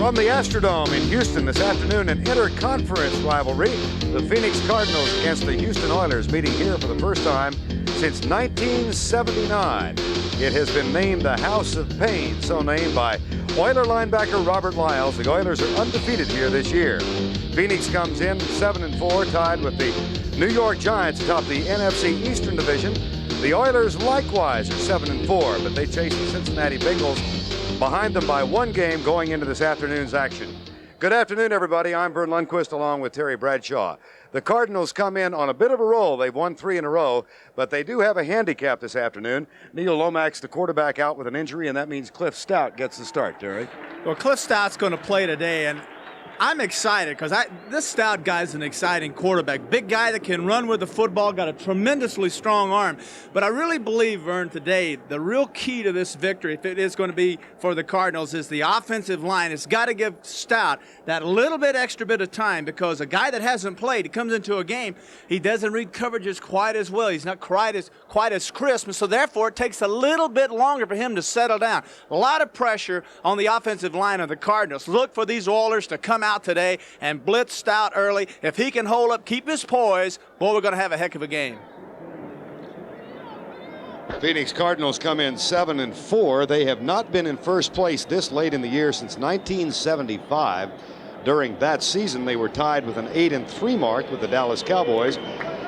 From the Astrodome in Houston this afternoon, an interconference rivalry. The Phoenix Cardinals against the Houston Oilers meeting here for the first time since 1979. It has been named the House of Pain, so named by Oiler linebacker Robert Lyles. The Oilers are undefeated here this year. Phoenix comes in 7-4, tied with the New York Giants atop the NFC Eastern Division. The Oilers likewise are 7-4, but they chase the Cincinnati Bengals behind them by one game going into this afternoon's action. Good afternoon, everybody. I'm Vern Lundquist along with Terry Bradshaw. The Cardinals come in on a bit of a roll. They've won 3 in a row, but they do have a handicap this afternoon. Neil Lomax, the quarterback, out with an injury, and that means Cliff Stout gets the start, Terry. Well, Cliff Stout's going to play today, and I'm excited because this Stout guy's an exciting quarterback. Big guy that can run with the football, got a tremendously strong arm. But I really believe, Vern, today, the real key to this victory, if it is going to be for the Cardinals, is the offensive line. It's got to give Stout that little bit extra bit of time, because a guy that hasn't played, he comes into a game, he doesn't read coverages quite as well. He's not quite as crisp, and so therefore it takes a little bit longer for him to settle down. A lot of pressure on the offensive line of the Cardinals. Look for these Oilers to come out today and blitz Stout early. If he can hold up, keep his poise, boy, we're going to have a heck of a game. Phoenix Cardinals come in 7-4. They have not been in first place this late in the year since 1975. During that season, they were tied with an 8-3 mark with the Dallas Cowboys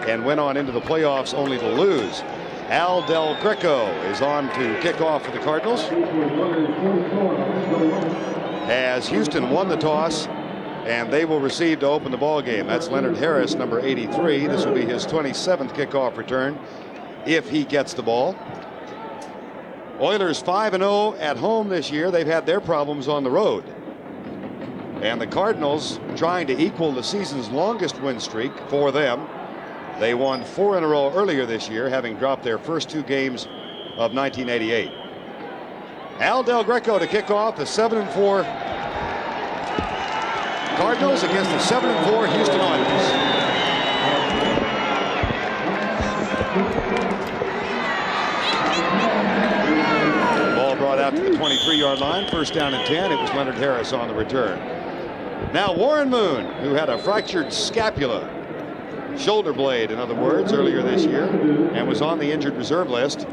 and went on into the playoffs only to lose. Al Del Greco is on to kick off for the Cardinals, as Houston won the toss, and they will receive to open the ball game. That's Leonard Harris, number 83. This will be his 27th kickoff return if he gets the ball. Oilers 5-0 at home this year. They've had their problems on the road. And the Cardinals trying to equal the season's longest win streak for them. They won 4 in a row earlier this year, having dropped their first 2 games of 1988. Al Del Greco to kick off the 7-4 Cardinals against the 7-4 Houston Oilers. Ball brought out to the 23-yard line. First down and 10. It was Leonard Harris on the return. Now Warren Moon, who had a fractured scapula, shoulder blade in other words, earlier this year, and was on the injured reserve list.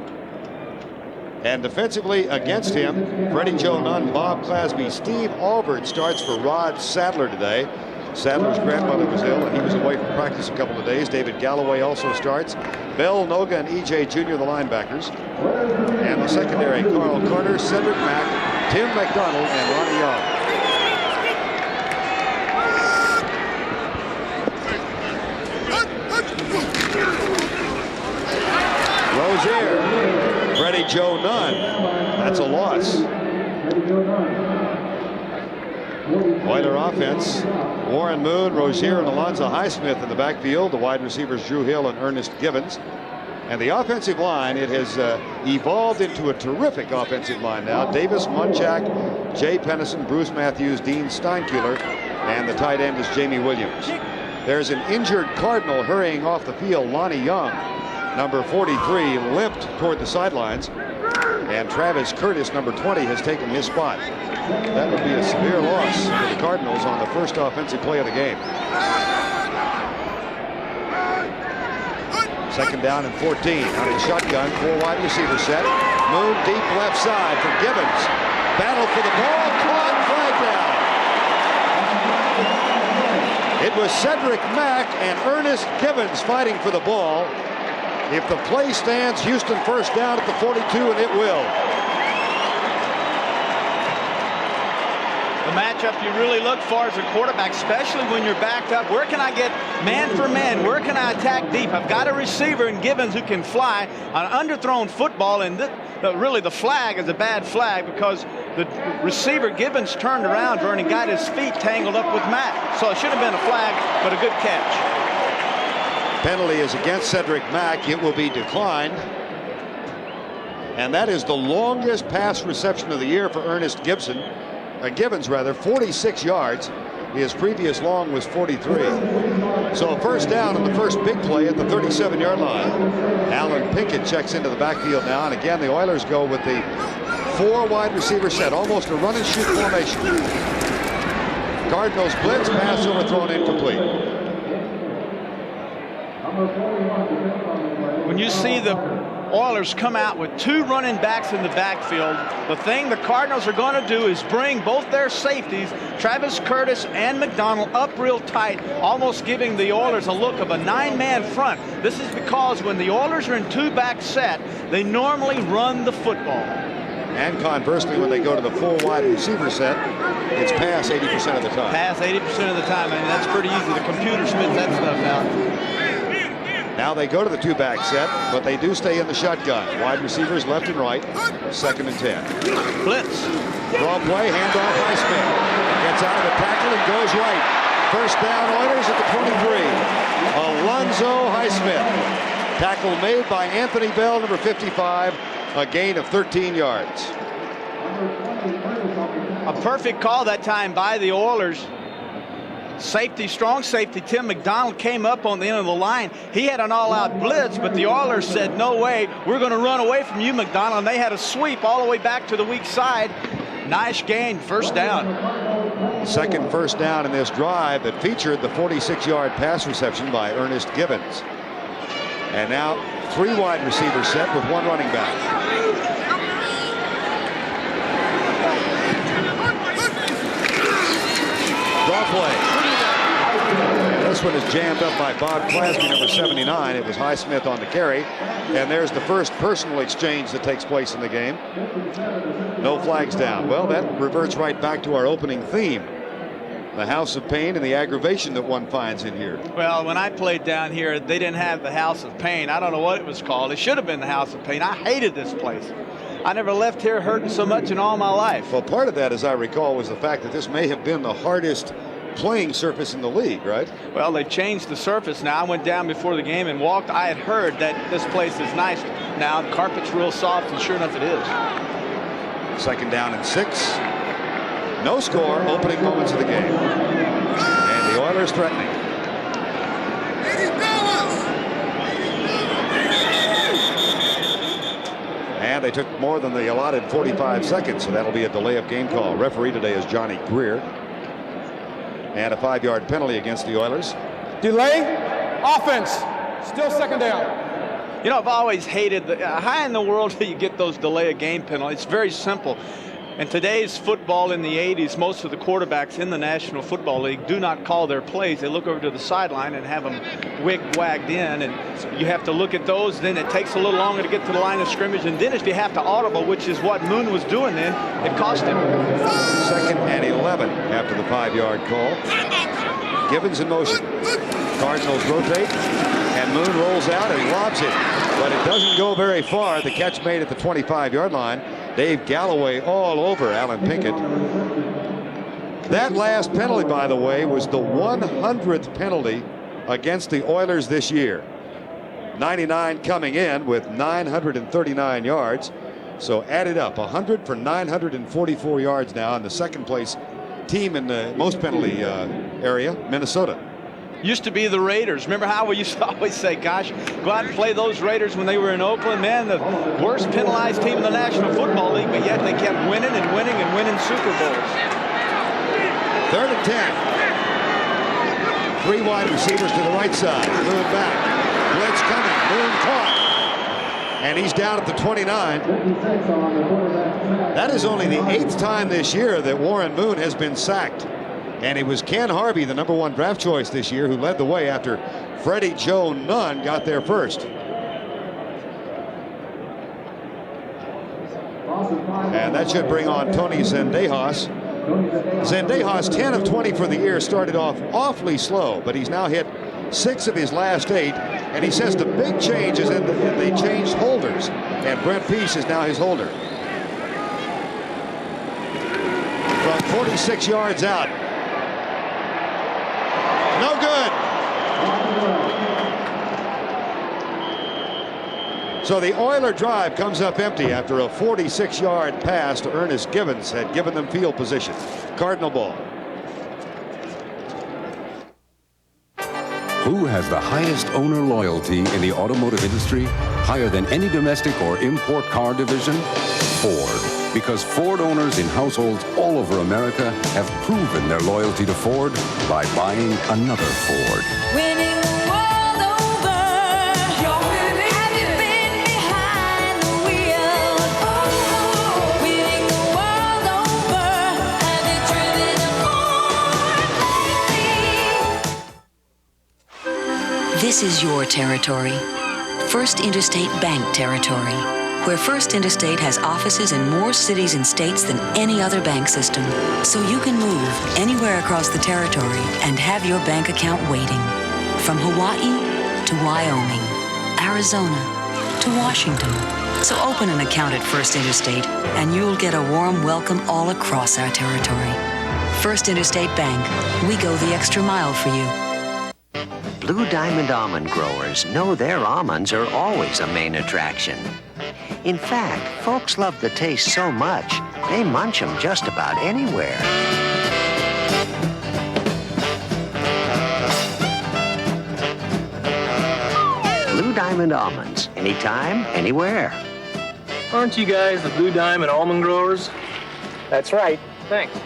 And defensively against him, Freddie Joe Nunn, Bob Clasby, Steve Albert starts for Rod Sadler today. Sadler's grandmother was ill, and he was away from practice a couple of days. David Galloway also starts. Bell, Noga, and E.J. Jr., the linebackers. And the secondary, Carl Carter, Cedric Mack, Tim McDonald, and Ronnie Young. Rozier, Freddie Joe Nunn. That's a loss. Oiler offense, Warren Moon, Rozier, and Alonzo Highsmith in the backfield. The wide receivers, Drew Hill and Ernest Givens. And the offensive line, it has evolved into a terrific offensive line now. Davis Munchak, Jay Pennison, Bruce Matthews, Dean Steinkuhler, and the tight end is Jamie Williams. There's an injured Cardinal hurrying off the field, Lonnie Young, number 43, limped toward the sidelines, and Travis Curtis, number 20, has taken his spot. That would be a severe loss for the Cardinals on the first offensive play of the game. Second down and 14. Out in shotgun, 4 wide receiver set. Move deep left side for Givens. Battle for the ball, caught, flag down. It was Cedric Mack and Ernest Givens fighting for the ball. If the play stands, Houston first down at the 42, and it will. The matchup you really look for as a quarterback, especially when you're backed up. Where can I get man for man? Where can I attack deep? I've got a receiver in Givens who can fly an underthrown football, and really the flag is a bad flag because the receiver Givens turned around and got his feet tangled up with Mack. So it should have been a flag, but a good catch. Penalty is against Cedric Mack. It will be declined. And that is the longest pass reception of the year for Ernest Givens, 46 yards. His previous long was 43. So a first down on the first big play at the 37-yard line. Alan Pinkett checks into the backfield now, and again the Oilers go with the 4 wide receiver set, almost a run and shoot formation. Cardinals blitz, pass overthrown, incomplete. When you see the Oilers come out with 2 running backs in the backfield, the thing the Cardinals are going to do is bring both their safeties, Travis Curtis and McDonald, up real tight, almost giving the Oilers a look of a 9-man front. This is because when the Oilers are in 2-back set, they normally run the football. And conversely, when they go to the full wide receiver set, it's pass 80% of the time. Pass 80% of the time. I mean, that's pretty easy. The computer spits that stuff out. Now they go to the 2-back set, but they do stay in the shotgun. Wide receivers left and right, 2nd and 10. Blitz. Draw play, handoff, Highsmith. Gets out of the tackle and goes right. First down, Oilers at the 23. Alonzo Highsmith. Tackle made by Anthony Bell, number 55. A gain of 13 yards. A perfect call that time by the Oilers. Safety, strong safety, Tim McDonald came up on the end of the line. He had an all-out blitz, but the Oilers said, no way, we're going to run away from you, McDonald. And they had a sweep all the way back to the weak side. Nice gain, first down. Second first down in this drive that featured the 46-yard pass reception by Ernest Gibbons. And now 3 wide receivers set with 1 running back. Draw play. This one is jammed up by Bob Clasby, number 79. It was Highsmith on the carry. And there's the first personal exchange that takes place in the game. No flags down. Well, that reverts right back to our opening theme. The house of pain and the aggravation that one finds in here. Well, when I played down here, they didn't have the house of pain. I don't know what it was called. It should have been the house of pain. I hated this place. I never left here hurting so much in all my life. Well, part of that, as I recall, was the fact that this may have been the hardest playing surface in the league, right? Well, they changed the surface now. I went down before the game and walked. I had heard that this place is nice now. The carpet's real soft, and sure enough it is. 2nd down and 6. No score, opening moments of the game. And the Oilers threatening. And they took more than the allotted 45 seconds, so that'll be a delay of game call. Referee today is Johnny Greer. And a 5-yard penalty against the Oilers. Delay, offense, still 2nd down. You know, I've always hated how in the world do you get those delay of game penalties? It's very simple. In today's football in the 80s, most of the quarterbacks in the National Football League do not call their plays. They look over to the sideline and have them wagged in, and you have to look at those. Then it takes a little longer to get to the line of scrimmage, and then if you have to audible, which is what Moon was doing then, it cost him. 2nd and 11 after the 5-yard call. Gibbons in motion. Cardinals rotate, and Moon rolls out and lobs it, but it doesn't go very far. The catch made at the 25-yard line. Dave Galloway all over Alan Pinkett. That last penalty, by the way, was the 100th penalty against the Oilers this year. 99 coming in with 939 yards. So added up, 100 for 944 yards now, in the 2nd place team in the most penalty area, Minnesota. Used to be the Raiders. Remember how we used to always say, gosh, go out and play those Raiders when they were in Oakland? Man, the worst penalized team in the National Football League, but yet they kept winning and winning and winning Super Bowls. 3rd and 10. 3 wide receivers to the right side. Moon back. Blitz coming. Moon caught. And he's down at the 29. That is only the 8th time this year that Warren Moon has been sacked. And it was Ken Harvey, the number 1 draft choice this year, who led the way after Freddie Joe Nunn got there first. And that should bring on Tony Zendejas. Zendejas, 10 of 20 for the year, started off awfully slow, but he's now hit 6 of his last 8. And he says the big change is in they changed holders. And Brent Peace is now his holder. From 46 yards out. No good. So the Oiler drive comes up empty after a 46-yard pass to Ernest Gibbons had given them field position. Cardinal ball. Who has the highest owner loyalty in the automotive industry? Higher than any domestic or import car division? Ford. Because Ford owners in households all over America have proven their loyalty to Ford by buying another Ford. Winning the world over. You're winning. Have you been behind the wheel? Winning the world over. Have you driven a Ford lately? This is your territory. First Interstate Bank territory, where First Interstate has offices in more cities and states than any other bank system. So you can move anywhere across the territory and have your bank account waiting. From Hawaii to Wyoming, Arizona to Washington. So open an account at First Interstate and you'll get a warm welcome all across our territory. First Interstate Bank, we go the extra mile for you. Blue Diamond almond growers know their almonds are always a main attraction. In fact, folks love the taste so much, they munch them just about anywhere. Blue Diamond almonds, anytime, anywhere. Aren't you guys the Blue Diamond almond growers? That's right. Thanks.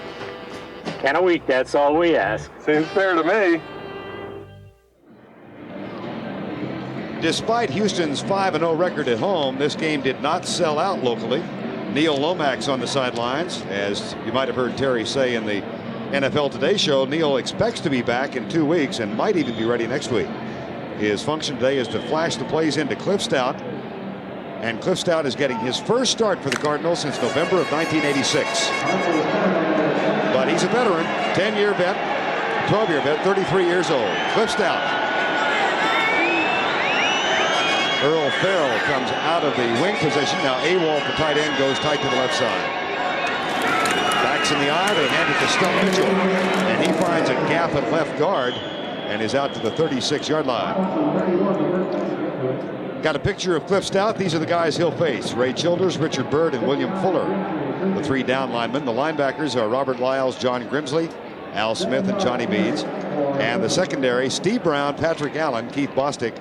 Can a week, that's all we ask. Seems fair to me. Despite Houston's 5-0 record at home, this game did not sell out locally. Neil Lomax on the sidelines. As you might have heard Terry say in the NFL Today show, Neil expects to be back in 2 weeks and might even be ready next week. His function today is to flash the plays into Cliff Stout. And Cliff Stout is getting his first start for the Cardinals since November of 1986. But he's a veteran, 10-year vet, 12-year vet, 33 years old. Cliff Stout. Earl Farrell comes out of the wing position. Now Awalt, the tight end, goes tight to the left side. Backs in the eye. They hand it to Stump Mitchell. And he finds a gap at left guard and is out to the 36-yard line. Got a picture of Cliff Stout. These are the guys he'll face. Ray Childers, Richard Byrd, and William Fuller. The 3 down linemen. The linebackers are Robert Lyles, John Grimsley, Al Smith, and Johnny Beans. And the secondary, Steve Brown, Patrick Allen, Keith Bostic,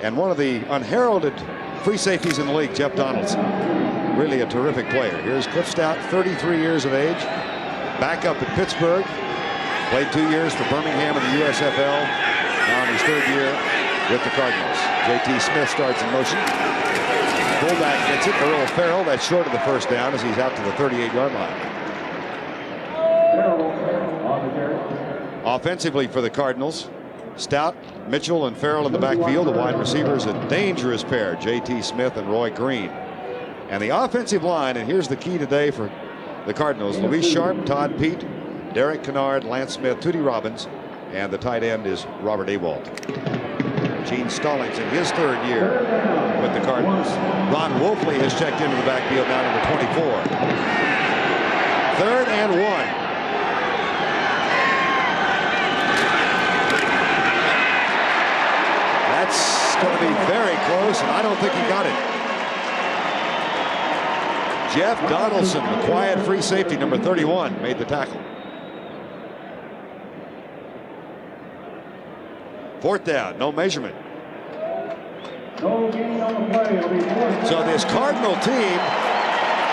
and one of the unheralded free safeties in the league, Jeff Donaldson. Really a terrific player. Here's Cliff Stout, 33 years of age, back up at Pittsburgh, played 2 years for Birmingham in the USFL, now in his 3rd year with the Cardinals. J.T. Smith starts in motion. Fullback gets it. Earl Farrell, that's short of the first down as he's out to the 38-yard line. Offensively for the Cardinals, Stout, Mitchell, and Farrell in the backfield. The wide receivers, a dangerous pair, J.T. Smith and Roy Green. And the offensive line, and here's the key today for the Cardinals, Luis Sharp, Todd Pete, Derek Kennard, Lance Smith, Tootie Robbins, and the tight end is Robert Awalt. Gene Stallings in his 3rd year with the Cardinals. Ron Wolfley has checked into the backfield now, number 24. 3rd and 1. That's going to be very close, and I don't think he got it. Jeff Donaldson, the quiet free safety, number 31, made the tackle. 4th down, no measurement. So this Cardinal team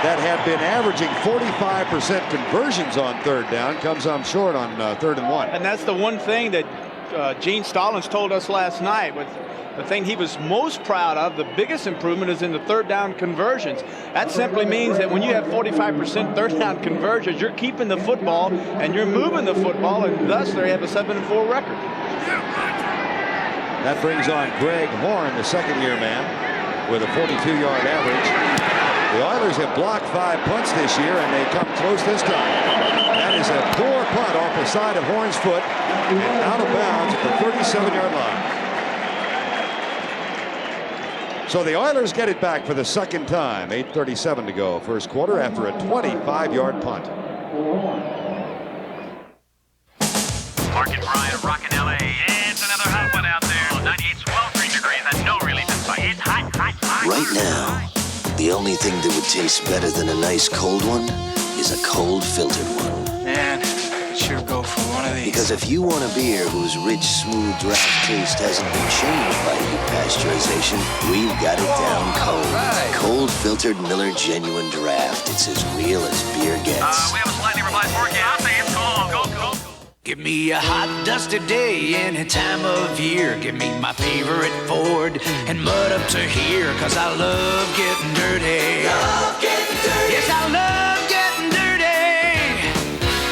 that had been averaging 45% conversions on 3rd down comes up short on 3rd and 1. And that's the one thing that Gene Stallings told us last night. With the thing he was most proud of, the biggest improvement is in the 3rd down conversions. That simply means that when you have 45% 3rd down conversions, you're keeping the football and you're moving the football, and thus they have a 7-4 record. That brings on Greg Horn, the 2nd-year man, with a 42-yard average. The Oilers have blocked 5 punts this year, and they come close this time. That is a poor punt off the side of Horn's foot and out of bounds at the 37-yard line. So the Oilers get it back for the 2nd time. 8:37 to go, 1st quarter, after a 25-yard punt. Mark and Brian rocking LA. It's another hot one out there. 98 sweltering degrees. I know really this fight. It's hot, hot, hot. Right now, the only thing that would taste better than a nice cold one is a cold filtered one. Man, I'd sure go for one one of these. Because if you want a beer whose rich, smooth draft taste hasn't been changed by heat pasteurization, we've got it down cold. Right. Cold filtered Miller Genuine Draft. It's as real as beer gets. We have a slightly revised forecast. It's cold. Go. Give me a hot, dusty day any time of year. Give me my favorite Ford and mud up to here. Cause I love getting dirty. Yes, I love getting dirty.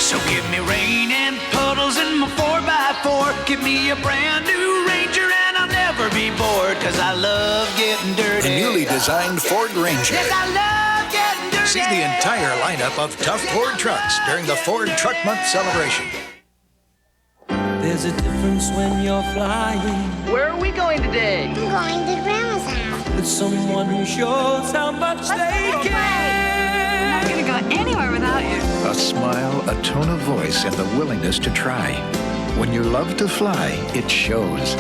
So give me rain and puddles in my 4x4. Give me a brand new Ranger and I'll never be bored. Cause I love getting dirty. The newly designed Ford Ranger. Yes, I love getting dirty. See the entire lineup of tough Ford trucks during the Ford Truck Month celebration. There's a difference when you're flying. Where are we going today? I'm going to Grandma's house. With someone who shows how much they care. I'm not going to go anywhere without you. A smile, a tone of voice, and the willingness to try. When you love to fly, it shows.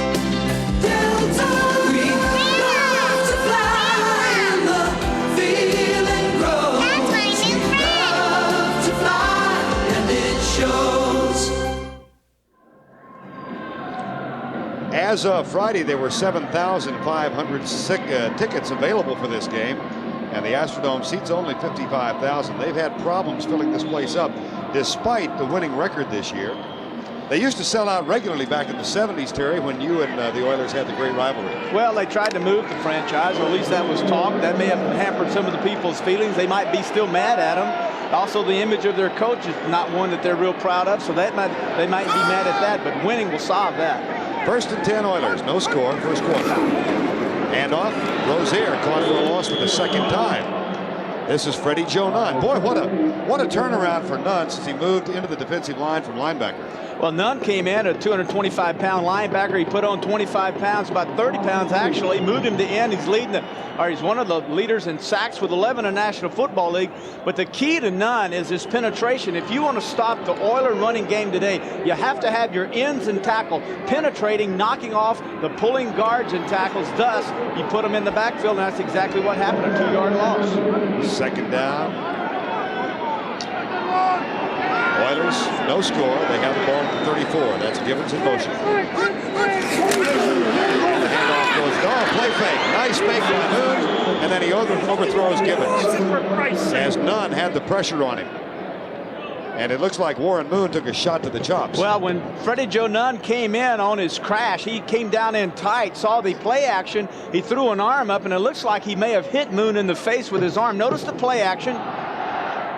Delta, we love to fly, and the feeling grows. That's my new friend. Love to fly, and it shows. As of Friday, there were 7,500 tickets available for this game, and the Astrodome seats only 55,000. They've had problems filling this place up, despite the winning record this year. They used to sell out regularly back in the 70s, Terry, when you and the Oilers had the great rivalry. Well, they tried to move the franchise, or at least that was talk. That may have hampered some of the people's feelings. They might be still mad at them. Also, the image of their coach is not one that they're real proud of, so they might be mad at that, but winning will solve that. First and 10 Oilers, no score, first quarter. Handoff, Rozier caught for a loss for the second time. This is Freddie Joe Nunn. Boy, what a turnaround for Nunn since he moved into the defensive line from linebacker. Well, Nunn came in a 225-pound linebacker. He put on 25 pounds, about 30 pounds actually. Moved him to end. He's one of the leaders in sacks with 11 in the National Football League. But the key to Nunn is his penetration. If you want to stop the Oiler running game today, you have to have your ends and tackle penetrating, knocking off the pulling guards and tackles. Thus, you put them in the backfield, and that's exactly what happened, a 2-yard loss. Second down. Oilers, no score. They have the ball at the 34. That's Gibbons in motion. The handoff goes down. Play fake. Nice fake by Moon. And then he overthrows Gibbons. As Nunn had the pressure on him. And it looks like Warren Moon took a shot to the chops. Well, when Freddie Joe Nunn came in on his crash, he came down in tight, saw the play action. He threw an arm up, and it looks like he may have hit Moon in the face with his arm. Notice the play action.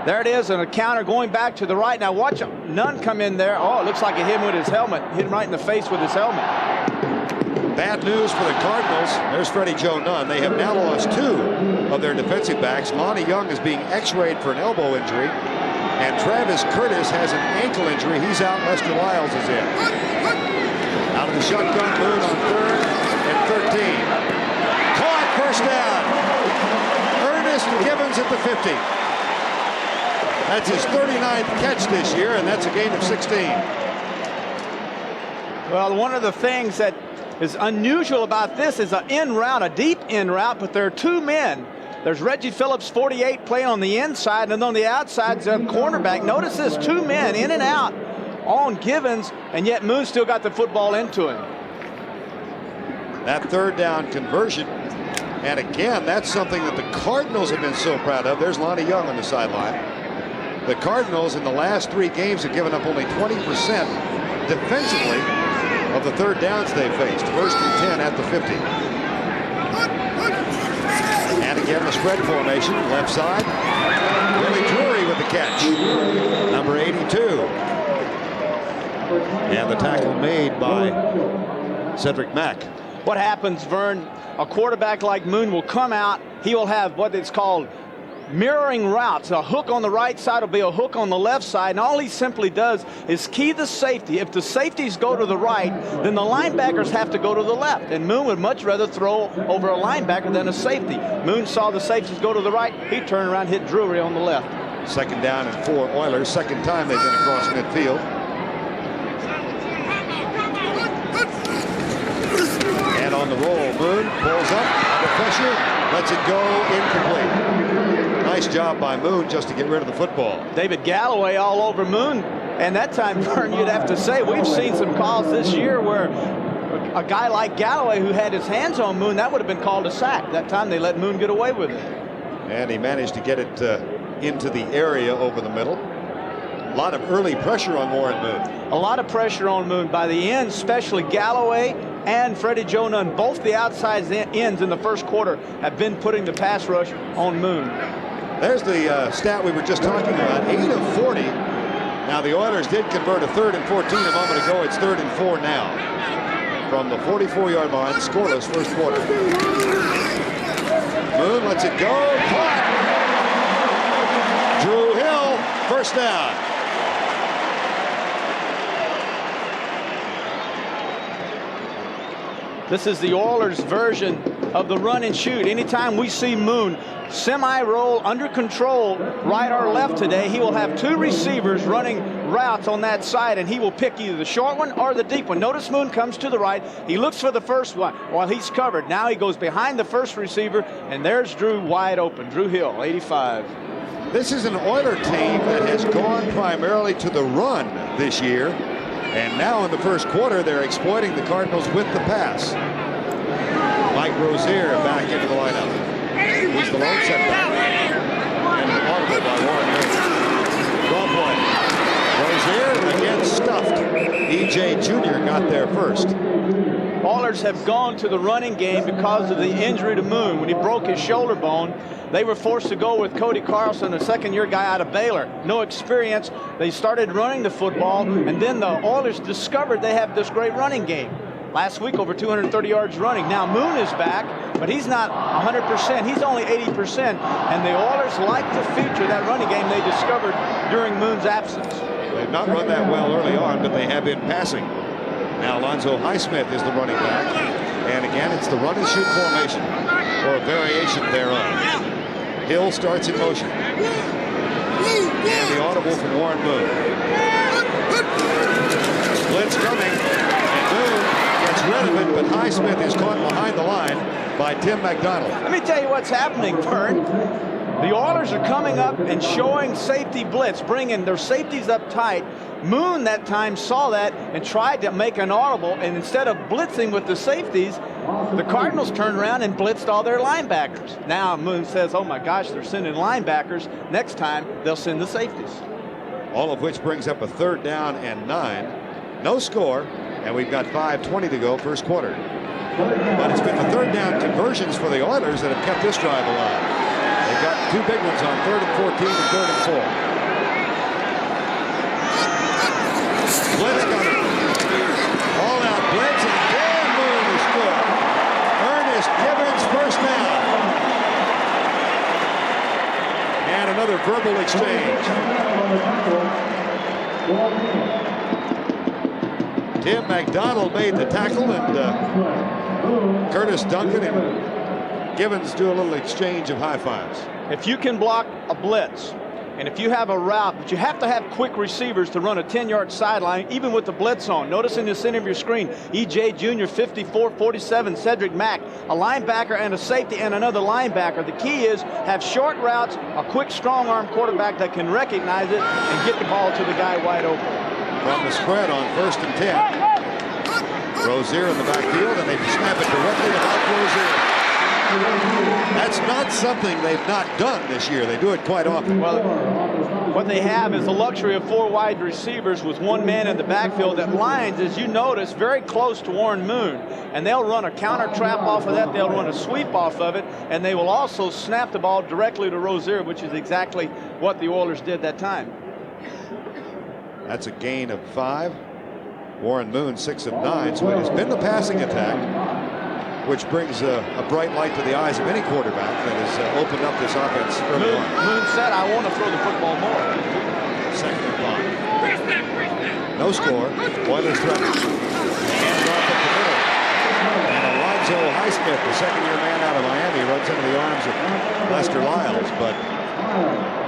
There it is, and a counter going back to the right. Now watch Nunn come in there. Oh, it looks like it hit him with his helmet. Hit him right in the face with his helmet. Bad news for the Cardinals. There's Freddie Joe Nunn. They have now lost 2 of their defensive backs. Lonnie Young is being x-rayed for an elbow injury. And Travis Curtis has an ankle injury. He's out. Lester Lyles is in. Out of the shotgun, Moon on 3rd and 13. Caught, first down. Ernest Gibbons at the 50. That's his 39th catch this year, and that's a gain of 16. Well, one of the things that is unusual about this is an in route, a deep in route, but there are 2 men. There's Reggie Phillips, 48, playing on the inside, and on the outside is a cornerback. Notice this, 2 men in and out on Gibbons, and yet Moon still got the football into him. That 3rd down conversion, and again, that's something that the Cardinals have been so proud of. There's Lonnie Young on the sideline. The Cardinals in the last 3 games have given up only 20% defensively of the 3rd downs they faced. 1st and 10 at the 50. And again, the spread formation, left side. Willie Drury with the catch. Number 82. And the tackle made by Cedric Mack. What happens, Vern, a quarterback like Moon will come out. He will have what it's called mirroring routes. A hook on the right side will be a hook on the left side, and all he simply does is key the safety. If the safeties go to the right, then the linebackers have to go to the left, and Moon would much rather throw over a linebacker than a safety. Moon saw the safeties go to the right. He turned around, hit Drury on the left. 2nd down and 4 Oilers. 2nd time they've been across midfield. And on the roll, Moon pulls up under pressure, lets it go, incomplete. Nice job by Moon just to get rid of the football. David Galloway all over Moon. And that time, Vern, you'd have to say, we've seen some calls this year where a guy like Galloway, who had his hands on Moon, that would have been called a sack. That time they let Moon get away with it. And he managed to get it into the area over the middle. A lot of early pressure on Warren Moon. A lot of pressure on Moon. By the end, especially Galloway and Freddie Joe Nunn, both the outside ends in the first quarter have been putting the pass rush on Moon. There's the stat we were just talking about, 8 of 40. Now the Oilers did convert a 3rd and 14 a moment ago. It's 3rd and 4 now. From the 44-yard line, scoreless first quarter. Moon lets it go. Caught. Drew Hill, first down. This is the Oilers' version of the run and shoot. Anytime we see Moon semi-roll under control, right or left today, he will have 2 receivers running routes on that side, and he will pick either the short one or the deep one. Notice Moon comes to the right. He looks for the first one while he's covered. Now he goes behind the first receiver, and there's Drew wide open. Drew Hill, 85. This is an Oiler team that has gone primarily to the run this year. And now in the first quarter, they're exploiting the Cardinals with the pass. Mike Rozier back into the lineup. He's the lone setback. And the audible by Warren Moon. Draw play. Rozier again stuffed. E.J. Jr. got there first. Oilers have gone to the running game because of the injury to Moon. When he broke his shoulder bone, they were forced to go with Cody Carlson, a second-year guy out of Baylor. No experience. They started running the football, and then the Oilers discovered they have this great running game. Last week, over 230 yards running. Now Moon is back, but he's not 100%. He's only 80%, and the Oilers like to feature that running game they discovered during Moon's absence. They've not run that well early on, but they have been passing. Now Alonzo Highsmith is the running back. And again, it's the run and shoot formation, or a variation thereof. Hill starts in motion. And the audible from Warren Moon. Blitz coming. And Moon gets rid of it, but Highsmith is caught behind the line by Tim McDonald. Let me tell you what's happening, Vern. The Oilers are coming up and showing safety blitz, bringing their safeties up tight. Moon that time saw that and tried to make an audible, and instead of blitzing with the safeties, the Cardinals turned around and blitzed all their linebackers. Now Moon says, oh my gosh, they're sending linebackers. Next time, they'll send the safeties. All of which brings up a 3rd down and 9. No score, and we've got 5:20 to go first quarter. But it's been the 3rd down conversions for the Oilers that have kept this drive alive. They've got 2 big ones on 3rd and 14 and 3rd and 4. Blitz coming. All out blitz, and Dan Moon is good. Ernest Gibbons first down. And another verbal exchange. Tim McDonald made the tackle, and Curtis Duncan and Gibbons do a little exchange of high fives. If you can block a blitz, and if you have a route, but you have to have quick receivers to run a 10-yard sideline, even with the blitz on. Notice in the center of your screen, E.J. Jr., 54-47, Cedric Mack, a linebacker and a safety and another linebacker. The key is have short routes, a quick, strong-arm quarterback that can recognize it and get the ball to the guy wide open. From the spread on 1st and 10. Rozier in the backfield, and they snap it directly to Mike Rozier. That's not something they've not done this year. They do it quite often. Well, what they have is the luxury of 4 wide receivers with 1 man in the backfield that lines, as you notice, very close to Warren Moon. And they'll run a counter trap off of that. They'll run a sweep off of it. And they will also snap the ball directly to Rozier, which is exactly what the Oilers did that time. That's a gain of 5. Warren Moon 6 of 9. So it has been the passing attack, which brings a bright light to the eyes of any quarterback that has opened up this offense early on. Moon said, I want to throw the football more. 2nd and 5. No score. Oilers threatening. Hands off at the middle. And Alonzo Highsmith, the second-year man out of Miami, runs into the arms of Lester Lyles. But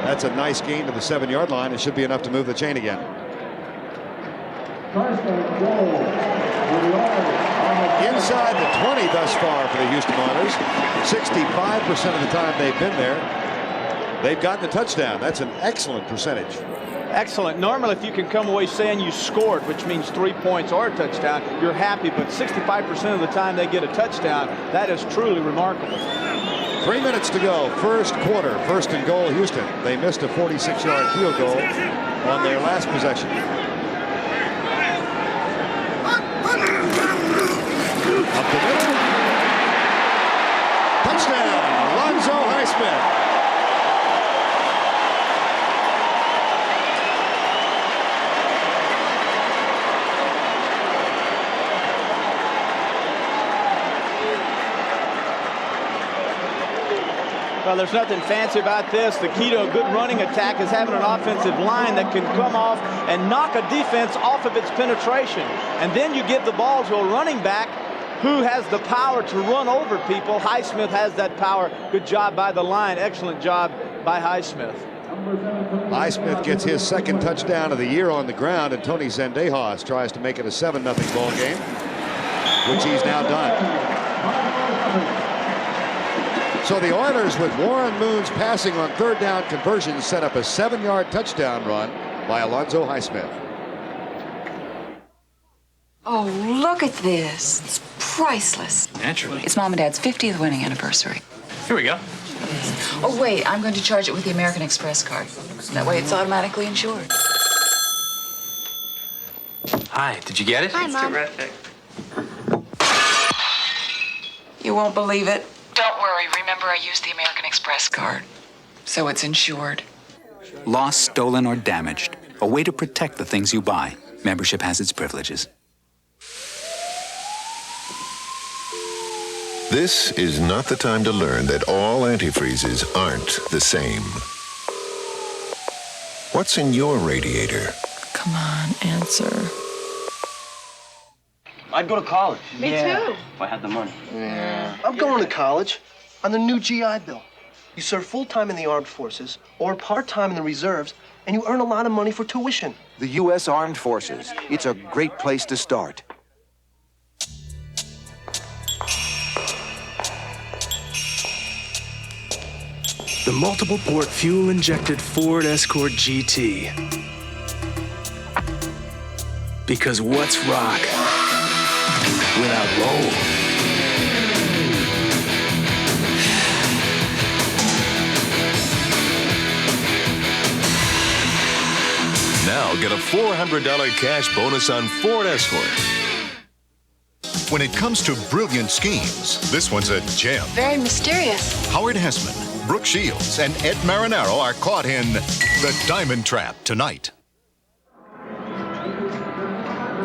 that's a nice gain to the 7-yard line. It should be enough to move the chain again. Inside the 20 thus far for the Houston Oilers. 65% of the time they've been there, they've gotten a touchdown. That's an excellent percentage. Excellent. Normally, if you can come away saying you scored, which means 3 points or a touchdown, you're happy. But 65% of the time they get a touchdown, that is truly remarkable. 3 minutes to go, first quarter, 1st and goal, Houston. They missed a 46-yard field goal on their last possession. Up the middle. Touchdown, Alonzo Highsmith. Well, there's nothing fancy about this. The key to a good running attack is having an offensive line that can come off and knock a defense off of its penetration. And then you give the ball to a running back who has the power to run over people. Highsmith has that power. Good job by the line. Excellent job by Highsmith. Highsmith gets his 2nd touchdown of the year on the ground, and Tony Zendejas tries to make it a 7-0 ball game, which he's now done. So the Oilers, with Warren Moon's passing on 3rd down conversions, set up a 7-yard touchdown run by Alonzo Highsmith. Oh, look at this. It's priceless. Naturally. It's Mom and Dad's 50th wedding anniversary. Here we go. Oh, wait, I'm going to charge it with the American Express card. That way it's automatically insured. Hi, did you get it? Hi, Mom. Terrific. You won't believe it. Don't worry. Remember, I used the American Express card. So it's insured. Lost, stolen, or damaged. A way to protect the things you buy. Membership has its privileges. This is not the time to learn that all antifreezes aren't the same. What's in your radiator? Come on, answer. I'd go to college. Me too. If I had the money. Yeah. I'm going to college on the new GI Bill. You serve full-time in the armed forces or part-time in the reserves, and you earn a lot of money for tuition. The U.S. Armed Forces. It's a great place to start. The multiple-port fuel-injected Ford Escort GT. Because what's rock without roll? Now get a $400 cash bonus on Ford Escort. When it comes to brilliant schemes, this one's a gem. Very mysterious. Howard Hessman, Brooke Shields, and Ed Marinaro are caught in The Diamond Trap tonight.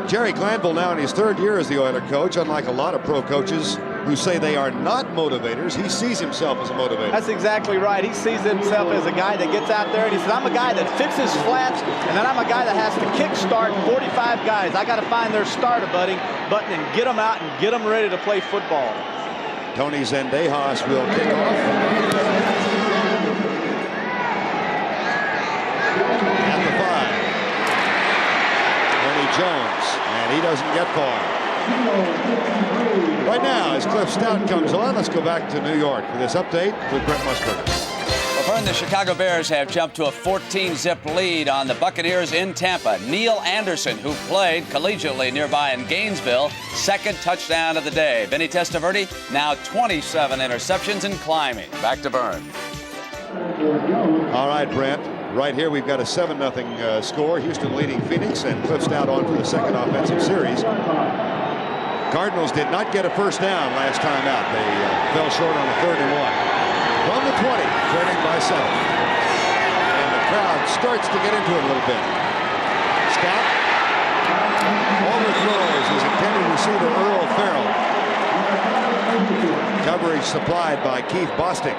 Jerry Glanville now in his 3rd year as the Oiler coach. Unlike a lot of pro coaches who say they are not motivators, he sees himself as a motivator. That's exactly right. He sees himself as a guy that gets out there and he says, I'm a guy that fixes flats, and then I'm a guy that has to kickstart 45 guys. I got to find their starter button and get them out and get them ready to play football. Tony Zendejas will kick off. At the 5. Tony Jones, and he doesn't get far. Right now, as Cliff Stout comes on, let's go back to New York for this update with Brent Musburger. Well, Vern, the Chicago Bears have jumped to a 14-zip lead on the Buccaneers in Tampa. Neil Anderson, who played collegiately nearby in Gainesville, 2nd touchdown of the day. Vinny Testaverde, now 27 interceptions and climbing. Back to Vern. All right, Brent. Right here, we've got a 7-0 score. Houston leading Phoenix, and Cliff Stout on for the 2nd offensive series. Cardinals did not get a first down last time out. They fell short on the 3rd and 1. From the 20, trailing by 7. And the crowd starts to get into it a little bit. Stout overthrows his intended receiver, Earl Farrell. Coverage supplied by Keith Bostic.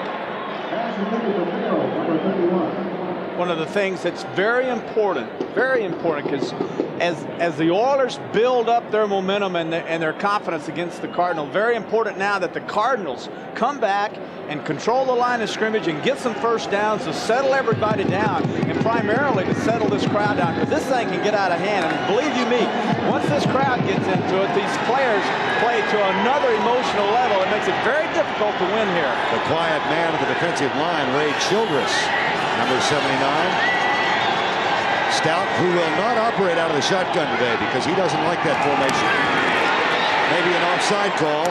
One of the things that's very important, because as the Oilers build up their momentum and their confidence against the Cardinals, very important now that the Cardinals come back and control the line of scrimmage and get some first downs to settle everybody down, and primarily to settle this crowd down, because this thing can get out of hand. And believe you me, once this crowd gets into it, these players play to another emotional level. It makes it very difficult to win here. The quiet man of the defensive line, Ray Childress, number 79. Stout, who will not operate out of the shotgun today because he doesn't like that formation. Maybe an offside call.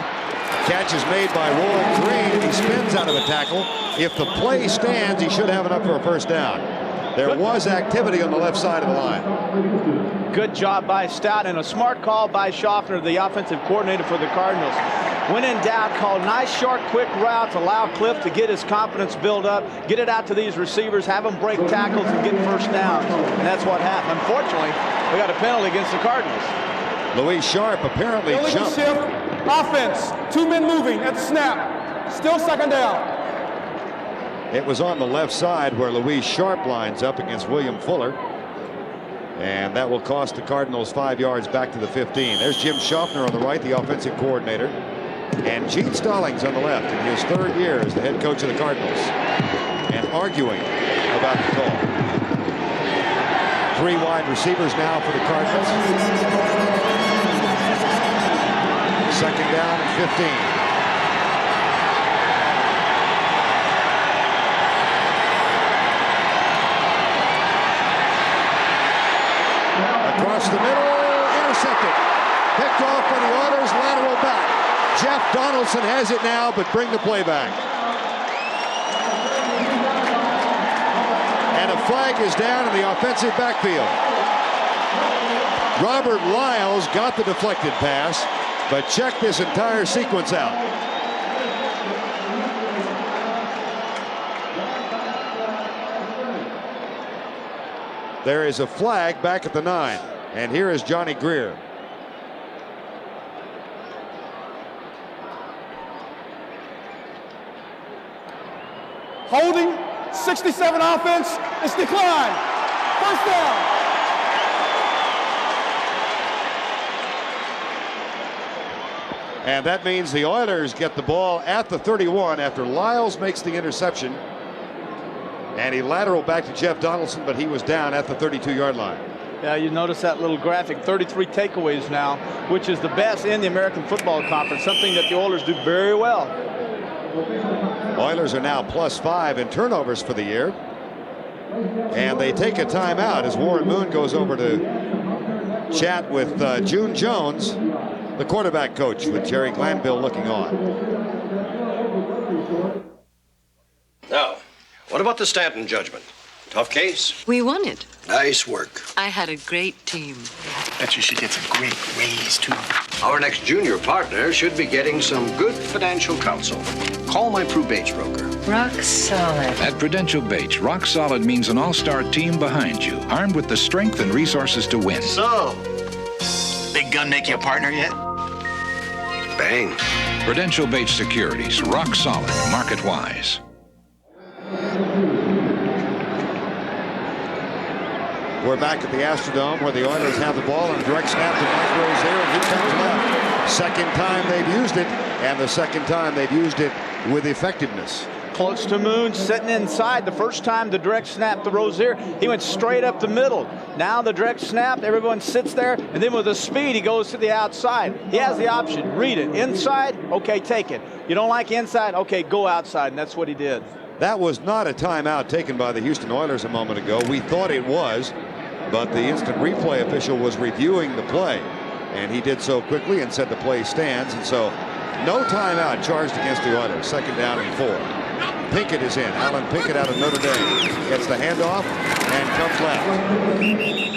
Catch is made by Roy Green, and he spins out of a tackle. If the play stands, he should have enough for a first down. There was activity on the left side of the line. Good job by Stout, and a smart call by Schaffner, the offensive coordinator for the Cardinals. When in doubt, call nice, short, quick routes, allow Cliff to get his confidence built up, get it out to these receivers, have them break tackles and get first downs. And that's what happened. Unfortunately, we got a penalty against the Cardinals. Louis Sharp apparently jumped. Shift, offense, 2 men moving at the snap. Still second down. It was on the left side where Louis Sharp lines up against William Fuller. And that will cost the Cardinals 5 yards back to the 15. There's Jim Schaffner on the right, the offensive coordinator. And Gene Stallings on the left in his 3rd year as the head coach of the Cardinals. And arguing about the call. 3 wide receivers now for the Cardinals. 2nd down and 15. Across the middle, intercepted. Picked off by the Oilers, lateral back. Jeff Donaldson has it now, but bring the play back. And a flag is down in the offensive backfield. Robert Lyles got the deflected pass, but check this entire sequence out. There is a flag back at the 9, and here is Johnny Greer. Holding, 67 offense, it's declined. First down. And that means the Oilers get the ball at the 31 after Lyles makes the interception. And he lateraled back to Jeff Donaldson, but he was down at the 32-yard line. Yeah, you notice that little graphic, 33 takeaways now, which is the best in the American Football Conference, something that the Oilers do very well. Oilers are now +5 in turnovers for the year. And they take a timeout as Warren Moon goes over to chat with June Jones, the quarterback coach, with Jerry Glanville looking on. Now, what about the Stanton judgment? Tough case? We won it. Nice work. I had a great team. Bet you should get some great raise, too. Our next junior partner should be getting some good financial counsel. Call my Prue Bates broker. Rock solid. At Prudential Bates, rock solid means an all-star team behind you, armed with the strength and resources to win. So, Big Gun make you a partner yet? Bang. Prudential Bates Securities, rock solid, market-wise. We're back at the Astrodome where the Oilers have the ball and direct snap to Mike Rozier, and he comes left. Second time they've used it, and the second time they've used it with effectiveness. Close to Moon, sitting inside. The first time the direct snap to Rozier, he went straight up the middle. Now the direct snap, everyone sits there, and then with the speed, he goes to the outside. He has the option, read it. Inside, okay, take it. You don't like inside, okay, go outside, and that's what he did. That was not a timeout taken by the Houston Oilers a moment ago. We thought it was, but the instant replay official was reviewing the play, and he did so quickly and said the play stands, and so no timeout charged against the Oilers. 2nd down and 4. Pinkett is in. Alan Pinkett out of Notre Dame gets the handoff and comes left.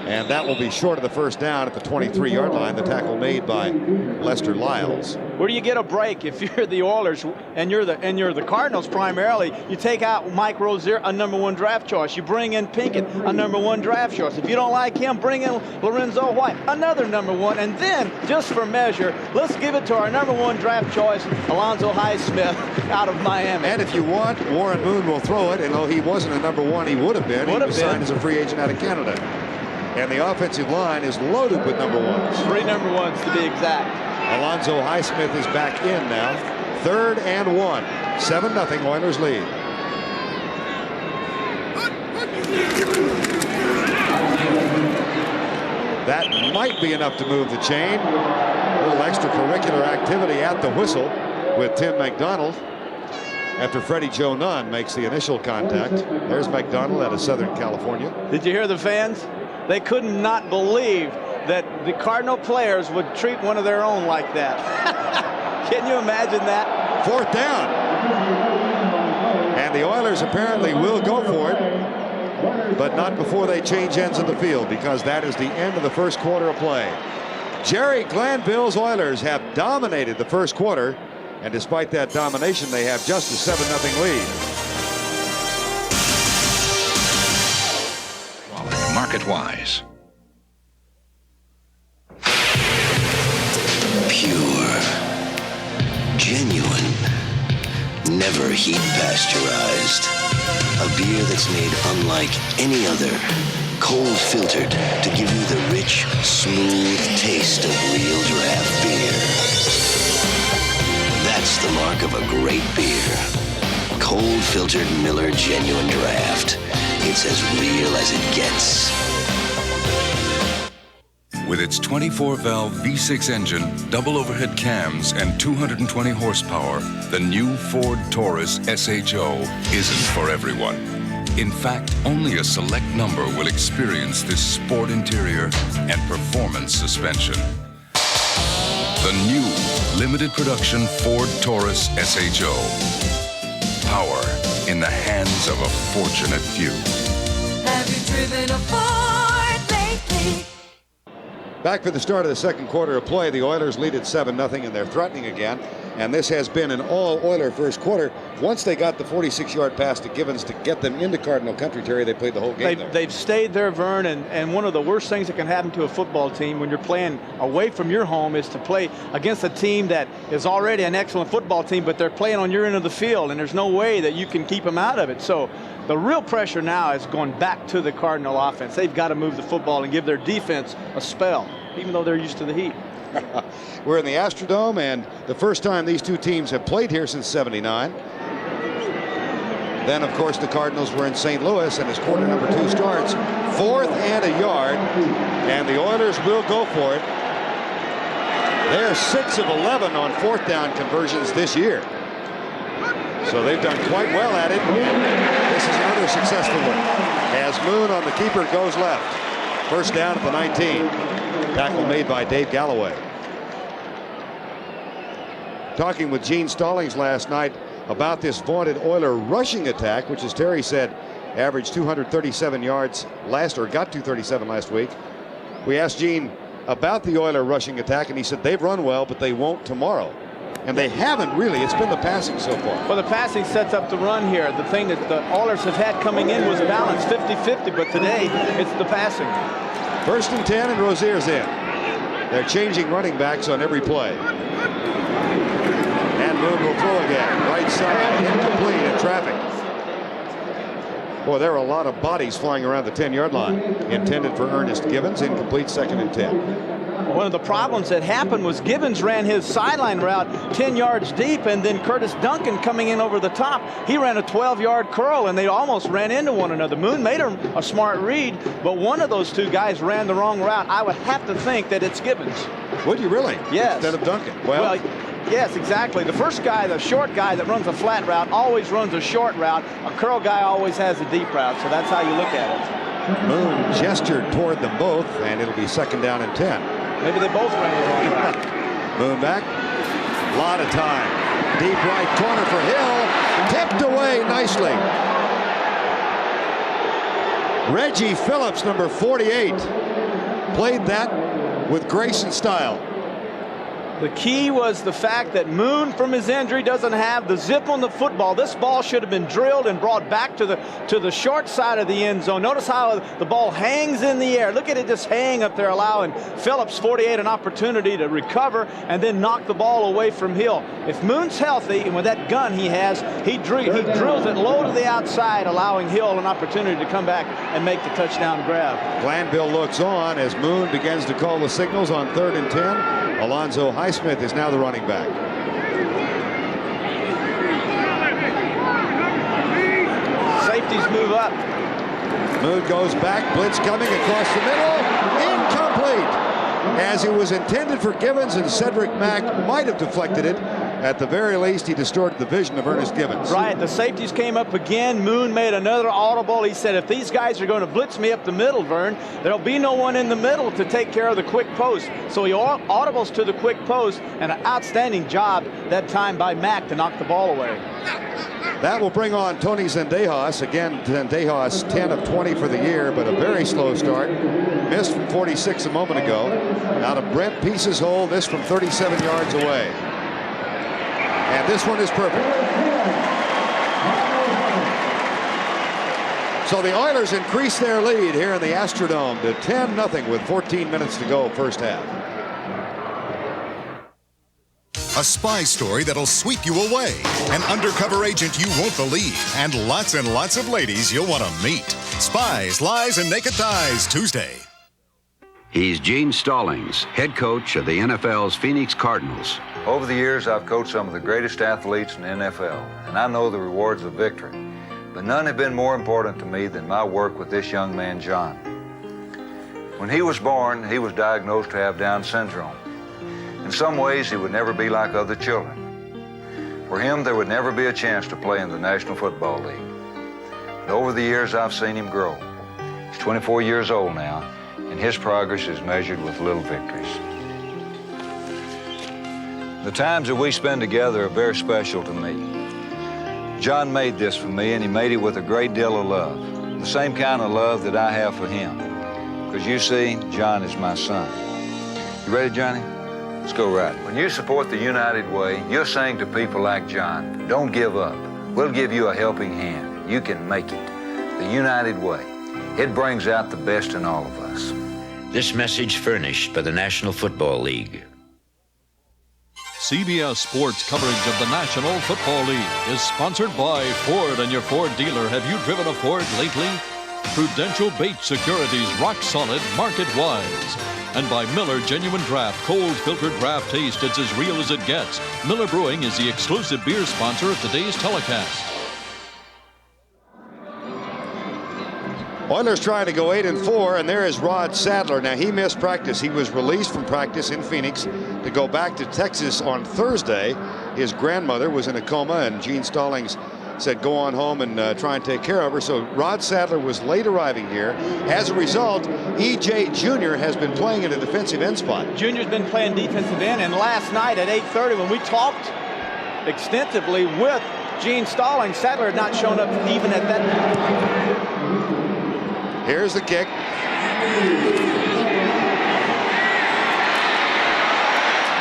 And that will be short of the first down at the 23-yard line. The tackle made by Lester Lyles. Where do you get a break if you're the Oilers and you're the Cardinals primarily? You take out Mike Rozier, a #1 draft choice. You bring in Pinkett, a #1 draft choice. If you don't like him, bring in Lorenzo White, another #1. And then, just for measure, let's give it to our #1 draft choice, Alonzo Highsmith, out of Miami. And if you want, Warren Moon will throw it. And though he wasn't a #1, he would have been. He was signed as a free agent out of Canada. And the offensive line is loaded with #1s. 3 #1s to be exact. Alonzo Highsmith is back in now. 3rd and 1. 7-0 Oilers lead. That might be enough to move the chain. A little extracurricular activity at the whistle with Tim McDonald. after Freddie Joe Nunn makes the initial contact. There's McDonald out of Southern California. Did you hear the fans? They could not believe that the Cardinal players would treat one of their own like that. Can you imagine that? 4th down. And the Oilers apparently will go for it, but not before they change ends of the field, because that is the end of the first quarter of play. Jerry Glanville's Oilers have dominated the first quarter, and despite that domination, they have just a 7-0 lead. Market-wise. Pure, genuine, never heat pasteurized. A beer that's made unlike any other. Cold filtered to give you the rich, smooth taste of real draft beer. That's the mark of a great beer. Cold filtered Miller Genuine Draft. It's as real as it gets. With its 24-valve V6 engine, double overhead cams, and 220 horsepower, the new Ford Taurus SHO isn't for everyone. In fact, only a select number will experience this sport interior and performance suspension. The new limited production Ford Taurus SHO. Power in the hands of a fortunate few. Have you driven a Ford lately? Back for the start of the second quarter of play, the Oilers lead at 7-0, and they're threatening again. And this has been an all-Oiler first quarter. Once they got the 46-yard pass to Givens to get them into Cardinal country, Terry, they played the whole game there. They've stayed there, Vern, and one of the worst things that can happen to a football team when you're playing away from your home is to play against a team that is already an excellent football team, but they're playing on your end of the field, and there's no way that you can keep them out of it. So the real pressure now is going back to the Cardinal offense. They've got to move the football and give their defense a spell, even though they're used to the heat. We're in the Astrodome, and the first time these two teams have played here since '79. Then, of course, the Cardinals were in St. Louis, and as quarter number 2 starts, 4th and a yard, and the Oilers will go for it. They're 6 of 11 on 4th down conversions this year. So they've done quite well at it. This is another successful one. As Moon on the keeper goes left. First down at the 19. Tackle made by Dave Galloway. Talking with Gene Stallings last night about this vaunted Oiler rushing attack, which, as Terry said, averaged 237 yards got 237 last week. We asked Gene about the Oiler rushing attack, and he said they've run well, but they won't tomorrow. And they haven't really. It's been the passing so far. Well, the passing sets up the run here. The thing that the Oilers have had coming in was balanced 50-50, but today it's the passing. 1st and 10, and Rozier's in. They're changing running backs on every play. And Moon will throw again. Right side, incomplete in traffic. Boy, there are a lot of bodies flying around the 10-yard line. Intended for Ernest Givens, incomplete, 2nd and 10. One of the problems that happened was Givens ran his sideline route 10 yards deep, and then Curtis Duncan coming in over the top. He ran a 12-yard curl, and they almost ran into one another. Moon made a smart read, but one of those two guys ran the wrong route. I would have to think that it's Givens. Would you really? Yes. Instead of Duncan? Well, yes, exactly. The first guy, the short guy that runs a flat route, always runs a short route. A curl guy always has a deep route, so that's how you look at it. Moon gestured toward them both, and it'll be 2nd down and 10. Maybe they both ran the wrong route. Moon back. A lot of time. Deep right corner for Hill. Tipped away nicely. Reggie Phillips, number 48, played that with grace and style. The key was the fact that Moon, from his injury, doesn't have the zip on the football. This ball should have been drilled and brought back to the short side of the end zone. Notice how the ball hangs in the air. Look at it just hang up there, allowing Phillips, 48, an opportunity to recover and then knock the ball away from Hill. If Moon's healthy, and with that gun he has, he drills it low to the outside, allowing Hill an opportunity to come back and make the touchdown grab. Glanville looks on as Moon begins to call the signals on 3rd and 10. Alonzo Highsmith is now the running back. Safeties move up. Moon goes back, blitz coming across the middle, incomplete. As it was intended for Givens, and Cedric Mack might have deflected it. At the very least, he distorted the vision of Ernest Gibbons. Right. The safeties came up again. Moon made another audible. He said, if these guys are going to blitz me up the middle, Vern, there'll be no one in the middle to take care of the quick post. So he audibles to the quick post, and an outstanding job that time by Mack to knock the ball away. That will bring on Tony Zendejas. Again, Zendejas 10 of 20 for the year, but a very slow start. Missed from 46 a moment ago. Out of Brent Peace's hole, this from 37 yards away. And this one is perfect. So the Oilers increase their lead here in the Astrodome to 10-0 with 14 minutes to go first half. A spy story that'll sweep you away. An undercover agent you won't believe. And lots of ladies you'll want to meet. Spies, Lies, and Naked Thighs, Tuesday. He's Gene Stallings, head coach of the NFL's Phoenix Cardinals. Over the years, I've coached some of the greatest athletes in the NFL, and I know the rewards of victory. But none have been more important to me than my work with this young man, John. When he was born, he was diagnosed to have Down syndrome. In some ways, he would never be like other children. For him, there would never be a chance to play in the National Football League. But over the years, I've seen him grow. He's 24 years old now, and his progress is measured with little victories. The times that we spend together are very special to me. John made this for me, and he made it with a great deal of love. The same kind of love that I have for him. Because you see, John is my son. You ready, Johnny? Let's go right. When you support the United Way, you're saying to people like John, don't give up. We'll give you a helping hand. You can make it. The United Way. It brings out the best in all of us. This message furnished by the National Football League. CBS Sports coverage of the National Football League is sponsored by Ford and your Ford dealer. Have you driven a Ford lately? Prudential Bates Securities, rock solid, market wise. And by Miller Genuine Draft, cold filtered draft taste. It's as real as it gets. Miller Brewing is the exclusive beer sponsor of today's telecast. Oilers trying to go 8-4, and there is Rod Sadler. Now, he missed practice. He was released from practice in Phoenix to go back to Texas on Thursday. His grandmother was in a coma, and Gene Stallings said go on home and try and take care of her. So Rod Sadler was late arriving here. As a result, E.J. Jr. has been playing in a defensive end spot. Junior's been playing defensive end, and last night at 8:30 when we talked extensively with Gene Stallings, Sadler had not shown up even at that point. Here's the kick.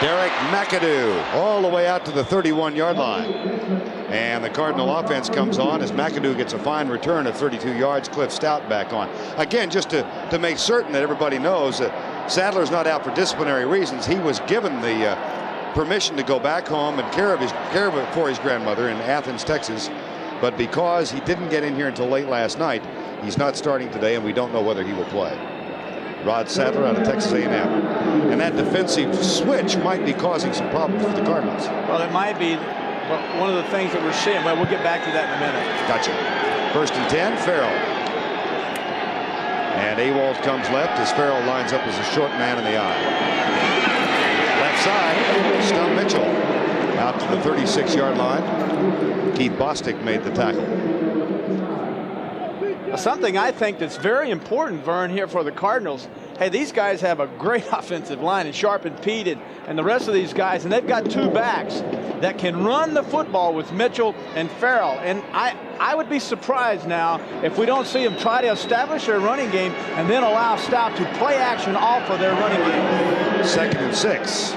Derek McAdoo all the way out to the 31-yard line. And the Cardinal offense comes on as McAdoo gets a fine return of 32 yards. Cliff Stout back on. Again, just to make certain that everybody knows that Sadler's not out for disciplinary reasons. He was given the permission to go back home and care of it for his grandmother in Athens, Texas. But because he didn't get in here until late last night, he's not starting today, and we don't know whether he will play. Rod Sadler out of Texas A&M. And that defensive switch might be causing some problems for the Cardinals. Well, it might be one of the things that we're seeing. Well, we'll get back to that in a minute. Gotcha. 1st and 10, Farrell. And Ewald comes left as Farrell lines up as a short man in the eye. Left side, Stum Mitchell out to the 36-yard line. Keith Bostic made the tackle. Something I think that's very important, Vern, here for the Cardinals. Hey, these guys have a great offensive line, and Sharp and Pete and the rest of these guys, and they've got two backs that can run the football with Mitchell and Farrell. And I would be surprised now if we don't see them try to establish their running game and then allow Stout to play action off of their running game. 2nd and 6.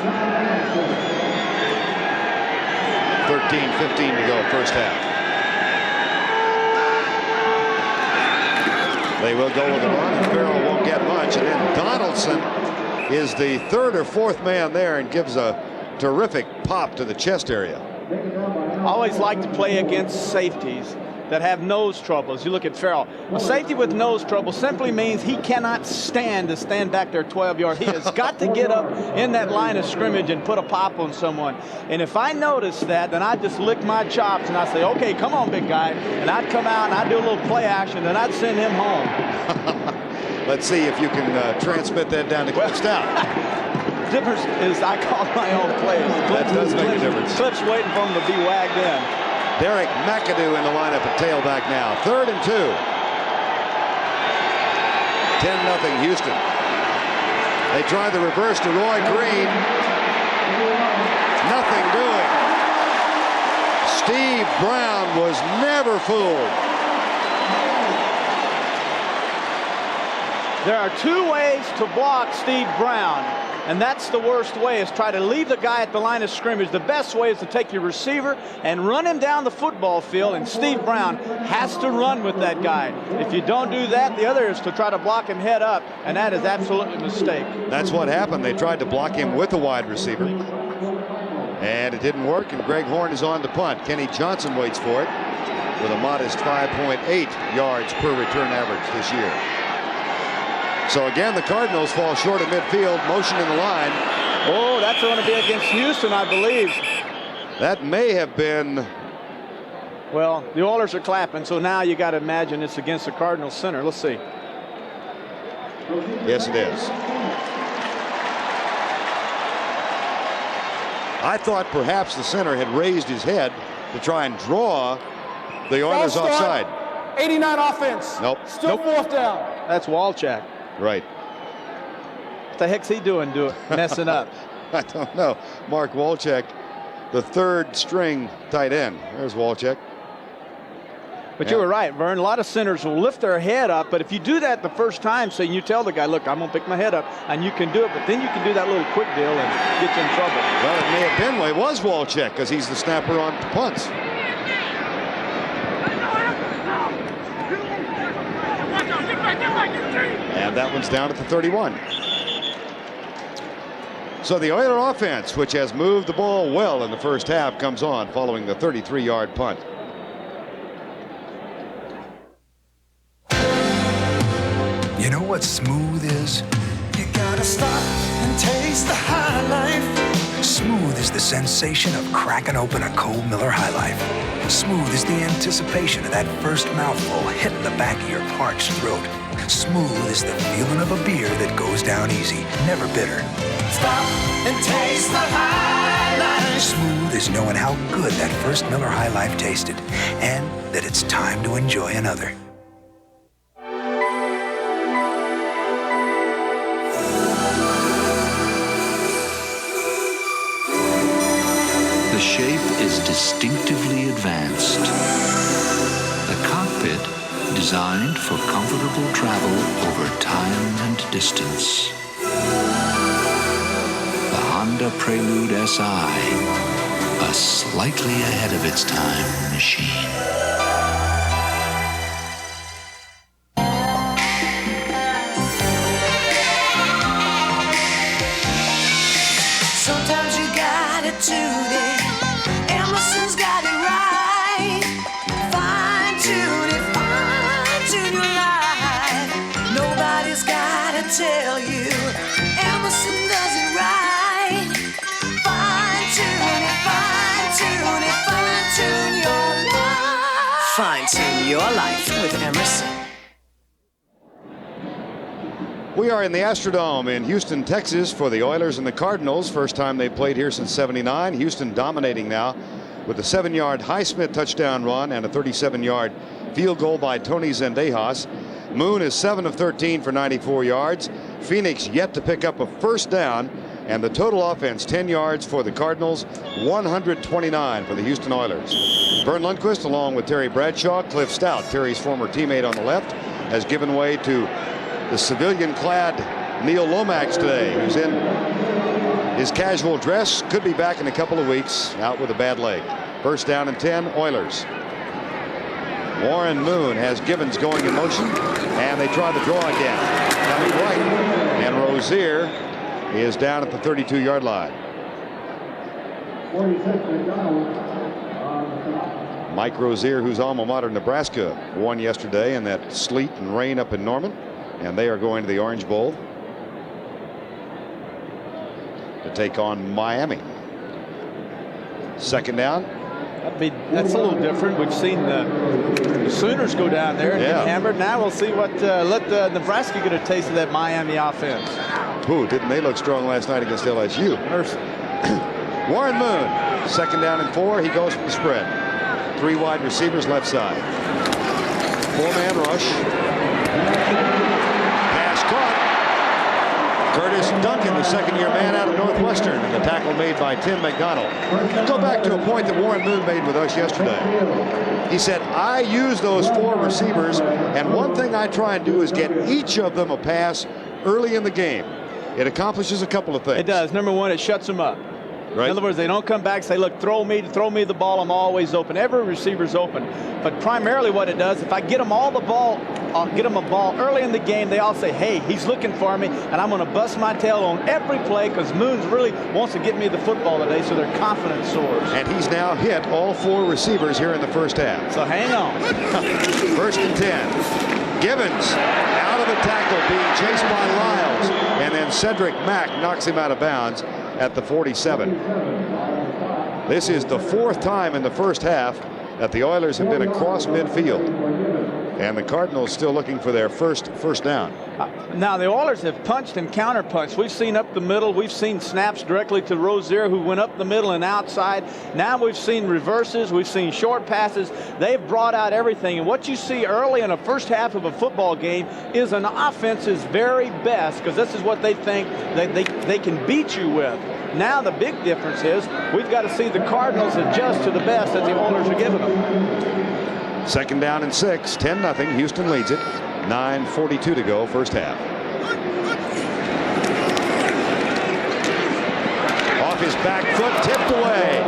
13-15 to go first half. They will go with a run, and Farrell won't get much. And then Donaldson is the 3rd or 4th man there and gives a terrific pop to the chest area. Always like to play against safeties that have nose troubles. You look at Farrell. A safety with nose trouble simply means he cannot stand back there 12 yards. He has got to get up in that line of scrimmage and put a pop on someone. And if I notice that, then I just lick my chops and I say, okay, come on, big guy. And I'd come out and I'd do a little play action and I'd send him home. Let's see if you can transmit that down to Cliff Stout. difference is I call my own plays. That does make a difference. Cliff's waiting for him to be wagged in. Derek McAdoo in the lineup at tailback now. 3rd and 2. 10-0 Houston. They try the reverse to Roy Green. Nothing doing. Steve Brown was never fooled. There are 2 ways to block Steve Brown, and that's the worst way, is try to leave the guy at the line of scrimmage. The best way is to take your receiver and run him down the football field, and Steve Brown has to run with that guy. If you don't do that, the other is to try to block him head up, and that is absolutely a mistake. That's what happened. They tried to block him with a wide receiver, and it didn't work, and Greg Horn is on to punt. Kenny Johnson waits for it with a modest 5.8 yards per return average this year. So again, the Cardinals fall short of midfield, motion in the line. Oh, that's going to be against Houston, I believe. That may have been. Well, the Oilers are clapping, so now you got to imagine it's against the Cardinals center. Let's see. Yes, it is. I thought perhaps the center had raised his head to try and draw the Oilers offside. 89 offense. Nope. Still 4th down. That's Walchuk. Right. What the heck's he doing messing up? I don't know. Mark Walchuk, the 3rd string tight end. There's Walchuk. But you were right, Vern. A lot of centers will lift their head up, but if you do that the first time, say you tell the guy, look, I'm going to pick my head up, and you can do it, but then you can do that little quick deal and get you in trouble. Well, it may have been it was Walchuk because he's the snapper on punts. And that one's down at the 31. So the Oiler offense, which has moved the ball well in the first half, comes on following the 33-yard punt. You know what smooth is? You gotta stop and taste the high life. Smooth is the sensation of cracking open a cold Miller High Life. Smooth is the anticipation of that first mouthful hitting the back of your parched throat. Smooth is the feeling of a beer that goes down easy, never bitter. Stop and taste the high life. Smooth is knowing how good that first Miller High Life tasted, and that it's time to enjoy another. The shape is distinctively advanced. The cockpit designed for comfortable travel over time and distance. The Honda Prelude SI, a slightly ahead of its time machine. Sometimes you got it today. Emerson's got it right. Fine tune your life. Nobody's gotta tell you. Emerson does it right. Fine tune your life. Fine tune your life with Emerson. We are in the Astrodome in Houston, Texas for the Oilers and the Cardinals. First time they played here since '79. Houston dominating now with a 7-yard Highsmith touchdown run and a 37-yard field goal by Tony Zendejas. Moon is 7 of 13 for 94 yards. Phoenix yet to pick up a first down, and the total offense 10 yards for the Cardinals, 129 for the Houston Oilers. Vern Lundquist along with Terry Bradshaw. Cliff Stout, Terry's former teammate on the left, has given way to the civilian-clad Neil Lomax today, who's in his casual dress. Could be back in a couple of weeks, out with a bad leg. First down and 10, Oilers. Warren Moon has Givens going in motion, and they try the draw again. Coming right, and Rozier is down at the 32-yard line. Mike Rozier, whose alma mater, Nebraska, won yesterday in that sleet and rain up in Norman, and they are going to the Orange Bowl to take on Miami. Second down. That's a little different. We've seen the Sooners go down there and get hammered. Now we'll see what let Nebraska get a taste of that Miami offense. Ooh, didn't they look strong last night against LSU? Warren Moon, second down and 4. He goes for the spread. 3 wide receivers left side. 4-man rush. Pass caught. Curtis Duncan, the second-year man out of Northwestern, and the tackle made by Tim McDonald. Go back to a point that Warren Moon made with us yesterday. He said, I use those 4 receivers, and one thing I try and do is get each of them a pass early in the game. It accomplishes a couple of things. It does. Number one, it shuts them up. Right. In other words, they don't come back and say, look, throw me the ball. I'm always open. Every receiver's open. But primarily what it does, if I get them all the ball, I'll get them a ball early in the game, they all say, hey, he's looking for me, and I'm going to bust my tail on every play because Moons really wants to get me the football today, so their confidence soars. And he's now hit all 4 receivers here in the first half. So hang on. First and 10. Gibbons out of the tackle, being chased by Lyles, and then Cedric Mack knocks him out of bounds at the 47. This is the 4th time in the first half that the Oilers have been across midfield, and the Cardinals still looking for their first down. Now the Oilers have punched and counterpunched. We've seen up the middle. We've seen snaps directly to Rozier, who went up the middle and outside. Now we've seen reverses. We've seen short passes. They've brought out everything. And what you see early in the first half of a football game is an offense's very best, because this is what they think they can beat you with. Now the big difference is we've got to see the Cardinals adjust to the best that the Oilers are giving them. Second down and 6, 10-0. Houston leads it. 9:42 to go, first half. Off his back foot, tipped away.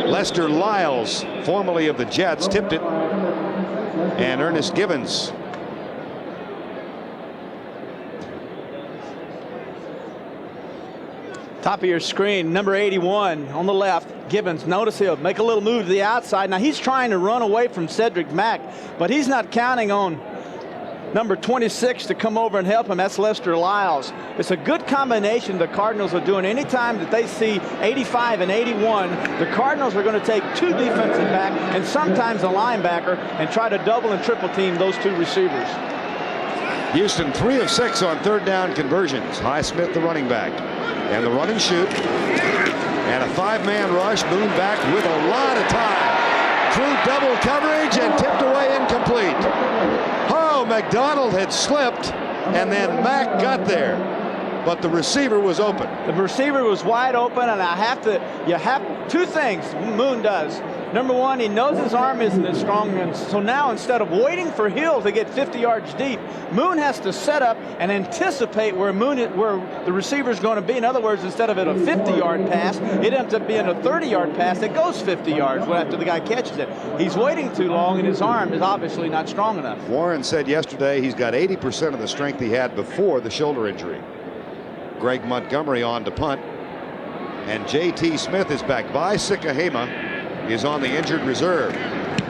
Lester Lyles, formerly of the Jets, tipped it. And Ernest Gibbons. Top of your screen, number 81 on the left, Gibbons. Notice he'll make a little move to the outside. Now he's trying to run away from Cedric Mack, but he's not counting on number 26 to come over and help him. That's Lester Lyles. It's a good combination the Cardinals are doing. Anytime that they see 85 and 81, the Cardinals are going to take 2 defensive back and sometimes a linebacker and try to double and triple team those 2 receivers. Houston 3 of 6 on third down conversions. Highsmith, the running back. And the run and shoot. And a 5-man rush. Moon back with a lot of time. Through double coverage and tipped away incomplete. Oh, McDonald had slipped, and then Mack got there. But the receiver was open. The receiver was wide open, and you have 2 things Moon does. Number one, he knows his arm isn't as strong, and so now instead of waiting for Hill to get 50 yards deep, Moon has to set up and anticipate where the receiver's going to be. In other words, instead of it a 50-yard pass, it ends up being a 30-yard pass that goes 50 yards after the guy catches it. He's waiting too long, and his arm is obviously not strong enough. Warren said yesterday he's got 80% of the strength he had before the shoulder injury. Greg Montgomery on to punt, and J.T. Smith is back. Vai Sikahema is on the injured reserve,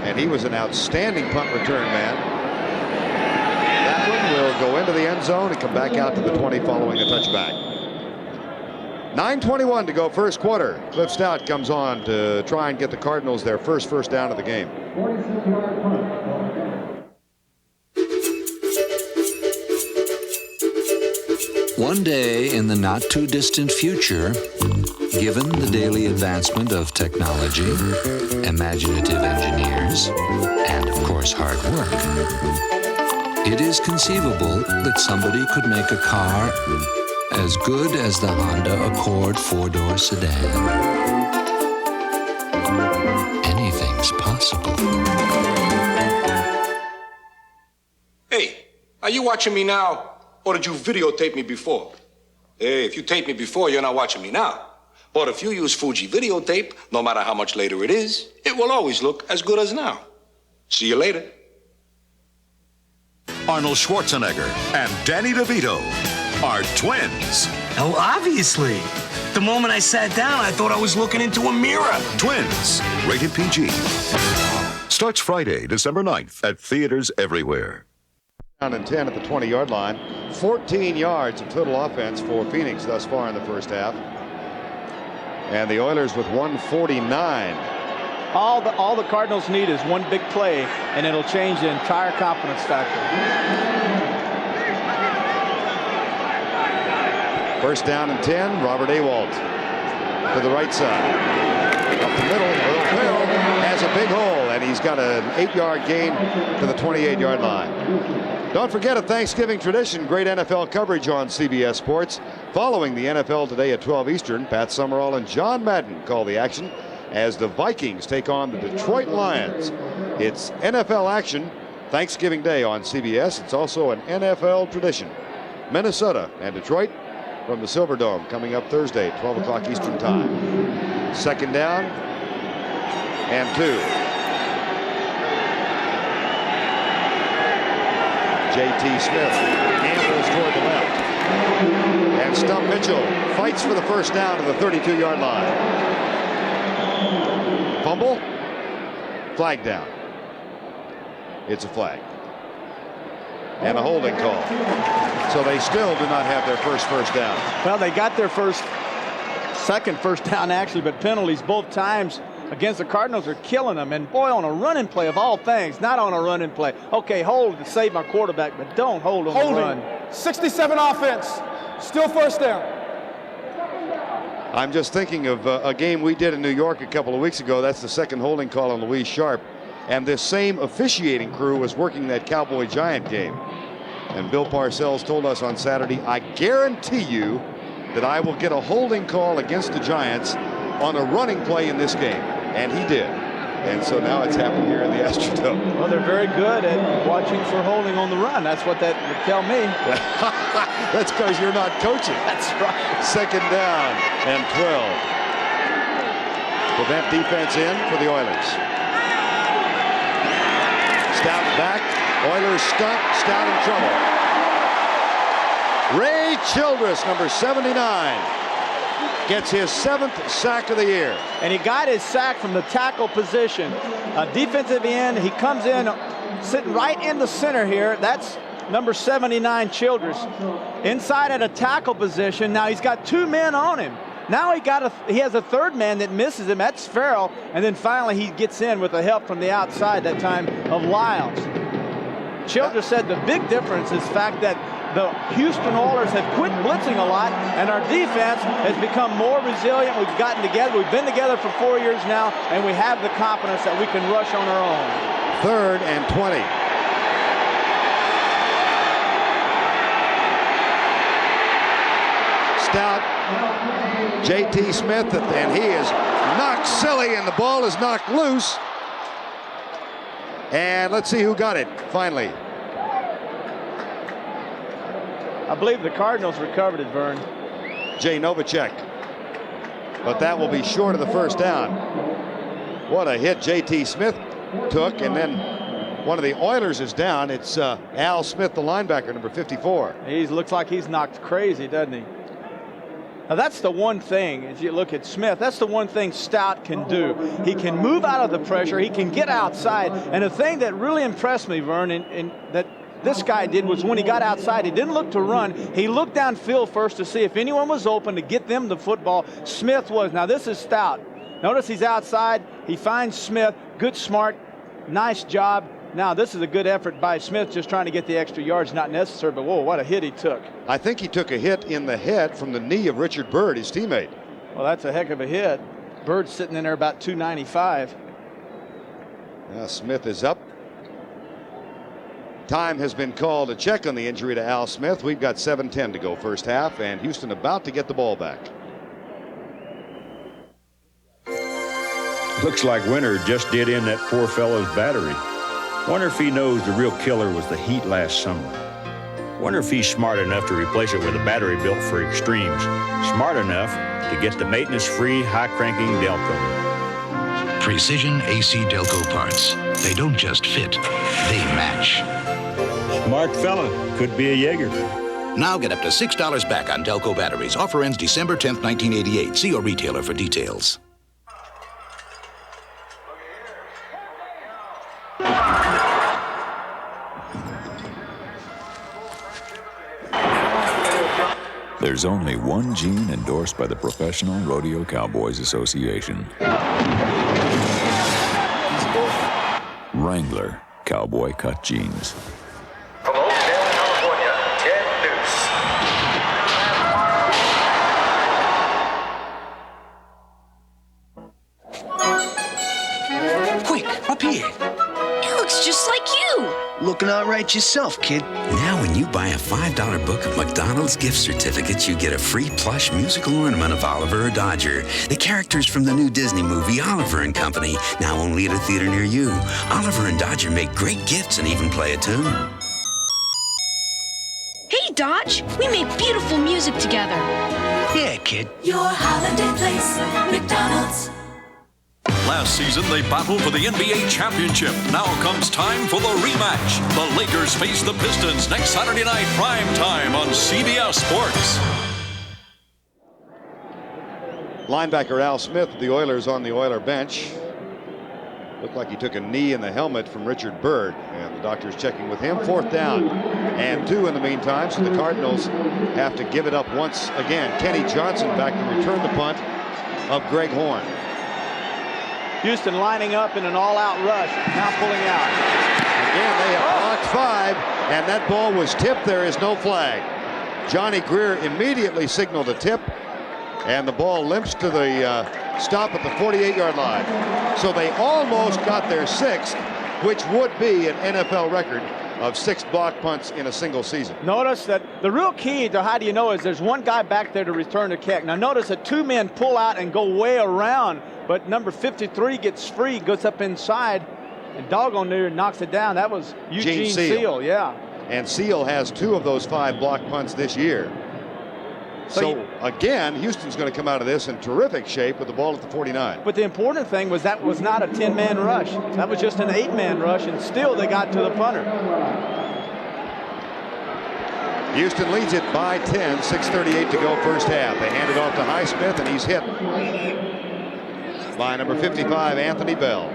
and he was an outstanding punt return man. That one will go into the end zone and come back out to the 20 following a touchback. 9:21 to go, first quarter. Cliff Stout comes on to try and get the Cardinals their first down of the game. One day in the not-too-distant future, given the daily advancement of technology, imaginative engineers, and, of course, hard work, it is conceivable that somebody could make a car as good as the Honda Accord 4-door sedan. Anything's possible. Hey, are you watching me now? Or did you videotape me before? Hey, if you taped me before, you're not watching me now. But if you use Fuji videotape, no matter how much later it is, it will always look as good as now. See you later. Arnold Schwarzenegger and Danny DeVito are twins. Oh, obviously. The moment I sat down, I thought I was looking into a mirror. Twins, rated PG. Starts Friday, December 9th at theaters everywhere. Down and 10 at the 20-yard line. 14 yards of total offense for Phoenix thus far in the first half. And the Oilers with 149. All the Cardinals need is one big play, and it'll change the entire confidence factor. First down and 10. Robert Awalt to the right side. Up the middle, Earl Bell has a big hole, and he's got an 8-yard gain to the 28-yard line. Don't forget a Thanksgiving tradition, great NFL coverage on CBS Sports. Following the NFL Today at 12 Eastern, Pat Summerall and John Madden call the action as the Vikings take on the Detroit Lions. It's NFL action Thanksgiving Day on CBS. It's also an NFL tradition. Minnesota and Detroit from the Silverdome coming up Thursday, 12 o'clock Eastern Time. Second down and 2. J.T. Smith ambles toward the left. And Stump Mitchell fights for the first down to the 32-yard line. Fumble. Flag down. It's a flag. And a holding call. So they still do not have their first down. Well, they got their second first down actually, but penalties both times against the Cardinals are killing them. And boy, on a running play of all things, not on a running play. Okay, hold to save my quarterback, but don't hold on the run. 67 offense, still first down. I'm just thinking of a game we did in New York a couple of weeks ago. That's the second holding call on Louise Sharp. And this same officiating crew was working that Cowboy-Giant game. And Bill Parcells told us on Saturday, I guarantee you that I will get a holding call against the Giants on a running play in this game. And he did. And so now it's happened here in the Astrodome. Well, they're very good at watching for holding on the run. That's what that would tell me. That's because you're not coaching. That's right. Second down and 12. Prevent defense in for the Oilers. Stout back. Oilers stunt. Stout in trouble. Ray Childress, number 79. Gets his 7th sack of the year. And he got his sack from the tackle position. A defensive end, he comes in sitting right in the center here. That's number 79, Childress. Inside at a tackle position. Now he's got 2 men on him. Now he has a third man that misses him. That's Farrell. And then finally he gets in with the help from the outside that time of Lyles. Childress said the big difference is the fact that the Houston Oilers have quit blitzing a lot, and our defense has become more resilient. We've gotten together. We've been together for 4 years now, and we have the confidence that we can rush on our own. 3rd and 20. Stout, J.T. Smith, and he is knocked silly, and the ball is knocked loose. And let's see who got it finally. I believe the Cardinals recovered it, Vern. Jay Novacek. But that will be short of the first down. What a hit J.T. Smith took, and then one of the Oilers is down. It's Al Smith, the linebacker, number 54. He looks like he's knocked crazy, doesn't he? Now that's the one thing, as you look at Smith, that's the one thing Stout can do. He can move out of the pressure. He can get outside. And the thing that really impressed me, Vern, and that this guy did was when he got outside, he didn't look to run. He looked downfield first to see if anyone was open to get them the football. Smith was. Now this is Stout. Notice he's outside. He finds Smith. Good, smart, nice job. Now this is a good effort by Smith, just trying to get the extra yards. Not necessary, but whoa, what a hit he took. I think he took a hit in the head from the knee of Richard Byrd, his teammate. Well, that's a heck of a hit. Bird's sitting in there about 295. Now Smith is up. Time has been called to check on the injury to Al Smith. We've got 7:10 to go first half, and Houston about to get the ball back. Looks like Winter just did in that poor fellow's battery. Wonder if he knows the real killer was the heat last summer. Wonder if he's smart enough to replace it with a battery built for extremes. Smart enough to get the maintenance-free, high-cranking Delco. Precision AC Delco parts. They don't just fit, they match. Smart fella. Could be a Jaeger. Now get up to $6 back on Delco batteries. Offer ends December 10th, 1988. See your retailer for details. There's only one gene endorsed by the Professional Rodeo Cowboys Association. Wrangler Cowboy Cut Jeans. From Oakdale, California, Ted Deuce. looking all right yourself, kid. Now when you buy a $5 book of McDonald's gift certificates, you get a free plush musical ornament of Oliver or Dodger. The characters from the new Disney movie Oliver and Company, now only at a theater near you. Oliver and Dodger make great gifts and even play a tune. Hey, Dodge, we made beautiful music together. Yeah, kid. Your holiday place, McDonald's. Last season, they battled for the NBA championship. Now comes time for the rematch. The Lakers face the Pistons next Saturday night, prime time on CBS Sports. Linebacker Al Smith, the Oilers on the Oiler bench. Looked like he took a knee in the helmet from Richard Byrd, and the doctor's checking with him. 4th down and 2 in the meantime, so the Cardinals have to give it up once again. Kenny Johnson back to return the punt of Greg Horn. Houston lining up in an all-out rush, now pulling out. Again, they have blocked 5, and that ball was tipped. There is no flag. Johnny Greer immediately signaled a tip, and the ball limps to the stop at the 48-yard line. So they almost got their 6th, which would be an NFL record of 6 block punts in a single season. Notice that the real key to how do you know is there's one guy back there to return the kick. Now notice that 2 men pull out and go way around, but number 53 gets free, goes up inside, and doggone near knocks it down. That was Eugene Seal, yeah. And Seal has 2 of those 5 block punts this year. So again, Houston's going to come out of this in terrific shape with the ball at the 49. But the important thing was that was not a 10-man rush. That was just an 8-man rush, and still they got to the punter. Houston leads it by 10, 6:38 to go first half. They hand it off to Highsmith, and he's hit by number 55, Anthony Bell.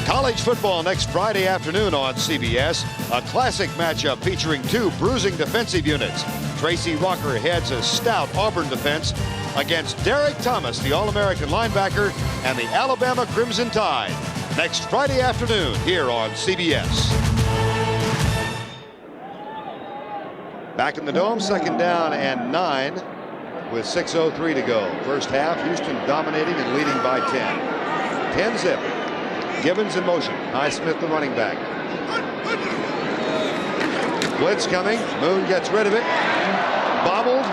College football next Friday afternoon on CBS. A classic matchup featuring 2 bruising defensive units. Tracy Rocker heads a stout Auburn defense against Derek Thomas, the All-American linebacker, and the Alabama Crimson Tide. Next Friday afternoon here on CBS. Back in the Dome, 2nd down and 9 with 6:03 to go. First half, Houston dominating and leading by 10. 10-zip. Gibbons in motion. Highsmith, the running back. Blitz coming. Moon gets rid of it. Bobbled.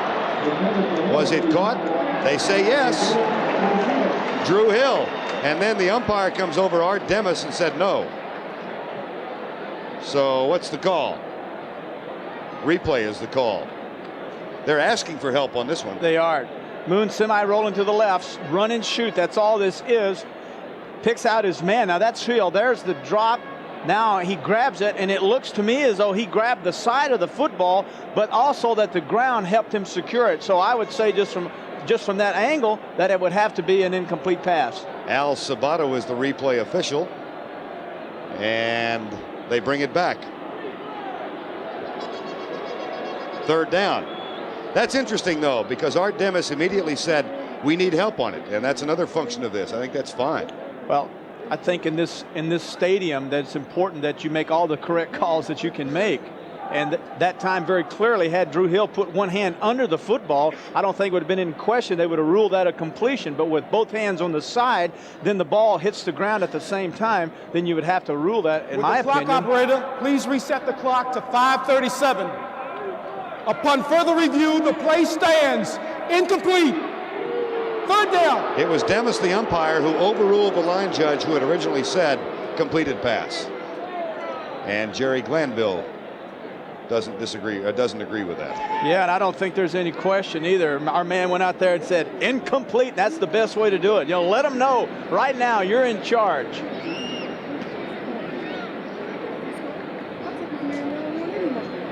Was it caught? They say yes. Drew Hill. And then the umpire comes over, Art Demis, and said no. So what's the call? Replay is the call. They're asking for help on this one. They are. Moon semi-rolling to the left. Run and shoot. That's all this is. Picks out his man. Now that's Hill. There's the drop. Now he grabs it, and it looks to me as though he grabbed the side of the football, but also that the ground helped him secure it. So I would say just from that angle that it would have to be an incomplete pass. Al Sabato is the replay official, and they bring it back. 3rd down. That's interesting, though, because Art Demis immediately said, we need help on it, and that's another function of this. I think that's fine. Well, I think in this stadium that it's important that you make all the correct calls that you can make. And that time very clearly, had Drew Hill put one hand under the football, I don't think it would have been in question. They would have ruled that a completion. But with both hands on the side, then the ball hits the ground at the same time, then you would have to rule that, in my opinion. Clock operator, please reset the clock to 5:37. Upon further review, the play stands incomplete. 3rd down. It was Demis, the umpire, who overruled the line judge who had originally said completed pass. And Jerry Glanville doesn't agree with that. Yeah, and I don't think there's any question either. Our man went out there and said incomplete. That's the best way to do it. You know, let them know right now you're in charge.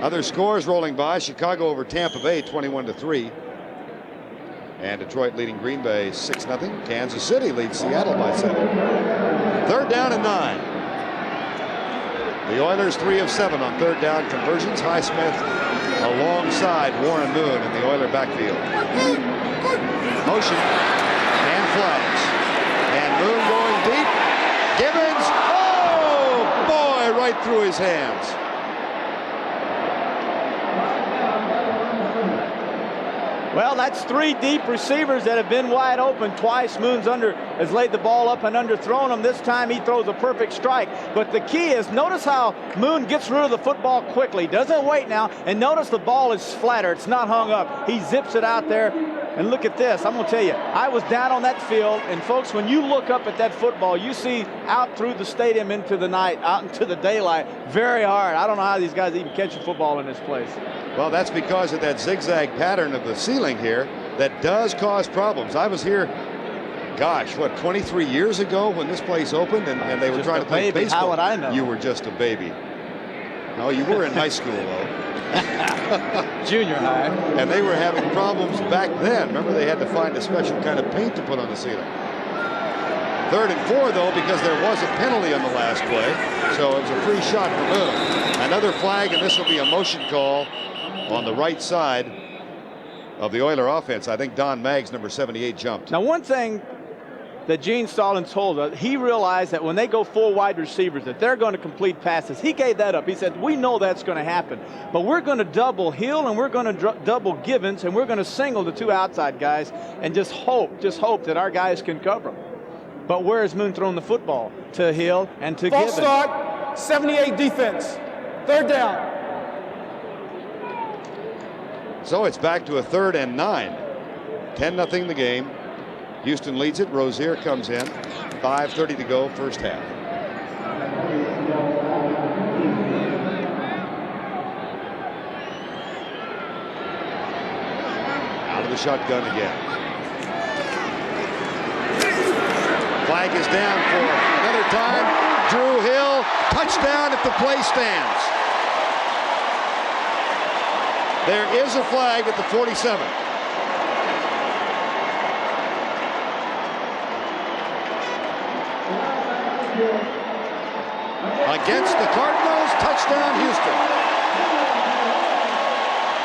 Other scores rolling by. Chicago over Tampa Bay 21-3. And Detroit leading Green Bay 6-0. Kansas City leads Seattle by 7. 3rd down and 9. The Oilers 3 of 7 on 3rd down conversions. Highsmith alongside Warren Moon in the Oiler backfield. Motion and flags. And Moon going deep. Gibbons. Oh, boy, right through his hands. Well, that's 3 deep receivers that have been wide open twice. Moon's has laid the ball up and underthrown them. This time he throws a perfect strike. But the key is, notice how Moon gets rid of the football quickly. Doesn't wait now. And notice the ball is flatter. It's not hung up. He zips it out there. And look at this. I'm going to tell you, I was down on that field. And, folks, when you look up at that football, you see out through the stadium into the night, out into the daylight, very hard. I don't know how these guys even catch a football in this place. Well, that's because of that zigzag pattern of the ceiling here that does cause problems. I was here, gosh, what, 23 years ago when this place opened, and they were Just trying a to play baby. baseball. How would I know? You were just a baby. No, you were in high school, though. Junior high. And they were having problems back then. Remember, they had to find a special kind of paint to put on the ceiling. 3rd and 4, though, because there was a penalty on the last play. So it was a free shot for Moon. Another flag, and this will be a motion call on the right side of the Oiler offense. I think Don Maggs, number 78, jumped. Now, one thing that Gene Stallings told us, he realized that when they go 4 wide receivers, that they're going to complete passes. He gave that up. He said, we know that's going to happen, but we're going to double Hill and we're going to double Givens and we're going to single the 2 outside guys and just hope that our guys can cover them. But where is Moon throwing the football? To Hill and to Givens. False start, 78 defense. 3rd down. So it's back to a 3rd and 9. 10-0 the game. Houston leads it. Rozier comes in. 5:30 to go, first half. Out of the shotgun again. Flag is down for another time. Drew Hill, touchdown if the play stands. There is a flag at the 47. Against the Cardinals, touchdown Houston.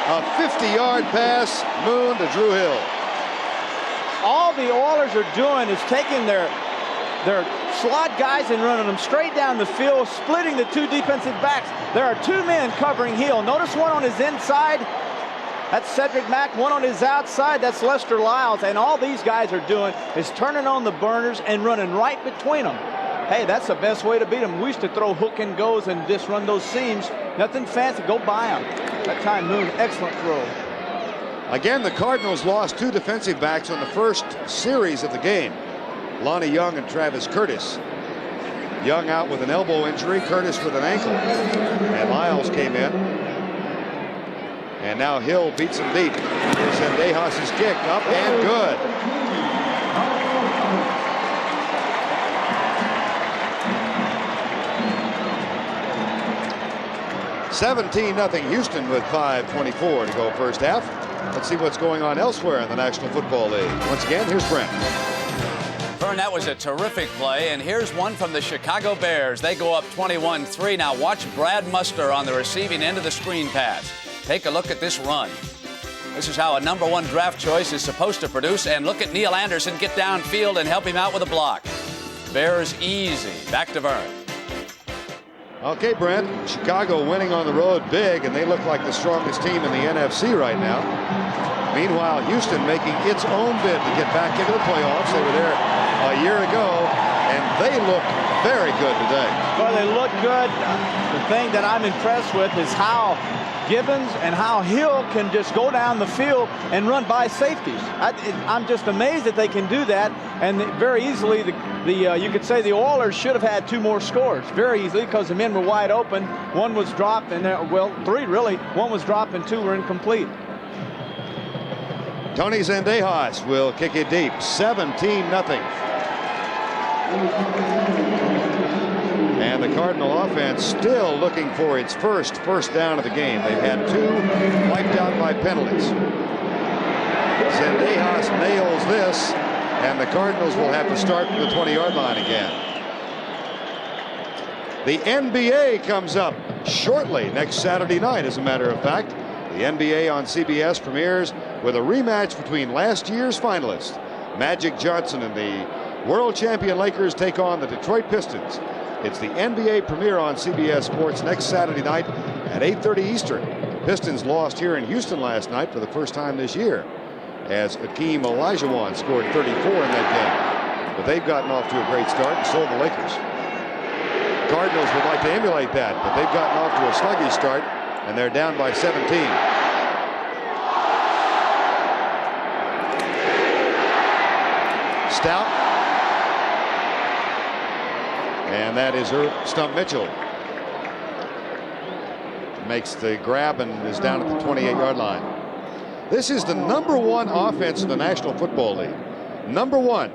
A 50-yard pass, Moon to Drew Hill. All the Oilers are doing is taking their slot guys and running them straight down the field, splitting the 2 defensive backs. There are 2 men covering Hill. Notice one on his inside. That's Cedric Mack. One on his outside. That's Lester Lyles. And all these guys are doing is turning on the burners and running right between them. Hey, that's the best way to beat them. We used to throw hook and goes and just run those seams. Nothing fancy. Go by them. That time, Moon, excellent throw. Again, the Cardinals lost 2 defensive backs on the first series of the game. Lonnie Young and Travis Curtis. Young out with an elbow injury, Curtis with an ankle. And Lyles came in. And now Hill beats him deep. Here's Zendejas' kick, up and good. (17-0) Houston with 5:24 to go first half. Let's see what's going on elsewhere in the National Football League. Once again, here's Brent. Vern, that was a terrific play, and here's one from the Chicago Bears. They go up 21-3. Now watch Brad Muster on the receiving end of the screen pass. Take a look at this run. This is how a #1 draft choice is supposed to produce, and look at Neil Anderson get downfield and help him out with a block. Bears easy. Back to Vern. Okay, Brent, Chicago winning on the road big, and they look like the strongest team in the NFC right now. Meanwhile, Houston making its own bid to get back into the playoffs. They were there a year ago, and they look very good today. Well, they look good. The thing that I'm impressed with is how Givens and how Hill can just go down the field and run by safeties. I'm just amazed that they can do that, and very easily you could say the Oilers should have had 2 more scores very easily because the men were wide open. 1 was dropped, and 3 really. 1 was dropped and 2 were incomplete. Tony Zendejas will kick it deep, 17-0. And the Cardinal offense still looking for its first down of the game. They've had 2 wiped out by penalties. Zendejas nails this, and the Cardinals will have to start from the 20-yard line again. The NBA comes up shortly next Saturday night, as a matter of fact. The NBA on CBS premieres with a rematch between last year's finalists. Magic Johnson and the world champion Lakers take on the Detroit Pistons. It's the NBA premiere on CBS Sports next Saturday night at 8:30 Eastern. Pistons lost here in Houston last night for the first time this year. as Akeem Olajuwon scored 34 in that game. But they've gotten off to a great start, and so have the Lakers. Cardinals would like to emulate that, but they've gotten off to a sluggish start, and they're down by 17. Stout. And that is Stump Mitchell. Makes the grab and is down at the 28-yard line. This is the #1 offense in the National Football League. #1.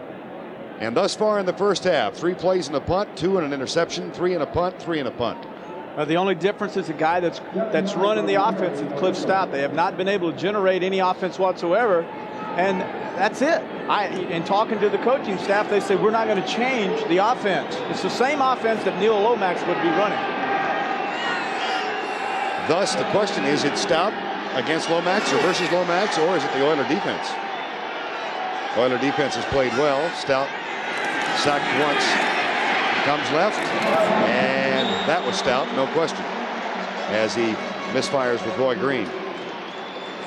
And thus far in the first half, 3 plays and a punt, 2 and an interception, 3 and a punt, 3 and a punt. The only difference is the guy that's running the offense is Cliff Stout. They have not been able to generate any offense whatsoever, and that's it. In talking to the coaching staff, they said we're not going to change the offense. It's the same offense that Neil Lomax would be running. Thus, the question is it Stout against Lomax or versus Lomax, or is it the Oiler defense? Oiler defense has played well. Stout sacked once, comes left, and that was Stout, no question, as he misfires with Roy Green.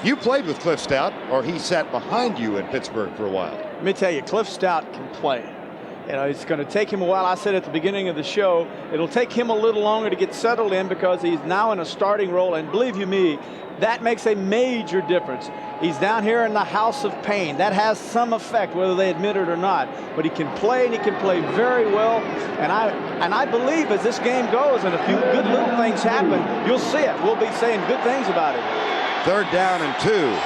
You played with Cliff Stout, or he sat behind you in Pittsburgh for a while. Let me tell you, Cliff Stout can play. You know, it's going to take him a while. I said at the beginning of the show, it'll take him a little longer to get settled in because he's now in a starting role. And believe you me, that makes a major difference. He's down here in the house of pain. That has some effect, whether they admit it or not. But he can play, and he can play very well. And I believe as this game goes and a few good little things happen, you'll see it. We'll be saying good things about it. 3rd down and 2.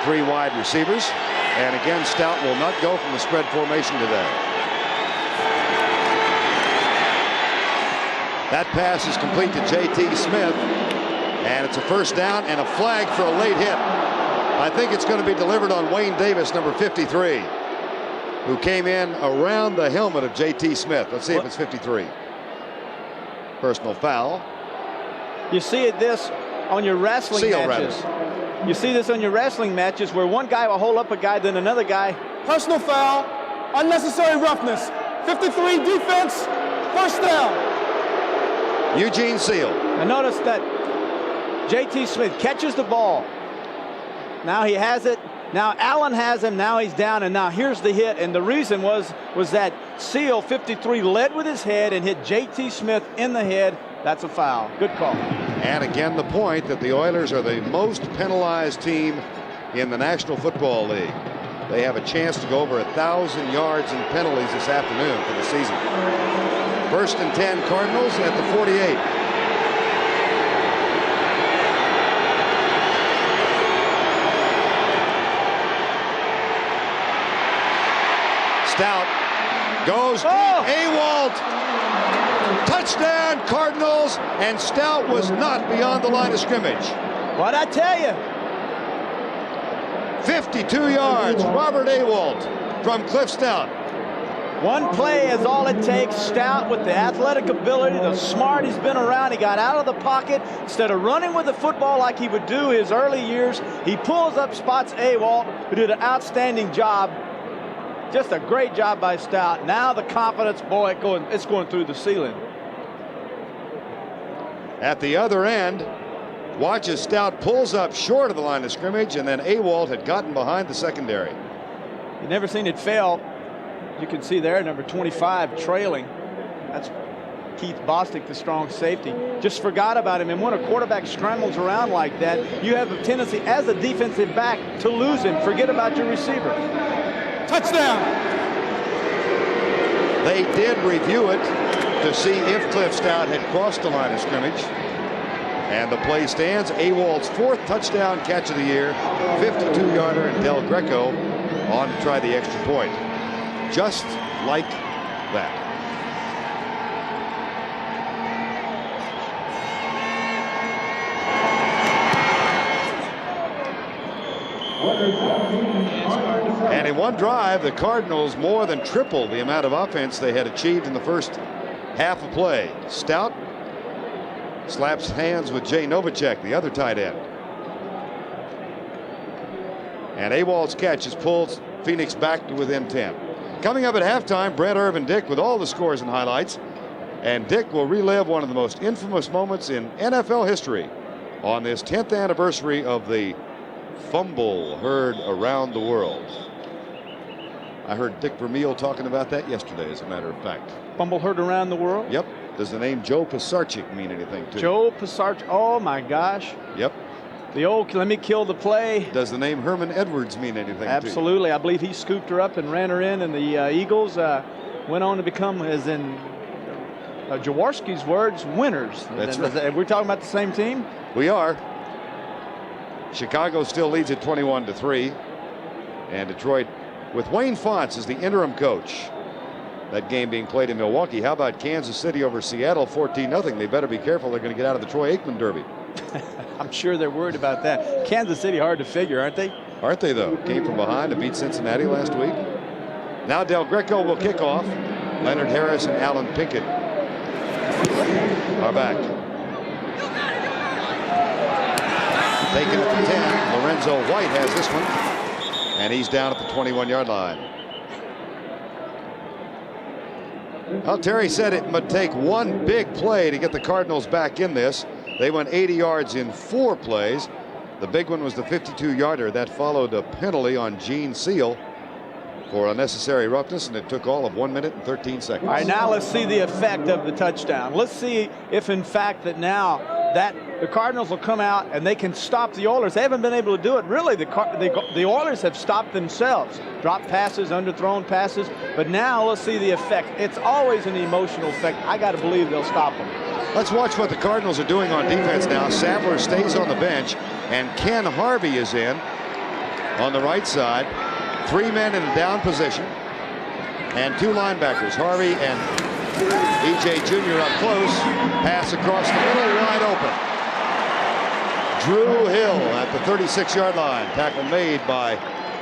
3 wide receivers. And again, Stout will not go from the spread formation today. That pass is complete to J.T. Smith. And it's a 1st down and a flag for a late hit. I think it's going to be delivered on Wayne Davis, number 53, who came in around the helmet of J.T. Smith. Let's see if it's 53. Personal foul. You see this on your wrestling matches. You see this on your wrestling matches where one guy will hold up a guy, then another guy. Personal foul, unnecessary roughness. 53 defense, 1st down. Eugene Seal. And notice that J.T. Smith catches the ball. Now he has it. Now Allen has him. Now he's down, and now here's the hit. And the reason was that Seal, 53, led with his head and hit J.T. Smith in the head. That's a foul. Good call. And again, the point that the Oilers are the most penalized team in the National Football League. They have a chance to go over 1,000 yards in penalties this afternoon for the season. 1st and 10 Cardinals at the 48. Stout goes deep. Awalt. Touchdown Cardinals, and Stout was not beyond the line of scrimmage. What'd I tell you? 52 yards. Robert Awalt from Cliff Stout. One play is all it takes. Stout with the athletic ability, the smart he's been around. He got out of the pocket. Instead of running with the football like he would do his early years, he pulls up spots Awalt, who did an outstanding job. Just a great job by Stout. Now the confidence, boy, it's going through the ceiling. At the other end, watch as Stout pulls up short of the line of scrimmage, and then Awalt had gotten behind the secondary. You've never seen it fail. You can see there, number 25 trailing. That's Keith Bostic, the strong safety. Just forgot about him. And when a quarterback scrambles around like that, you have a tendency as a defensive back to lose him. Forget about your receiver. Touchdown. They did review it to see if Cliff Stout had crossed the line of scrimmage. And the play stands. Awalt's 4th touchdown catch of the year. 52-yarder, and Del Greco on to try the extra point. Just like that. And in one drive, the Cardinals more than tripled the amount of offense they had achieved in the first half of play. Stout slaps hands with Jay Novacek, the other tight end. And Awalt's catch has pulled Phoenix back to within 10. Coming up at halftime, Brett, Irv, and Dick with all the scores and highlights. And Dick will relive one of the most infamous moments in NFL history on this 10th anniversary of the fumble heard around the world. I heard Dick Vermeil talking about that yesterday, as a matter of fact. Fumble heard around the world? Yep. Does the name Joe Pisarcik mean anything to you? Joe Pisarcik. Oh, my gosh. Yep. The old let me kill the play. Does the name Herman Edwards mean anything Absolutely. to you? I believe he scooped her up and ran her in, and the Eagles went on to become, as in Jaworski's words, winners. That's right. We're talking about the same team? We are. Chicago still leads at 21-3. And Detroit, with Wayne Fonts as the interim coach. That game being played in Milwaukee. How about Kansas City over Seattle, 14-0? They better be careful. They're going to get out of the Troy Aikman Derby. I'm sure they're worried about that. Kansas City, hard to figure, aren't they? Aren't they, though? Came from behind to beat Cincinnati last week. Now Del Greco will kick off. Leonard Harris and Alan Pinkett are back. Taken at the 10. Lorenzo White has this one. And he's down at the 21-yard line. Well, Terry said it would take one big play to get the Cardinals back in this. They went 80 yards in 4 plays. The big one was the 52-yarder. That followed a penalty on Gene Seal for unnecessary roughness, and it took all of 1 minute and 13 seconds. All right, now let's see the effect of the touchdown. Let's see if, in fact, that now that the Cardinals will come out and they can stop the Oilers. They haven't been able to do it. Really, the Oilers have stopped themselves. Drop passes, underthrown passes. But now let's see the effect. It's always an emotional effect. I got to believe they'll stop them. Let's watch what the Cardinals are doing on defense now. Sadler stays on the bench, and Ken Harvey is in on the right side. 3 men in a down position, and 2 linebackers. Harvey and E.J. Jr. up close. Pass across the middle, wide open. Drew Hill at the 36-yard line. Tackle made by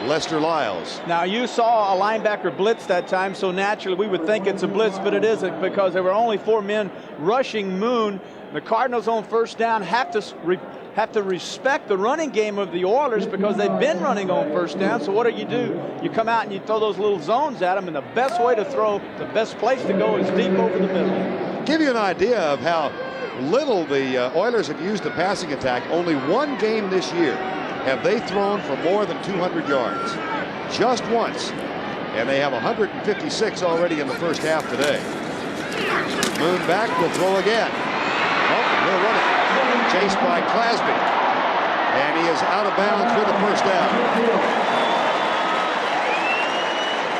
Lester Lyles. Now, you saw a linebacker blitz that time, so naturally we would think it's a blitz, but it isn't, because there were only 4 men rushing Moon. The Cardinals on first down have to respect the running game of the Oilers, because they've been running on first down. So what do? You come out and you throw those little zones at them, and the best way to throw, the best place to go is deep over the middle. Give you an idea of how little the Oilers have used the passing attack. Only 1 game this year have they thrown for more than 200 yards. Just once. And they have 156 already in the first half today. Moon back, will throw again. Oh, he'll run it. Chased by Clasby. And he is out of bounds with the first down.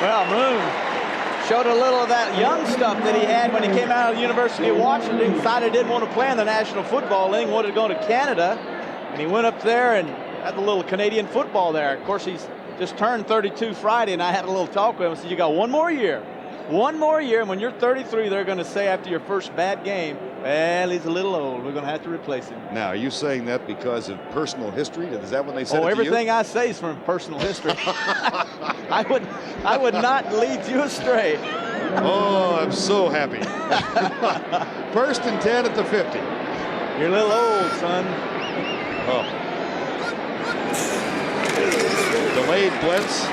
Well, Moon showed a little of that young stuff that he had when he came out of the University of Washington. Decided he didn't want to play in the National Football League, wanted to go to Canada. And he went up there and had a little Canadian football there. Of course, he's just turned 32 Friday, and I had a little talk with him. I said, you got 1 more year. 1 more year, and when you're 33, they're going to say after your first bad game, well, he's a little old. We're going to have to replace him. Now, are you saying that because of personal history? Is that when they said it to you? Everything I say is from personal history. I would not lead you astray. Oh, I'm so happy. 1st and 10 at the 50. You're a little old, son. Oh. Delayed blitz.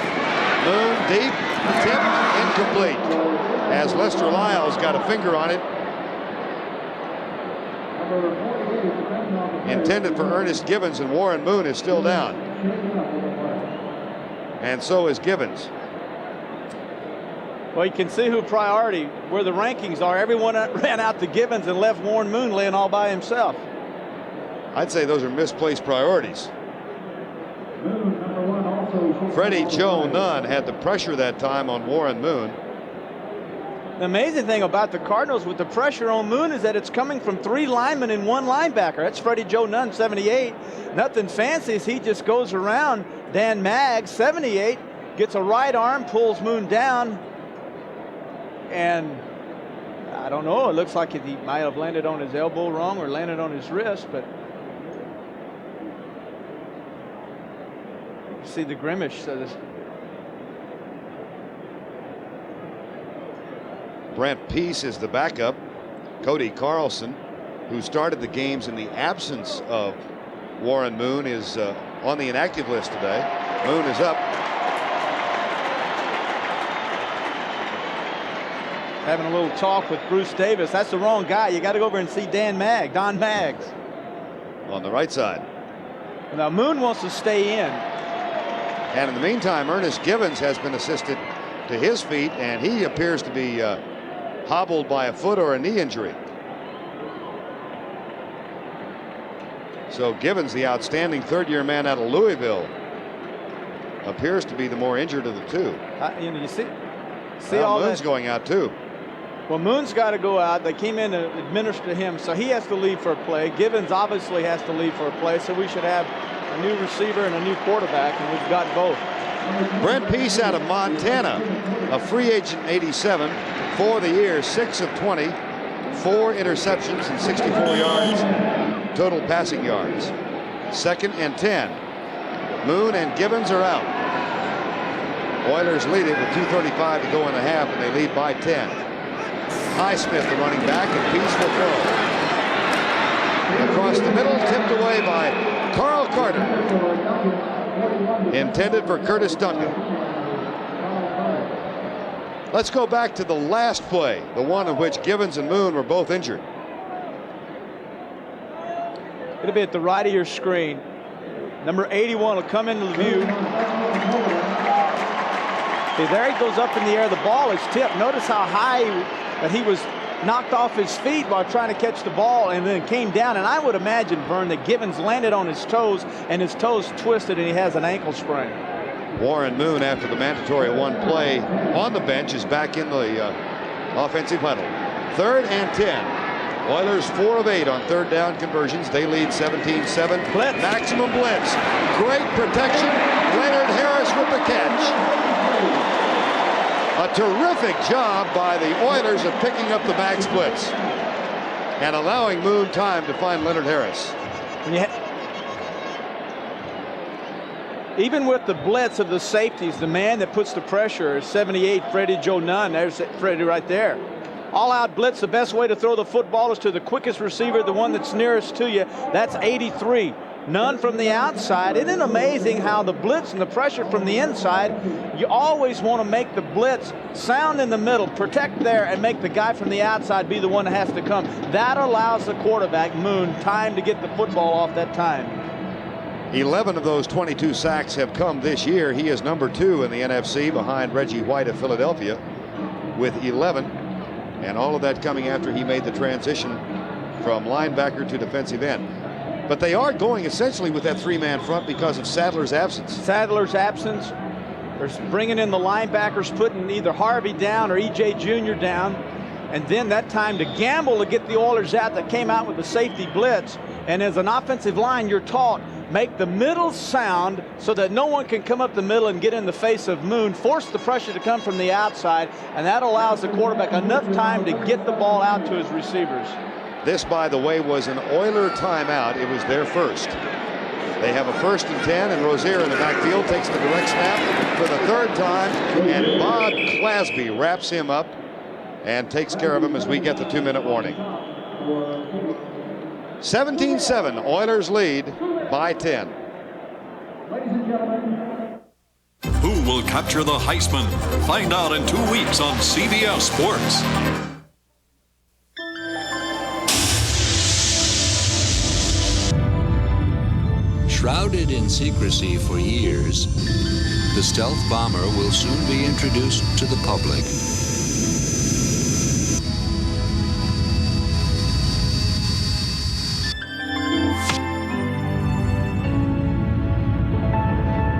Moon deep. Tipped. Incomplete. As Lester Lyles got a finger on it. Intended for Ernest Gibbons, and Warren Moon is still down. And so is Gibbons. Well, you can see where the rankings are. Everyone ran out to Gibbons and left Warren Moon laying all by himself. I'd say those are misplaced priorities. Freddie Joe Nunn had the pressure that time on Warren Moon. The amazing thing about the Cardinals with the pressure on Moon is that it's coming from 3 linemen and 1 linebacker. That's Freddie Joe Nunn, 78. Nothing fancy as he just goes around. Dan Maggs, 78, gets a right arm, pulls Moon down. And I don't know, it looks like he might have landed on his elbow wrong or landed on his wrist, but you see the grimace. So this Brent Peace is the backup. Cody Carlson, who started the games in the absence of Warren Moon, is on the inactive list today. Moon is up. Having a little talk with Bruce Davis. That's the wrong guy. You got to go over and see Don Maggs. On the right side. Now Moon wants to stay in. And in the meantime, Ernest Givens has been assisted to his feet, and he appears to be hobbled by a foot or a knee injury. So Givens, the outstanding third-year man out of Louisville, appears to be the more injured of the two. You see Well, all Moon's that. going out too. Well, Moon's got to go out. They came in to administer him, so he has to leave for a play. Givens obviously has to leave for a play, so we should have a new receiver and a new quarterback, and we've got both. Brent Peace out of Montana, a free agent, 87, for the year, 6 of 20, 4 interceptions and 64 yards, total passing yards. 2nd and 10. Moon and Givens are out. Oilers lead it with 2:35 to go in the half, and they lead by 10. Highsmith, the running back, and Peace will throw. Across the middle, tipped away by Carl Carter. Intended for Curtis Duncan. Let's go back to the last play, the one in which Givens and Moon were both injured. It'll be at the right of your screen. Number 81 will come into view. See, there he goes up in the air. The ball is tipped. Notice how high that he was knocked off his feet while trying to catch the ball and then came down. And I would imagine, Vern, that Givens landed on his toes and his toes twisted and he has an ankle sprain. Warren Moon, after the mandatory one play on the bench, is back in the offensive huddle. 3rd and 10. Oilers 4 of 8 on 3rd down conversions. They lead 17-7. Blitz. Maximum blitz. Great protection. Leonard Harris with the catch. A terrific job by the Oilers of picking up the back splits and allowing Moon time to find Leonard Harris. Even with the blitz of the safeties, the man that puts the pressure is 78, Freddie Joe Nunn. There's Freddie right there. All-out blitz, the best way to throw the football is to the quickest receiver, the one that's nearest to you. That's 83. None from the outside. Isn't it amazing how the blitz and the pressure from the inside, you always want to make the blitz sound in the middle, protect there, and make the guy from the outside be the one that has to come. That allows the quarterback, Moon, time to get the football off that time. 11 of those 22 sacks have come this year. He is number 2 in the NFC behind Reggie White of Philadelphia with 11. And all of that coming after he made the transition from linebacker to defensive end. But they are going essentially with that 3-man front because of Sadler's absence. Sadler's absence. They're bringing in the linebackers, putting either Harvey down or E.J. Jr. down. And then that time to gamble to get the Oilers out that came out with the safety blitz. And as an offensive line, you're taught, make the middle sound so that no one can come up the middle and get in the face of Moon, force the pressure to come from the outside, and that allows the quarterback enough time to get the ball out to his receivers. This, by the way, was an Oiler timeout. It was their first. They have a 1st and 10, and Rozier in the backfield takes the direct snap for the 3rd time, and Bob Clasby wraps him up and takes care of him as we get the 2-minute warning. 17-7, Oilers lead by 10. Who will capture the Heisman? Find out in 2 weeks on CBS Sports. Shrouded in secrecy for years, the stealth bomber will soon be introduced to the public.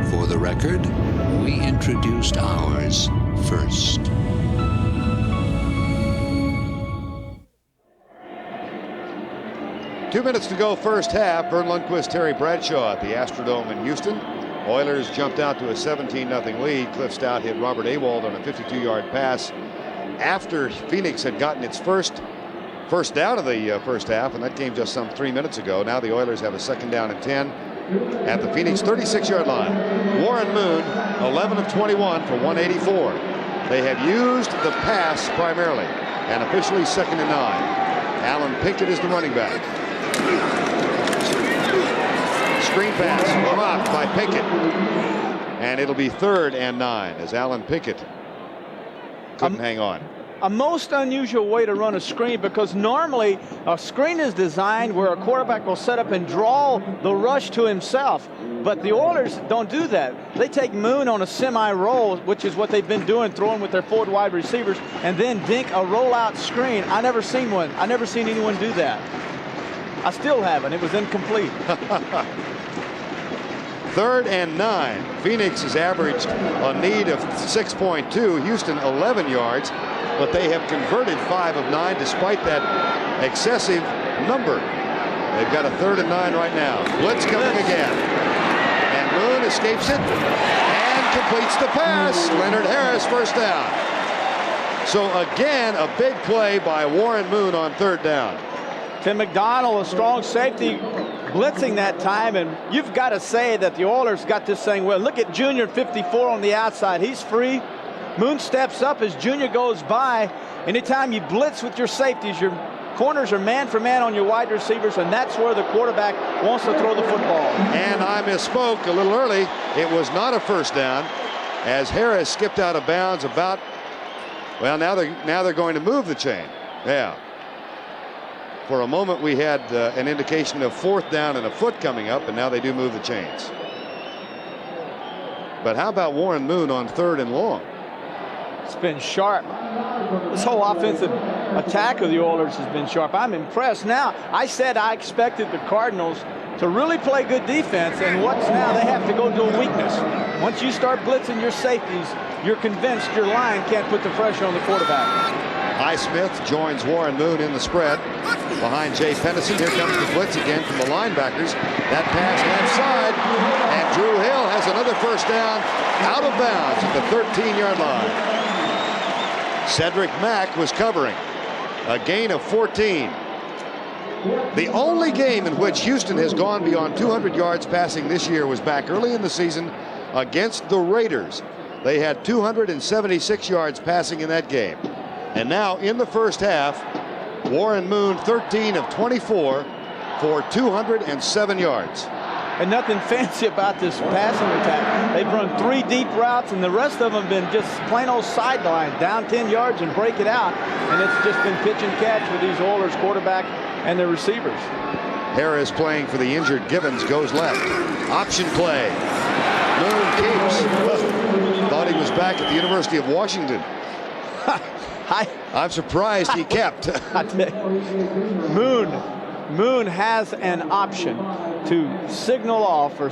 For the record, we introduced ours first. Two minutes to go, first half. Vern Lundquist, Terry Bradshaw at the Astrodome in Houston. Oilers jumped out to a 17-0 lead. Cliff Stout hit Robert Awald on a 52-yard pass after Phoenix had gotten its first down of the first half, and that came just some 3 minutes ago. Now the Oilers have a 2nd down and 10 at the Phoenix 36-yard line. Warren Moon, 11 of 21 for 184. They have used the pass primarily, and officially 2nd and 9. Alan Pinkett is the running back. Screen pass blocked by Pinkett, and it'll be 3rd and 9 as Alan Pinkett couldn't hang on. a most unusual way to run a screen, because normally a screen is designed where a quarterback will set up and draw the rush to himself. But the Oilers don't do that. They take Moon on a semi-roll, which is what they've been doing, throwing with their forward wide receivers, and then dink a rollout screen. I never seen one. I never seen anyone do that. I still haven't. It was incomplete. 3rd and 9. Phoenix has averaged a need of 6.2. Houston 11 yards, but they have converted 5 of 9 despite that excessive number. They've got a 3rd and 9 right now. Blitz coming again. And Moon escapes it and completes the pass. Leonard Harris, first down. So again, a big play by Warren Moon on 3rd down. Tim McDonald, a strong safety, blitzing that time, and you've got to say that the Oilers got this thing well. Look at Junior 54 on the outside. He's free. Moon steps up as Junior goes by. Anytime you blitz with your safeties, your corners are man for man on your wide receivers, and that's where the quarterback wants to throw the football. And I misspoke a little early. It was not a first down, as Harris skipped out of bounds about, well, now they're going to move the chain. Yeah. For a moment we had an indication of 4th down and a foot coming up, and now they do move the chains. But how about Warren Moon on 3rd and long? It's been sharp. This whole offensive attack of the Oilers has been sharp. I'm impressed. Now, I said I expected the Cardinals to really play good defense, and what's now? They have to go to a weakness. Once you start blitzing your safeties, you're convinced your line can't put the pressure on the quarterback. Highsmith joins Warren Moon in the spread behind Jay Pennison. Here comes the blitz again from the linebackers. That pass left side, and Drew Hill has another first down out of bounds at the 13-yard line. Cedric Mack was covering. A gain of 14. The only game in which Houston has gone beyond 200 yards passing this year was back early in the season against the Raiders. They had 276 yards passing in that game. And now in the first half, Warren Moon 13 of 24 for 207 yards. And nothing fancy about this passing attack. They've run 3 deep routes, and the rest of them have been just plain old sideline, down 10 yards and break it out. And it's just been pitch and catch with these Oilers quarterback and their receivers. Harris, playing for the injured Givens, goes left. Option play. Moon keeps. Thought he was back at the University of Washington. I'm surprised he kept. Moon has an option to signal off or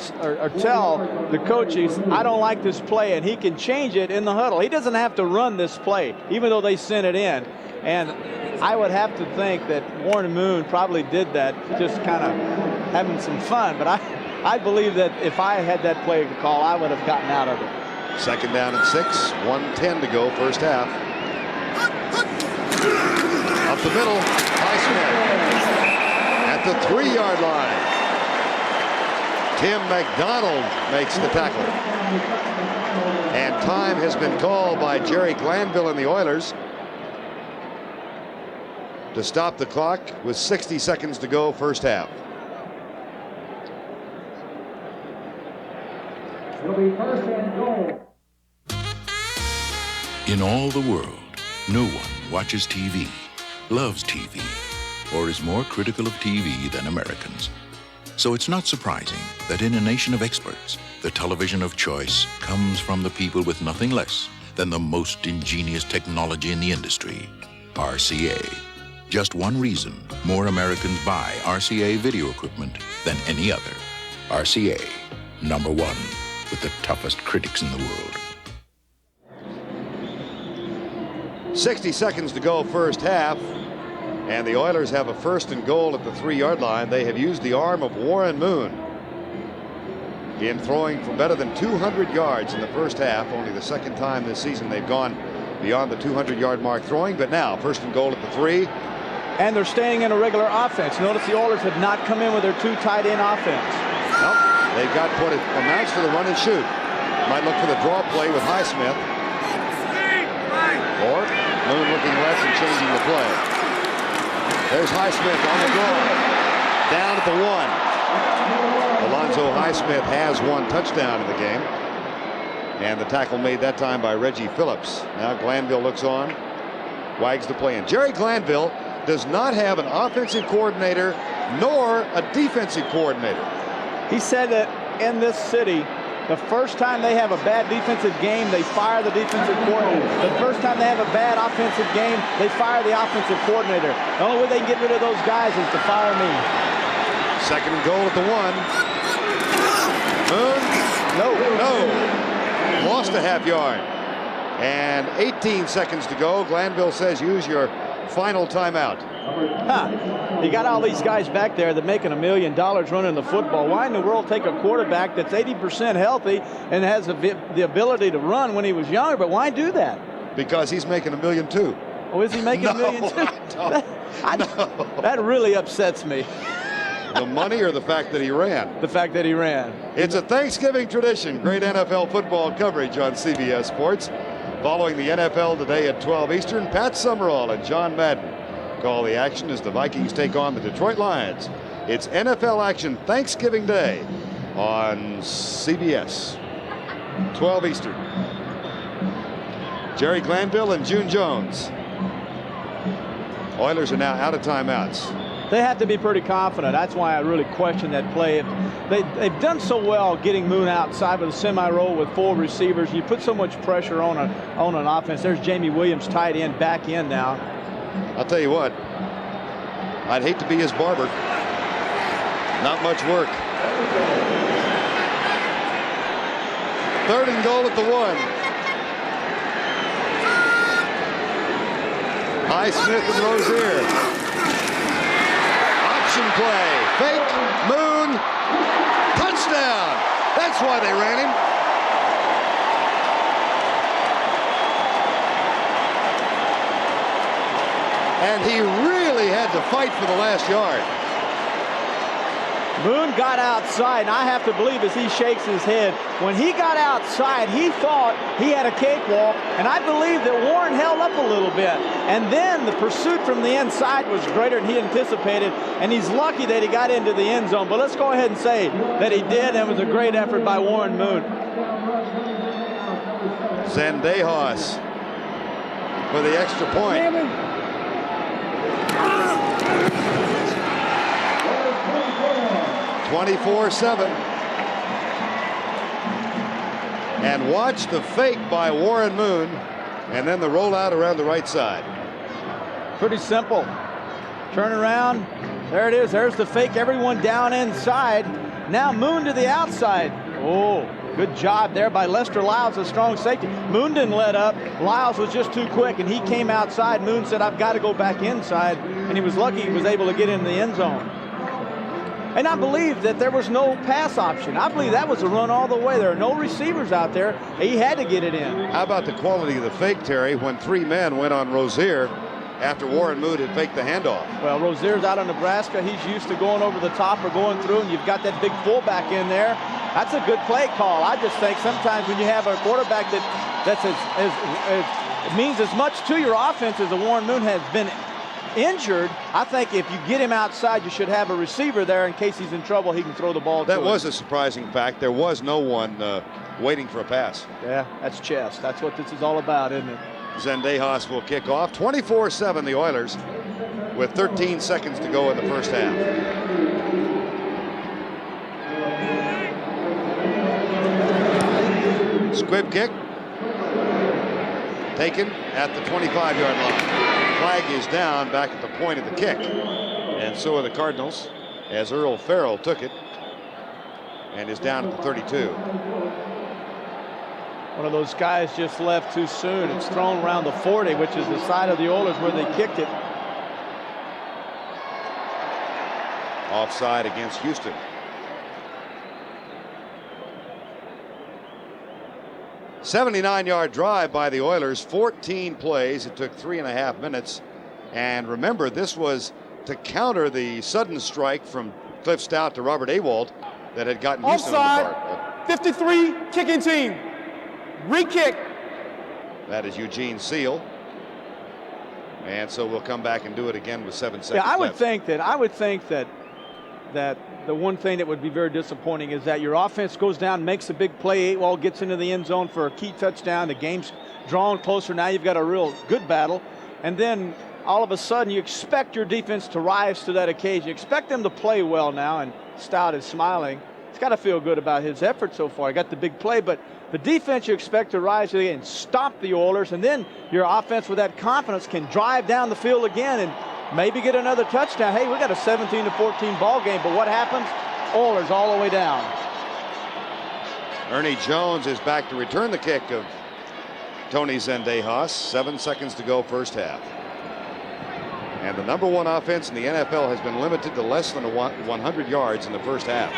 tell the coaches, I don't like this play, and he can change it in the huddle. He doesn't have to run this play, even though they sent it in. And I would have to think that Warren Moon probably did that just kind of having some fun. But I believe that if I had that play to call, I would have gotten out of it. 2nd down and 6, 1:10 to go, first half. Up the middle, Highsmith at the 3-yard line. Tim McDonald makes the tackle. And time has been called by Jerry Glanville and the Oilers to stop the clock with 60 seconds to go, first half. It'll be 1st and goal. In all the world, no one watches TV, loves TV, or is more critical of TV than Americans. So it's not surprising that in a nation of experts, the television of choice comes from the people with nothing less than the most ingenious technology in the industry, RCA. Just one reason more Americans buy RCA video equipment than any other. RCA, #1, with the toughest critics in the world. 60 seconds to go, first half. And the Oilers have a 1st and goal at the 3-yard line. They have used the arm of Warren Moon in throwing for better than 200 yards in the first half. Only the 2nd time this season they've gone beyond the 200-yard mark throwing. But now, 1st and goal at the 3. And they're staying in a regular offense. Notice the Oilers have not come in with their 2 tight end offense. Nope. They've got what amounts to the run and shoot. Might look for the draw play with Highsmith. Or Moon looking left and changing the play. There's Highsmith on the draw. Down at the 1. Alonzo Highsmith has 1 touchdown in the game. And the tackle made that time by Reggie Phillips. Now Glanville looks on. wags the play in. Jerry Glanville does not have an offensive coordinator nor a defensive coordinator. He said that in this city, the first time they have a bad defensive game, they fire the defensive coordinator. The first time they have a bad offensive game, they fire the offensive coordinator. The only way they can get rid of those guys is to fire me. Second and goal at the 1. Moon? No. Lost a half yard. And 18 seconds to go. Glanville says use your final timeout. You got all these guys back there that making $1 million running the football. Why in the world take a quarterback that's 80% healthy and has the ability to run when he was younger, but why do that? Because he's making $1 million too. Oh, is he making $1 million too? That really upsets me. The money or the fact that he ran? The fact that he ran. It's a Thanksgiving tradition. Great NFL football coverage on CBS Sports. Following the NFL today at 12 Eastern, Pat Summerall and John Madden call the action as the Vikings take on the Detroit Lions. It's NFL action Thanksgiving Day on CBS. 12 Eastern. Jerry Glanville and June Jones. Oilers are now out of timeouts. They have to be pretty confident. That's why I really question that play. They've done so well getting Moon outside with a semi-roll with 4 receivers. You put so much pressure on an offense. There's Jamie Williams tight end back in now. I'll tell you what, I'd hate to be his barber. Not much work. Third and goal at the 1. Highsmith and Rozier. Option play. Fake. Moon. Touchdown. That's why they ran him. And he really had to fight for the last yard. Moon got outside, and I have to believe as he shakes his head, when he got outside, he thought he had a cakewalk, and I believe that Warren held up a little bit. And then the pursuit from the inside was greater than he anticipated, and he's lucky that he got into the end zone. But let's go ahead and say that he did, and it was a great effort by Warren Moon. Zendejos for the extra point. 24-7. And watch the fake by Warren Moon and then the rollout around the right side. Pretty simple. Turn around. There it is. There's the fake. Everyone down inside. Now Moon to the outside. Oh, good job there by Lester Lyles, a strong safety. Moon didn't let up. Lyles was just too quick, and he came outside. Moon said, I've got to go back inside, and he was lucky he was able to get in the end zone. And I believe that there was no pass option. I believe that was a run all the way. There are no receivers out there. He had to get it in. How about the quality of the fake, Terry, when 3 men went on Rozier after Warren Moon had faked the handoff? Well, Rozier's out of Nebraska. He's used to going over the top or going through, and you've got that big fullback in there. That's a good play call. I just think sometimes when you have a quarterback that's it means as much to your offense as a Warren Moon has been injured, I think if you get him outside, you should have a receiver there in case he's in trouble. He can throw the ball. That was a surprising fact. There was no one waiting for a pass. Yeah, that's chess. That's what this is all about, isn't it? Zendejos will kick off. 24-7 the Oilers with 13 seconds to go in the first half. Squib kick. Taken at the 25-yard line. Flag is down back at the point of the kick. And so are the Cardinals as Earl Farrell took it and is down at the 32. One of those guys just left too soon. It's thrown around the 40, which is the side of the Oilers where they kicked it. Offside against Houston. '79-yard drive by the Oilers, 14 plays. It took 3.5 minutes. And remember, this was to counter the sudden strike from Cliff Stout to Robert Awald that had gotten Houston on the park. 53 kicking team. Re-kick. That is Eugene Seal. And so we'll come back and do it again with 7 seconds left. I would think that the one thing that would be very disappointing is that your offense goes down, makes a big play, Awald gets into the end zone for a key touchdown. The game's drawn closer. Now you've got a real good battle. and then all of a sudden you expect your defense to rise to that occasion. You expect them to play well now, and Stout is smiling. He's got to feel good about his effort so far. He got the big play, but the defense you expect to rise again and stop the Oilers, and then your offense with that confidence can drive down the field again and maybe get another touchdown. Hey, we got a 17-14 ball game, but what happens? Oilers all the way down. Ernie Jones is back to return the kick of Tony Zendejas. 7 seconds to go, first half. And the number one offense in the NFL has been limited to less than 100 yards in the first half.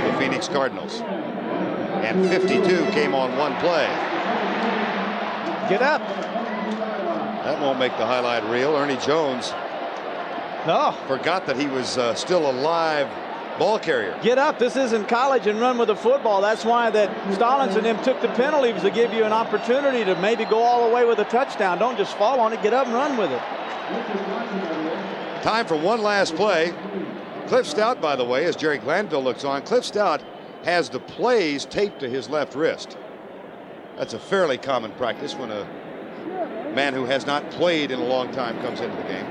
The Phoenix Cardinals. And 52 came on one play. Get up. That won't make the highlight reel. Ernie Jones forgot that he was still a live ball carrier. Get up. This isn't college and run with the football. That's why that Stallings and them took the penalties to give you an opportunity to maybe go all the way with a touchdown. Don't just fall on it. Get up and run with it. Time for one last play. Cliff Stout, by the way, as Jerry Glanville looks on, Cliff Stout has the plays taped to his left wrist. That's a fairly common practice when a man who has not played in a long time comes into the game.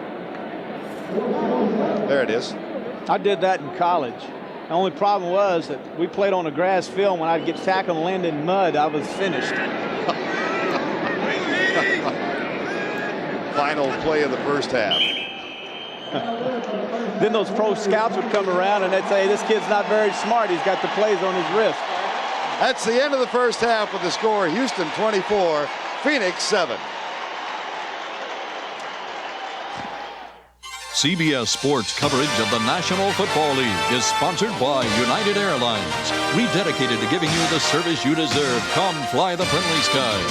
There it is. I did that in college. The only problem was that we played on a grass field. When I'd get tackled and land in mud, I was finished. Final play of the first half. Then those pro scouts would come around and they'd say, this kid's not very smart. He's got the plays on his wrist. That's the end of the first half with the score. Houston 24, Phoenix 7. CBS Sports coverage of the National Football League is sponsored by United Airlines. Rededicated to giving you the service you deserve. Come fly the friendly skies.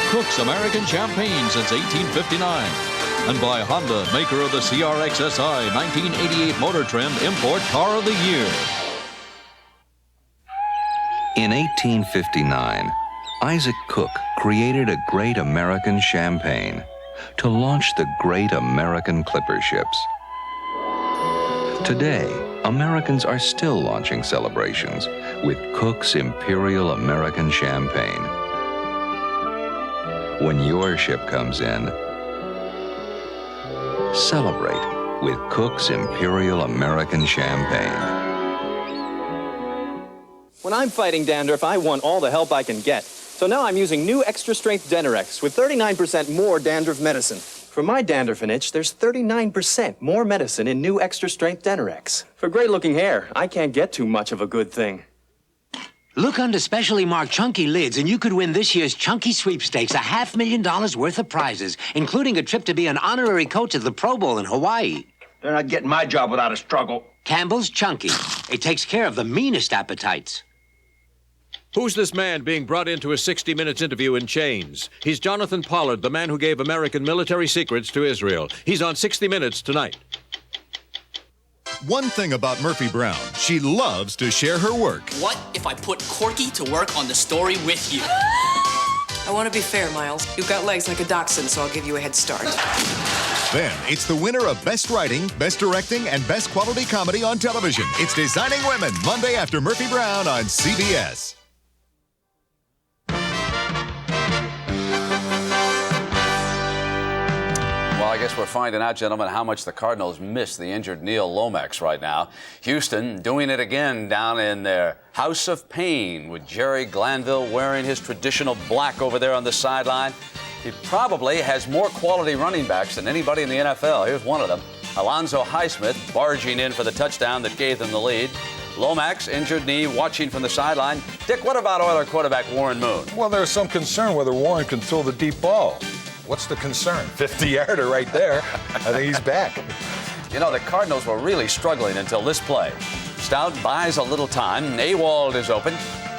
Cook's American Champagne since 1859. And by Honda, maker of the CRX SI 1988 Motor Trend Import Car of the Year. In 1859, Isaac Cook created a great American champagne to launch the great American clipper ships. Today, Americans are still launching celebrations with Cook's Imperial American Champagne. When your ship comes in, celebrate with Cook's Imperial American Champagne. When I'm fighting dandruff, I want all the help I can get. So now I'm using new extra strength Denorex with 39% more dandruff medicine. For my dandruff and itch, there's 39% more medicine in new extra strength Denorex. For great looking hair, I can't get too much of a good thing. Look under specially marked Chunky lids, and you could win this year's Chunky Sweepstakes, $500,000 worth of prizes, including a trip to be an honorary coach at the Pro Bowl in Hawaii. They're not getting my job without a struggle. Campbell's Chunky. It takes care of the meanest appetites. Who's this man being brought into a 60 Minutes interview in chains? He's Jonathan Pollard, the man who gave American military secrets to Israel. He's on 60 Minutes tonight. One thing about Murphy Brown, she loves to share her work. What if I put Corky to work on the story with you? I want to be fair, Miles. You've got legs like a dachshund, so I'll give you a head start. Then it's the winner of Best Writing, Best Directing, and Best Quality Comedy on television. It's Designing Women, Monday after Murphy Brown on CBS. Well, I guess we're finding out, gentlemen, how much the Cardinals miss the injured Neil Lomax right now. Houston doing it again down in their House of Pain with Jerry Glanville wearing his traditional black over there on the sideline. He probably has more quality running backs than anybody in the NFL. Here's one of them, Alonzo Highsmith, barging in for the touchdown that gave them the lead. Lomax, injured knee, watching from the sideline. Dick, what about Oiler quarterback Warren Moon? Well, there's some concern whether Warren can throw the deep ball. What's the concern? 50-yarder right there. I think he's back. You know, the Cardinals were really struggling until this play. Stout buys a little time. Awald is open.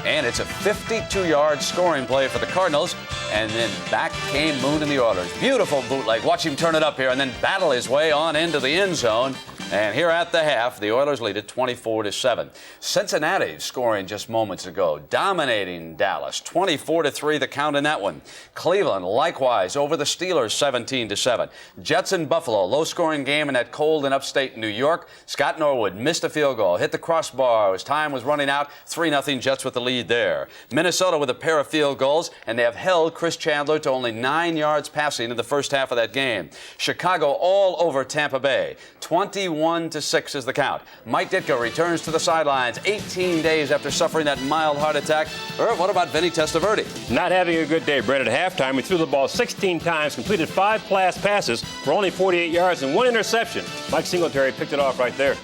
And it's a 52-yard scoring play for the Cardinals. And then back came Moon and the Oilers. Beautiful bootleg. Watch him turn it up here and then battle his way on into the end zone. And here at the half, the Oilers lead it 24-7. Cincinnati scoring just moments ago, dominating Dallas 24-3, the count in that one. Cleveland likewise over the Steelers 17-7. Jets and Buffalo, low-scoring game in that cold and upstate New York. Scott Norwood missed a field goal, hit the crossbar as time was running out. 3-0 Jets with the lead there. Minnesota with a pair of field goals, and they have held Chris Chandler to only 9 yards passing in the first half of that game. Chicago all over Tampa Bay. 21-6 is the count. Mike Ditka returns to the sidelines 18 days after suffering that mild heart attack. Irv, what about Vinny Testaverde? Not having a good day, Brett. At halftime, he threw the ball 16 times, completed 5 pass passes for only 48 yards and 1 interception. Mike Singletary picked it off right there.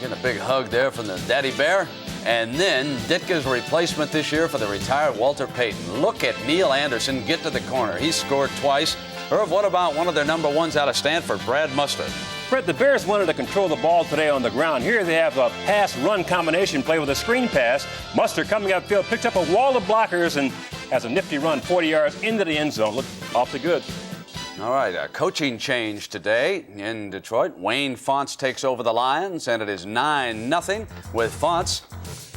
Getting a big hug there from the Daddy Bear. And then Ditka's replacement this year for the retired Walter Payton. Look at Neil Anderson get to the corner. He scored twice. Irv, what about one of their number ones out of Stanford, Brad Mustard? Brett, the Bears wanted to control the ball today on the ground. Here they have a pass-run combination play with a screen pass. Mustard coming upfield, picked up a wall of blockers and has a nifty run 40 yards into the end zone. Look awfully good. All right, a coaching change today in Detroit. Wayne Fontes takes over the Lions, and it is 9-0 with Fontes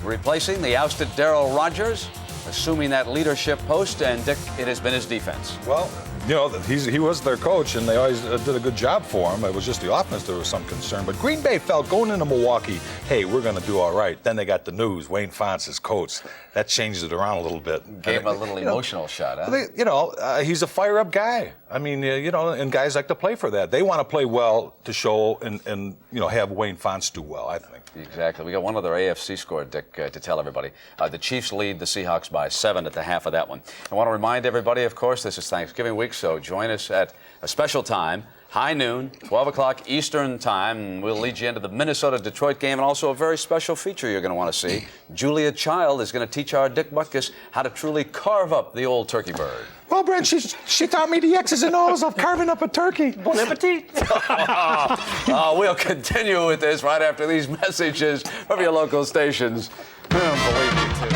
replacing the ousted Darryl Rogers, assuming that leadership post, and Dick, it has been his defense. Well, you know, he was their coach, and they always did a good job for him. It was just the offense there was some concern. But Green Bay felt going into Milwaukee, hey, we're going to do all right. Then they got the news, Wayne Fontes is coach. That changed it around a little bit. Gave him a little emotional shot, huh? He's a fire-up guy. I mean, and guys like to play for that. They want to play well to show and have Wayne Fontes do well, I think. Exactly. We got one other AFC score, Dick, to tell everybody. The Chiefs lead the Seahawks by 7 at the half of that one. I want to remind everybody, of course, this is Thanksgiving week, so join us at a special time, high noon, 12 o'clock Eastern time. We'll lead you into the Minnesota-Detroit game and also a very special feature you're going to want to see. Julia Child is going to teach our Dick Butkus how to truly carve up the old turkey bird. Well, Brent, she taught me the X's and O's of carving up a turkey. Bon appetit. We'll continue with this right after these messages from your local stations. I don't believe me, too.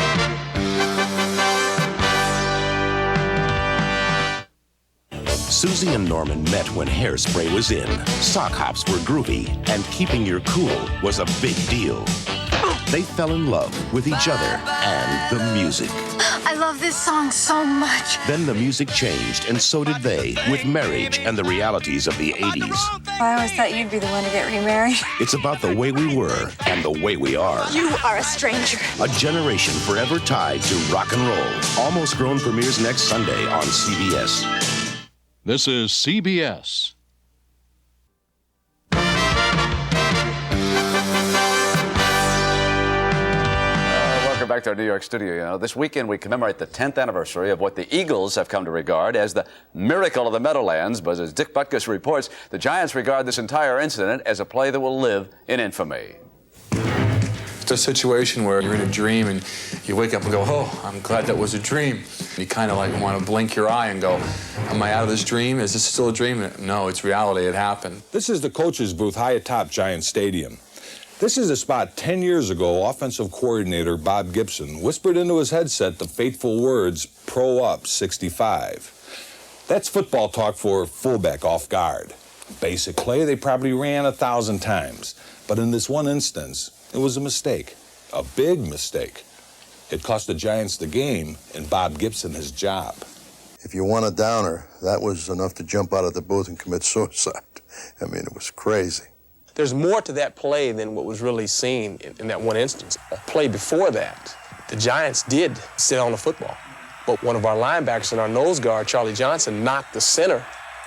Susie and Norman met when hairspray was in, sock hops were groovy, and keeping your cool was a big deal. They fell in love with each other and the music. I love this song so much. Then the music changed, and so did they, with marriage and the realities of the 80s. I always thought you'd be the one to get remarried. It's about the way we were and the way we are. You are a stranger. A generation forever tied to rock and roll. Almost Grown premieres next Sunday on CBS. This is CBS. Welcome back to our New York studio. This weekend we commemorate the 10th anniversary of what the Eagles have come to regard as the miracle of the Meadowlands. But as Dick Butkus reports, the Giants regard this entire incident as a play that will live in infamy. It's a situation where you're in a dream and you wake up and go, oh, I'm glad that was a dream. You kind of like want to blink your eye and go, am I out of this dream? Is this still a dream? No, it's reality. It happened. This is the coach's booth high atop Giant Stadium. This is a spot 10 years ago offensive coordinator Bob Gibson whispered into his headset the fateful words, Pro Up 65. That's football talk for fullback off guard. Basic play they probably ran 1,000 times. But in this one instance, it was a mistake, a big mistake. It cost the Giants the game and Bob Gibson his job. If you want a downer, that was enough to jump out of the booth and commit suicide. I mean, it was crazy. There's more to that play than what was really seen in that one instance. A play before that, the Giants did sit on the football. But one of our linebackers and our nose guard, Charlie Johnson, knocked the center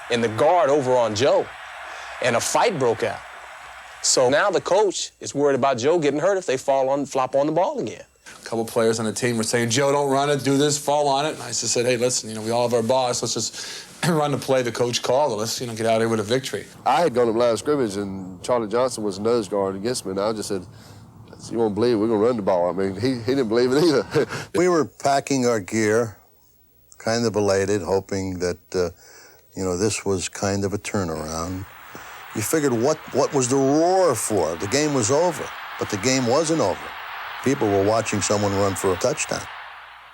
and the guard over on Joe, and a fight broke out. So now the coach is worried about Joe getting hurt if they flop on the ball again. A couple players on the team were saying, Joe, don't run it, do this, fall on it. And I just said, hey, listen, we all have our boss. Let's just run the play the coach called. Let's, get out of here with a victory. I had gone to line of scrimmage, and Charlie Johnson was a nose guard against me, and I just said, you won't believe it, we're going to run the ball. I mean, he didn't believe it either. We were packing our gear, kind of elated, hoping that, this was kind of a turnaround. You figured what was the roar for? The game was over, but the game wasn't over. People were watching someone run for a touchdown.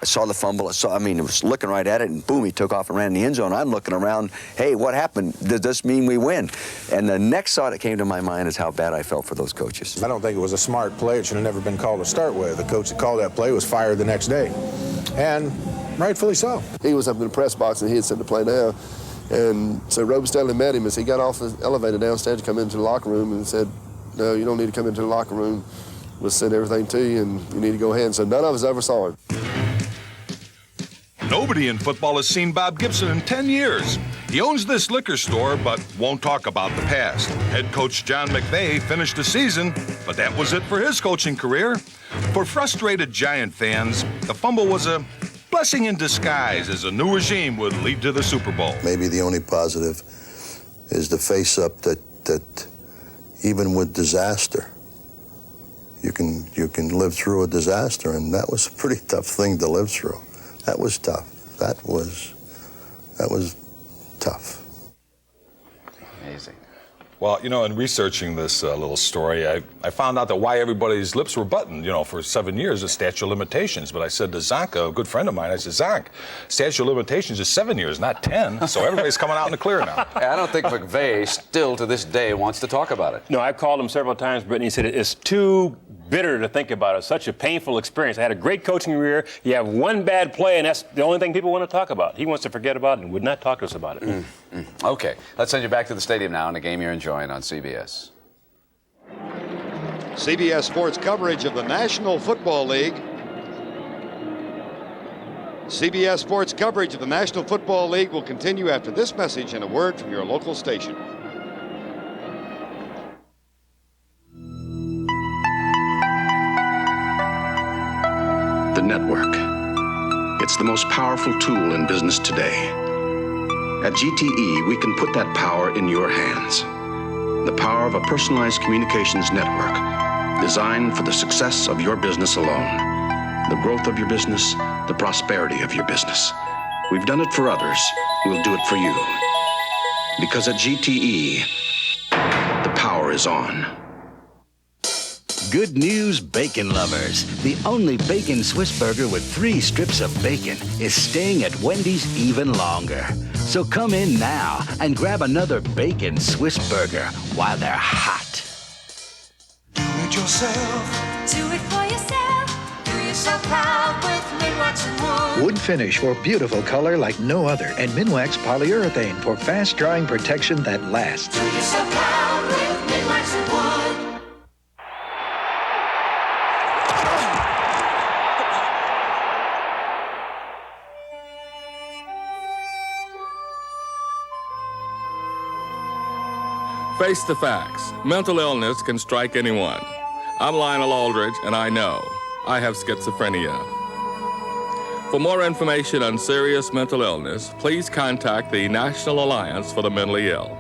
I saw the fumble. It was looking right at it, and boom, he took off and ran in the end zone. I'm looking around, hey, what happened? Does this mean we win? And the next thought that came to my mind is how bad I felt for those coaches. I don't think it was a smart play. It should have never been called to start with. The coach that called that play was fired the next day, and rightfully so. He was up in the press box, and he had sent the play down. And so Roby Stanley met him as he got off the elevator downstairs to come into the locker room and said, no, you don't need to come into the locker room. We'll send everything to you, and you need to go ahead. And so none of us ever saw him. Nobody in football has seen Bob Gibson in 10 years. He owns this liquor store, but won't talk about the past. Head coach John McVay finished the season, but that was it for his coaching career. For frustrated Giant fans, the fumble was a blessing in disguise as a new regime would lead to the Super Bowl. Maybe the only positive is the face-up that even with disaster, you can live through a disaster, and that was a pretty tough thing to live through. That was tough. That was tough. Amazing. Well, you know, in researching this little story, I found out that why everybody's lips were buttoned, you know, for 7 years is statute of limitations. But I said to Zonk, a good friend of mine, I said, Zonk, statute of limitations is 7 years, not 10. So everybody's coming out in the clear now. I don't think McVay still to this day wants to talk about it. No, I've called him several times, Brittany. He said it's too bitter to think about it. Such a painful experience. I had a great coaching career. You have one bad play, and that's the only thing people want to talk about. He wants to forget about it and would not talk to us about it. Okay, let's send you back to the stadium now in a game you're enjoying on CBS. CBS Sports coverage of the National Football League. CBS Sports coverage of the National Football League will continue after this message and a word from your local station. The network. It's the most powerful tool in business today. At GTE, we can put that power in your hands. The power of a personalized communications network designed for the success of your business alone. The growth of your business, the prosperity of your business. We've done it for others. We'll do it for you. Because at GTE, the power is on. Good news, bacon lovers. The only bacon Swiss burger with 3 strips of bacon is staying at Wendy's even longer. So come in now and grab another bacon Swiss burger while they're hot. Do it yourself. Do it for yourself. Do yourself proud with Minwax and Wood. Wood finish for beautiful color like no other, and Minwax polyurethane for fast drying protection that lasts. Do yourself proud with Minwax and Wood. Face the facts. Mental illness can strike anyone. I'm Lionel Aldridge, and I know I have schizophrenia. For more information on serious mental illness, please contact the National Alliance for the Mentally Ill.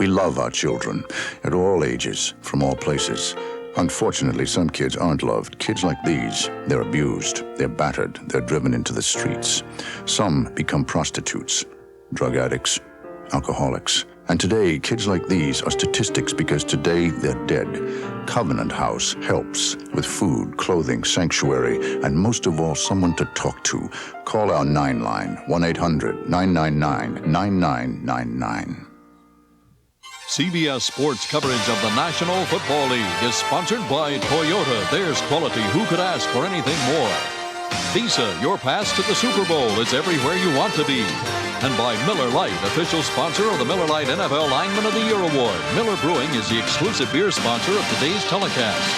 We love our children at all ages, from all places. Unfortunately, some kids aren't loved. Kids like these, they're abused, they're battered, they're driven into the streets. Some become prostitutes, drug addicts, alcoholics. And today, kids like these are statistics because today they're dead. Covenant House helps with food, clothing, sanctuary, and most of all, someone to talk to. Call our 9 line, 1-800-999-9999. CBS Sports coverage of the National Football League is sponsored by Toyota. There's quality. Who could ask for anything more? Visa, your pass to the Super Bowl is everywhere you want to be. And by Miller Lite, official sponsor of the Miller Lite NFL Lineman of the Year Award. Miller Brewing is the exclusive beer sponsor of today's telecast.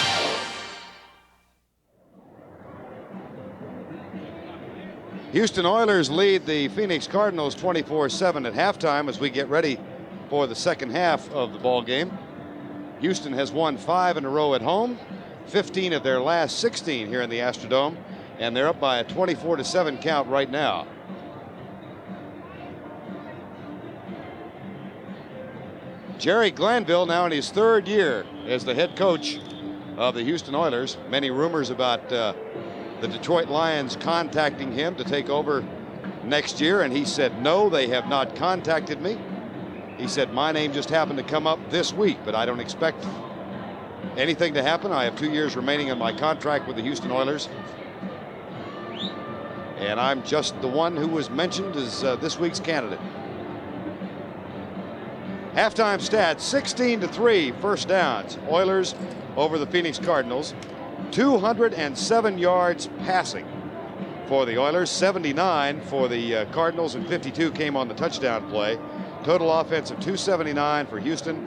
Houston Oilers lead the Phoenix Cardinals 24-7 at halftime as we get ready for the second half of the ball game. Houston has won 5 in a row at home, 15 of their last 16 here in the Astrodome, and they're up by a 24-7 count right now. Jerry Glanville now in his 3rd year as the head coach of the Houston Oilers. Many rumors about the Detroit Lions contacting him to take over next year, and he said, no, they have not contacted me. He said, my name just happened to come up this week, but I don't expect anything to happen, I have 2 years remaining on my contract with the Houston Oilers. And I'm just the one who was mentioned as this week's candidate. Halftime stats, 16-3 first downs. Oilers over the Phoenix Cardinals. 207 yards passing for the Oilers, 79 for the Cardinals, and 52 came on the touchdown play. Total offense of 279 for Houston,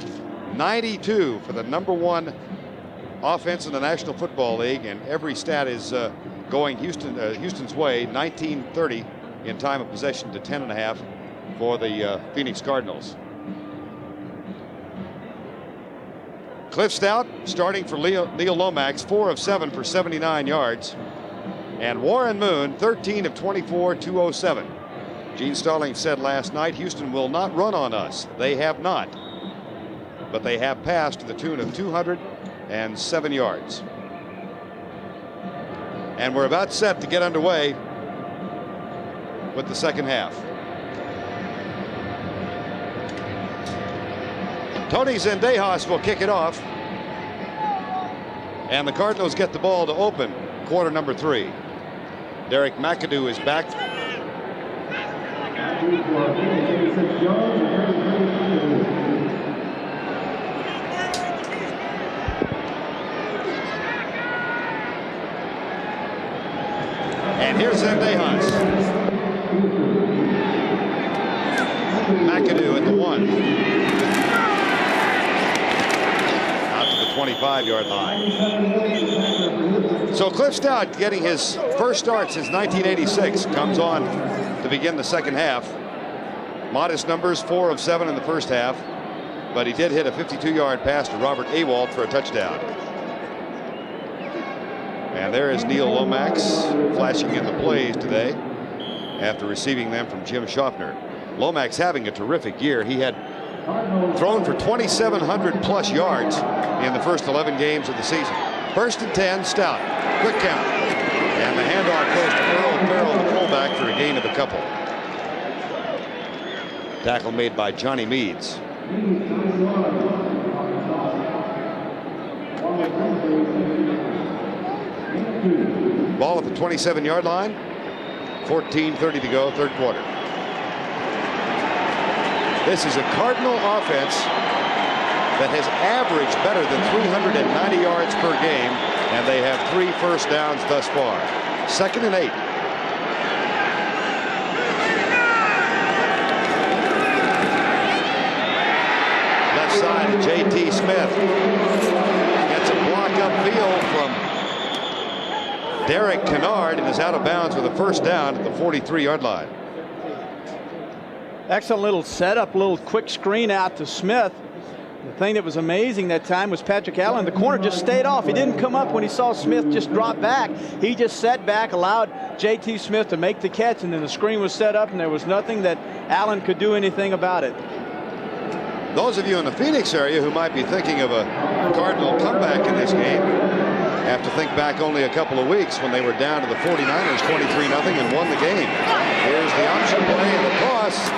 92 for the #1 offense in the National Football League, and every stat is going Houston's way. 19:30 in time of possession to 10.5 for the Phoenix Cardinals. Cliff Stout starting for Neil Lomax, 4 of 7 for 79 yards. And Warren Moon, 13 of 24, 207. Gene Stallings said last night, Houston will not run on us. They have not. But they have passed to the tune of 207 yards. And we're about set to get underway with the second half. Tony Zendejas will kick it off. And the Cardinals get the ball to open quarter number 3. Derek McAdoo is back. And here's Zendejas. McAdoo at the 1. Out to the 25-yard line. So Cliff Stout, getting his first start since 1986, comes on to begin the second half. Modest numbers, 4 of 7 in the first half, but he did hit a 52-yard pass to Robert Awald for a touchdown. And there is Neil Lomax flashing in the plays today after receiving them from Jim Schaffner. Lomax having a terrific year. He had thrown for 2,700 plus yards in the first 11 games of the season. First and 10, Stout, quick count. And the handoff goes to Earl Farrell, the fullback, for a gain of a couple. Tackle made by Johnny Meads. Ball at the 27-yard line. 14:30 to go, third quarter. This is a Cardinal offense that has averaged better than 390 yards per game, and they have 3 first downs thus far. 2nd and 8. Left side of J.T. Smith. Gets a block upfield from Derek Kennard and is out of bounds with a first down at the 43-yard line. Excellent little setup, little quick screen out to Smith. The thing that was amazing that time was Patrick Allen. The corner just stayed off. He didn't come up when he saw Smith just drop back. He just sat back, allowed J.T. Smith to make the catch, and then the screen was set up, and there was nothing that Allen could do anything about it. Those of you in the Phoenix area who might be thinking of a Cardinal comeback in this game have to think back only a couple of weeks when they were down to the 49ers 23-0 and won the game. Here's the option play and the toss.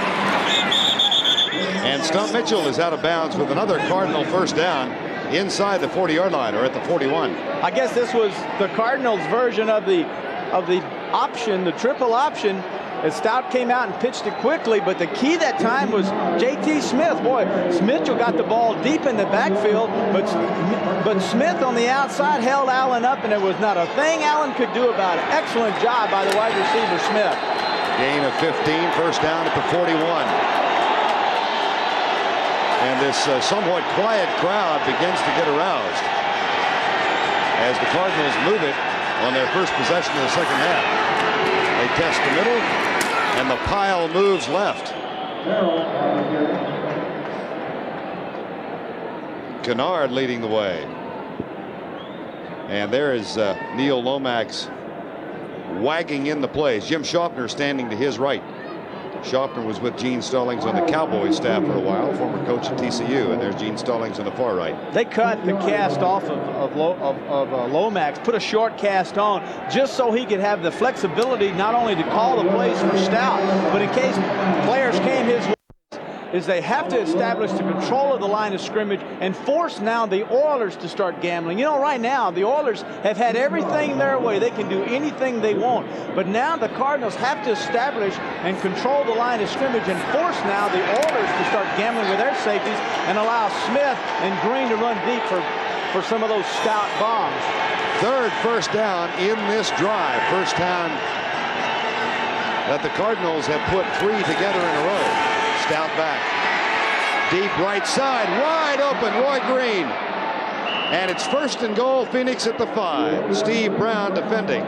And Stump Mitchell is out of bounds with another Cardinal first down inside the 40-yard line, or at the 41. I guess this was the Cardinals' version of the option, the triple option. As Stout came out and pitched it quickly, but the key that time was J.T. Smith. Boy, Mitchell got the ball deep in the backfield, but Smith on the outside held Allen up, and there was not a thing Allen could do about it. Excellent job by the wide receiver, Smith. Gain of 15, first down at the 41. And this somewhat quiet crowd begins to get aroused as the Cardinals move it on their first possession of the second half. They test the middle, and the pile moves left. Kennard leading the way. And there is Neil Lomax wagging in the plays. Jim Schaffner standing to his right. Schaffner was with Gene Stallings on the Cowboys staff for a while, former coach at TCU, and there's Gene Stallings on the far right. They cut the cast off of Lomax, put a short cast on, just so he could have the flexibility not only to call the plays for Stout, but in case players came his way, is they have to establish the control of the line of scrimmage and force now the Oilers to start gambling. You know, right now, the Oilers have had everything their way. They can do anything they want. But now the Cardinals have to establish and control the line of scrimmage and force now the Oilers to start gambling with their safeties and allow Smith and Green to run deep for some of those stout bombs. Third first down in this drive. First time that the Cardinals have put 3 together in a row. Stout back. Deep right side. Wide open. Roy Green. And it's first and goal. Phoenix at the 5. Steve Brown defending.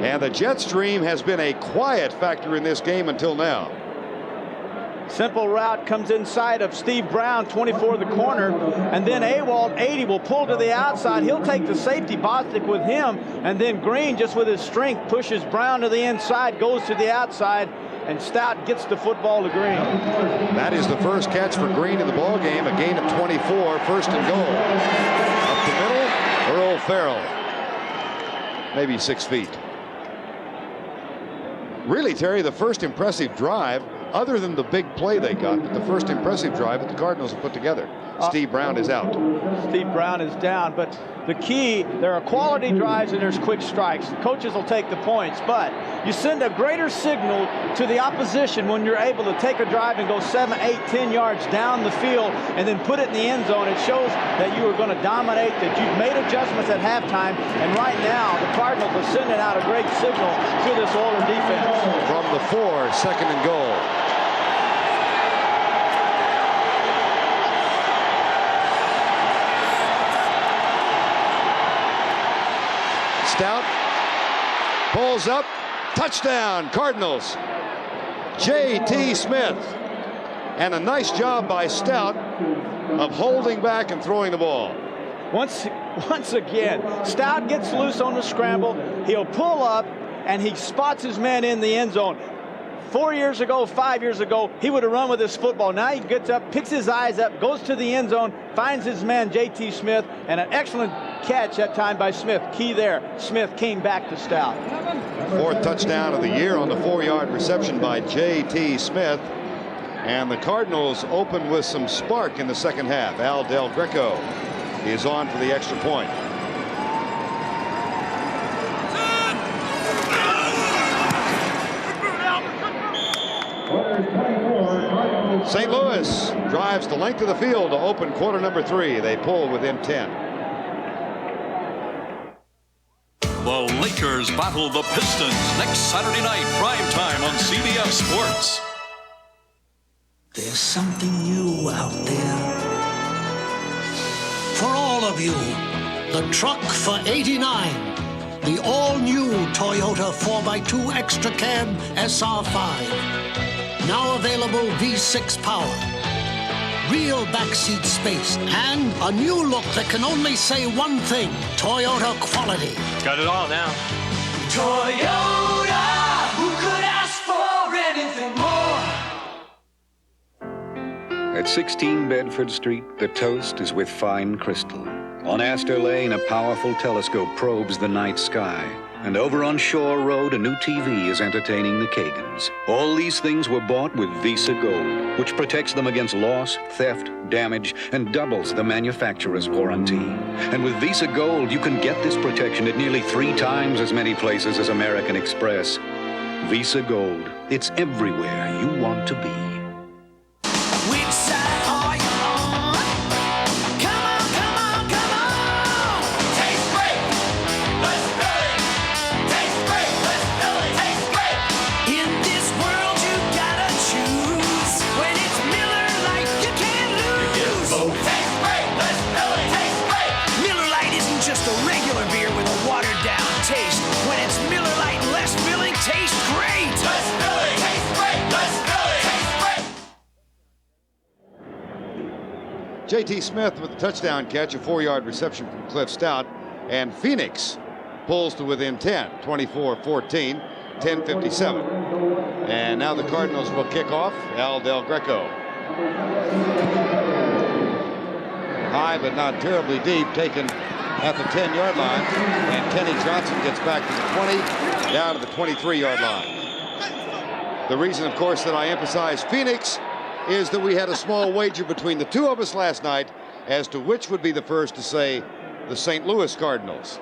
And the jet stream has been a quiet factor in this game until now. Simple route comes inside of Steve Brown, 24 the corner, and then Awald, 80, will pull to the outside. He'll take the safety, Bostic with him, and then Green, just with his strength, pushes Brown to the inside, goes to the outside, and Stout gets the football to Green. That is the first catch for Green in the ball game, a gain of 24, first and goal. Up the middle, Earl Farrell, maybe 6 feet. Really, Terry, the first impressive drive, other than the big play they got, but the first impressive drive that the Cardinals have put together. Steve Brown is out. Steve Brown is down, but the key, there are quality drives and there's quick strikes. The coaches will take the points, but you send a greater signal to the opposition when you're able to take a drive and go 7, 8, 10 yards down the field and then put it in the end zone. It shows that you are going to dominate, that you've made adjustments at halftime, and right now the Cardinals are sending out a great signal to this Oiler defense. From the 4, second and goal. Stout pulls up, touchdown Cardinals. J.T. Smith, and a nice job by Stout of holding back and throwing the ball. Once again, Stout gets loose on the scramble. He'll pull up and he spots his man in the end zone. 4 years ago, 5 years ago, he would have run with this football. Now he gets up, picks his eyes up, goes to the end zone, finds his man, J.T. Smith, and an excellent catch that time by Smith. Key there, Smith came back to Stout. 4th touchdown of the year on the 4-yard reception by J.T. Smith. And the Cardinals open with some spark in the second half. Al Del Greco is on for the extra point. St. Louis drives the length of the field to open quarter number 3. They pull within 10. The Lakers battle the Pistons next Saturday night, prime time on CBS Sports. There's something new out there. For all of you, the truck for 89. The all-new Toyota 4x2 Extra Cab SR5. Now available V6 power, real backseat space, and a new look that can only say one thing: Toyota quality. Got it all now. Toyota, who could ask for anything more? At 16 Bedford Street, the toast is with fine crystal. On Astor Lane, a powerful telescope probes the night sky. And over on Shore Road, a new TV is entertaining the Kagans. All these things were bought with Visa Gold, which protects them against loss, theft, damage, and doubles the manufacturer's warranty. And with Visa Gold, you can get this protection at nearly 3 times as many places as American Express. Visa Gold, it's everywhere you want to be. Which side are you on? Come on, come on, come on! Tastes great! Let's fill it! Tastes great! Let's fill it! Tastes great! In this world you gotta choose. When it's Miller Lite, you can't lose. You get both. Tastes great! Let's fill it! Tastes great! Miller Lite isn't just a regular beer with a watered-down taste. When it's Miller Lite, less filling, tastes great. Let's fill it! Tastes great! Let's fill it! Tastes great! J.T. Smith with a touchdown catch, a 4-yard reception from Cliff Stout, and Phoenix pulls to within 10, 24-14, 10:57. And now the Cardinals will kick off. Al Del Greco. High but not terribly deep, taken at the 10-yard line, and Kenny Johnson gets back to the 20, down to the 23-yard line. The reason, of course, that I emphasize Phoenix is that we had a small wager between the two of us last night as to which would be the first to say the St. Louis Cardinals.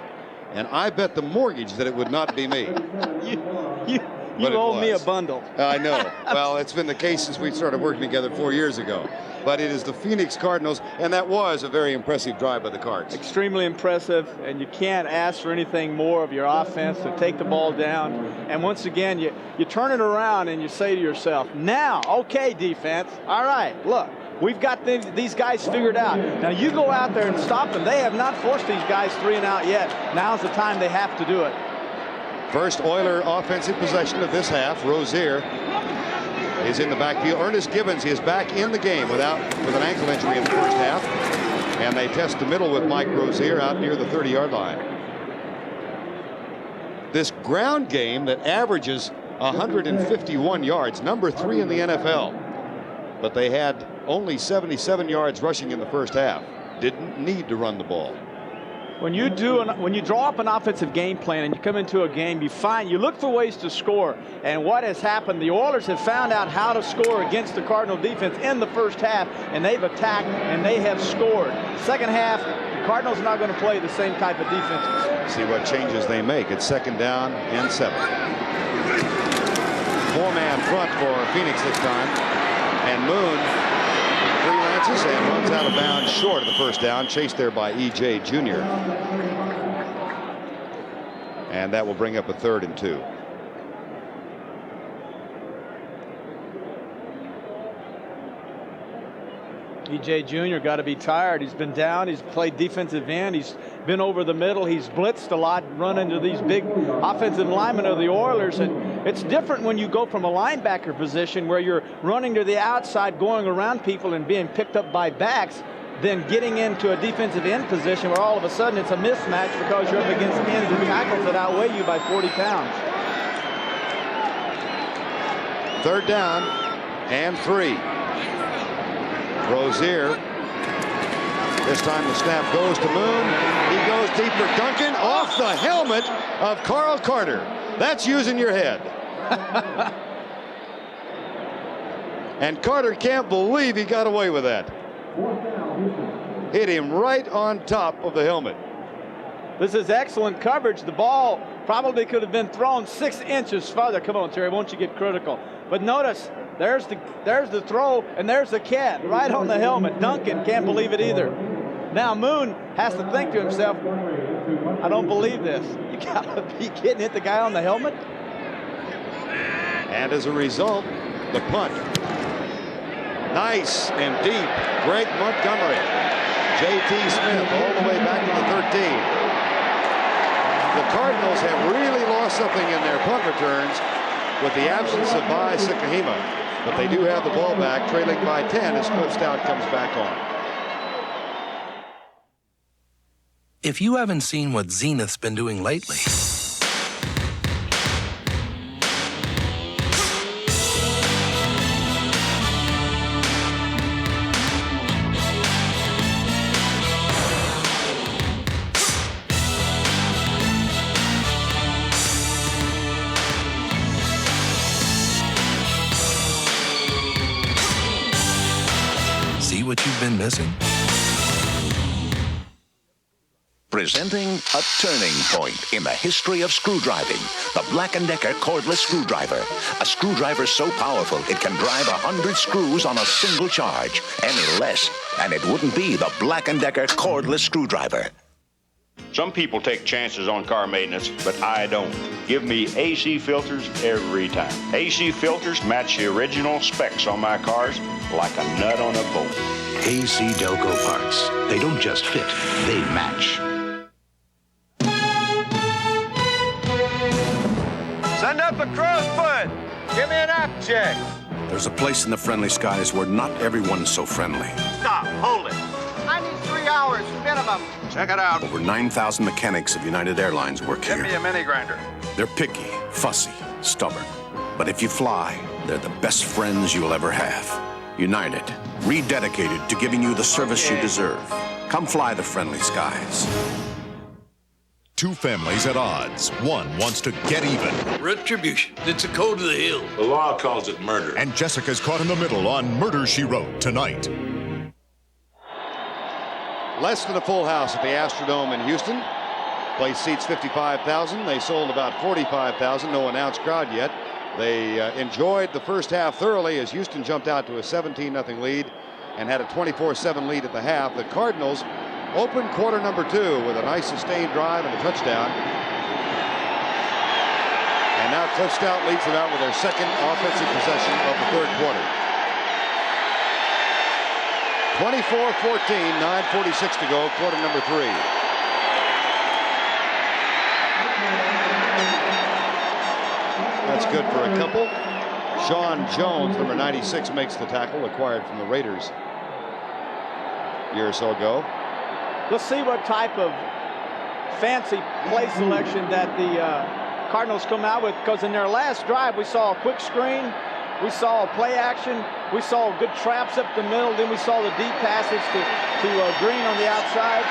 And I bet the mortgage that it would not be me. You owe me a bundle. I know. Well, it's been the case since we started working together 4 years ago. But it is the Phoenix Cardinals, and that was a very impressive drive by the Cards. Extremely impressive, and you can't ask for anything more of your offense to take the ball down. And once again, you turn it around and you say to yourself, now, okay, defense, all right, look, we've got these guys figured out. Now you go out there and stop them. They have not forced these guys 3 and out yet. Now's the time they have to do it. First Oiler offensive possession of this half. Rozier is in the backfield. Ernest Gibbons is back in the game with an ankle injury in the first half. And they test the middle with Mike Rozier out near the 30-yard line. This ground game that averages 151 yards, number 3 in the NFL. But they had only 77 yards rushing in the first half. Didn't need to run the ball. When you draw up an offensive game plan and you come into a game, you look for ways to score. And what has happened, the Oilers have found out how to score against the Cardinal defense in the first half, and they've attacked and they have scored. Second half, the Cardinals are not going to play the same type of defense. See what changes they make. It's 2nd down and 7. 4-man front for Phoenix this time. And Moon freelances and runs out of bounds short of the first down, chased there by E.J. Jr. And that will bring up a 3rd and 2. E.J. Jr. got to be tired. He's been down. He's played defensive end. He's been over the middle. He's blitzed a lot, run into these big offensive linemen of the Oilers. And it's different when you go from a linebacker position where you're running to the outside, going around people and being picked up by backs, than getting into a defensive end position where all of a sudden it's a mismatch because you're up against ends and tackles that outweigh you by 40 pounds. 3rd down and 3. Rozier. This time the snap goes to Moon. He goes deep for Duncan off the helmet of Carl Carter. That's using your head. And Carter can't believe he got away with that. Hit him right on top of the helmet. This is excellent coverage. The ball probably could have been thrown 6 inches farther. Come on, Terry, won't you get critical? But notice, there's the throw, and there's the cat right on the helmet. Duncan can't believe it either. Now Moon has to think to himself, I don't believe this. You gotta be kidding, hit the guy on the helmet? And as a result, the punt. Nice and deep. Greg Montgomery. J.T. Smith all the way back to the 13. The Cardinals have really lost something in their punt returns with the absence of Bai Sikahima. But they do have the ball back, trailing by 10 as Cliff Stout comes back on. If you haven't seen what Zenith's been doing lately, see what you've been missing? Presenting a turning point in the history of screwdriving, the Black & Decker cordless screwdriver. A screwdriver so powerful it can drive 100 screws on a single charge. Any less, and it wouldn't be the Black & Decker cordless screwdriver. Some people take chances on car maintenance, but I don't. Give me AC filters every time. AC filters match the original specs on my cars like a nut on a bolt. AC Delco parts. They don't just fit, they match. Send up a crowsfoot. Give me an app check. There's a place in the friendly skies where not everyone's so friendly. Stop. Hold it. I need 3 hours minimum. Check it out. Over 9,000 mechanics of United Airlines work Give here. me a mini grinder. They're picky, fussy, stubborn. But if you fly, they're the best friends you'll ever have. United, rededicated to giving you the service you deserve. Come fly the friendly skies. Two families at odds. One wants to get even. Retribution. It's a code of the hill. The law calls it murder. And Jessica's caught in the middle on Murder, She Wrote tonight. Less than a full house at the Astrodome in Houston. Place seats 55,000. They sold about 45,000. No announced crowd yet. They enjoyed the first half thoroughly as Houston jumped out to a 17-0 lead and had a 24-7 lead at the half. The Cardinals opened quarter number 2 with a nice sustained drive and a touchdown. And now Cliff Stout leads them out with their second offensive possession of the third quarter. 24-14, 9:46 to go, quarter number 3. That's good for a couple. Sean Jones, number 96, makes the tackle, acquired from the Raiders a year or so ago. Let's see what type of fancy play selection that the Cardinals come out with, because in their last drive we saw a quick screen, we saw play action, we saw good traps up the middle, then we saw the deep passes to Green on the outside.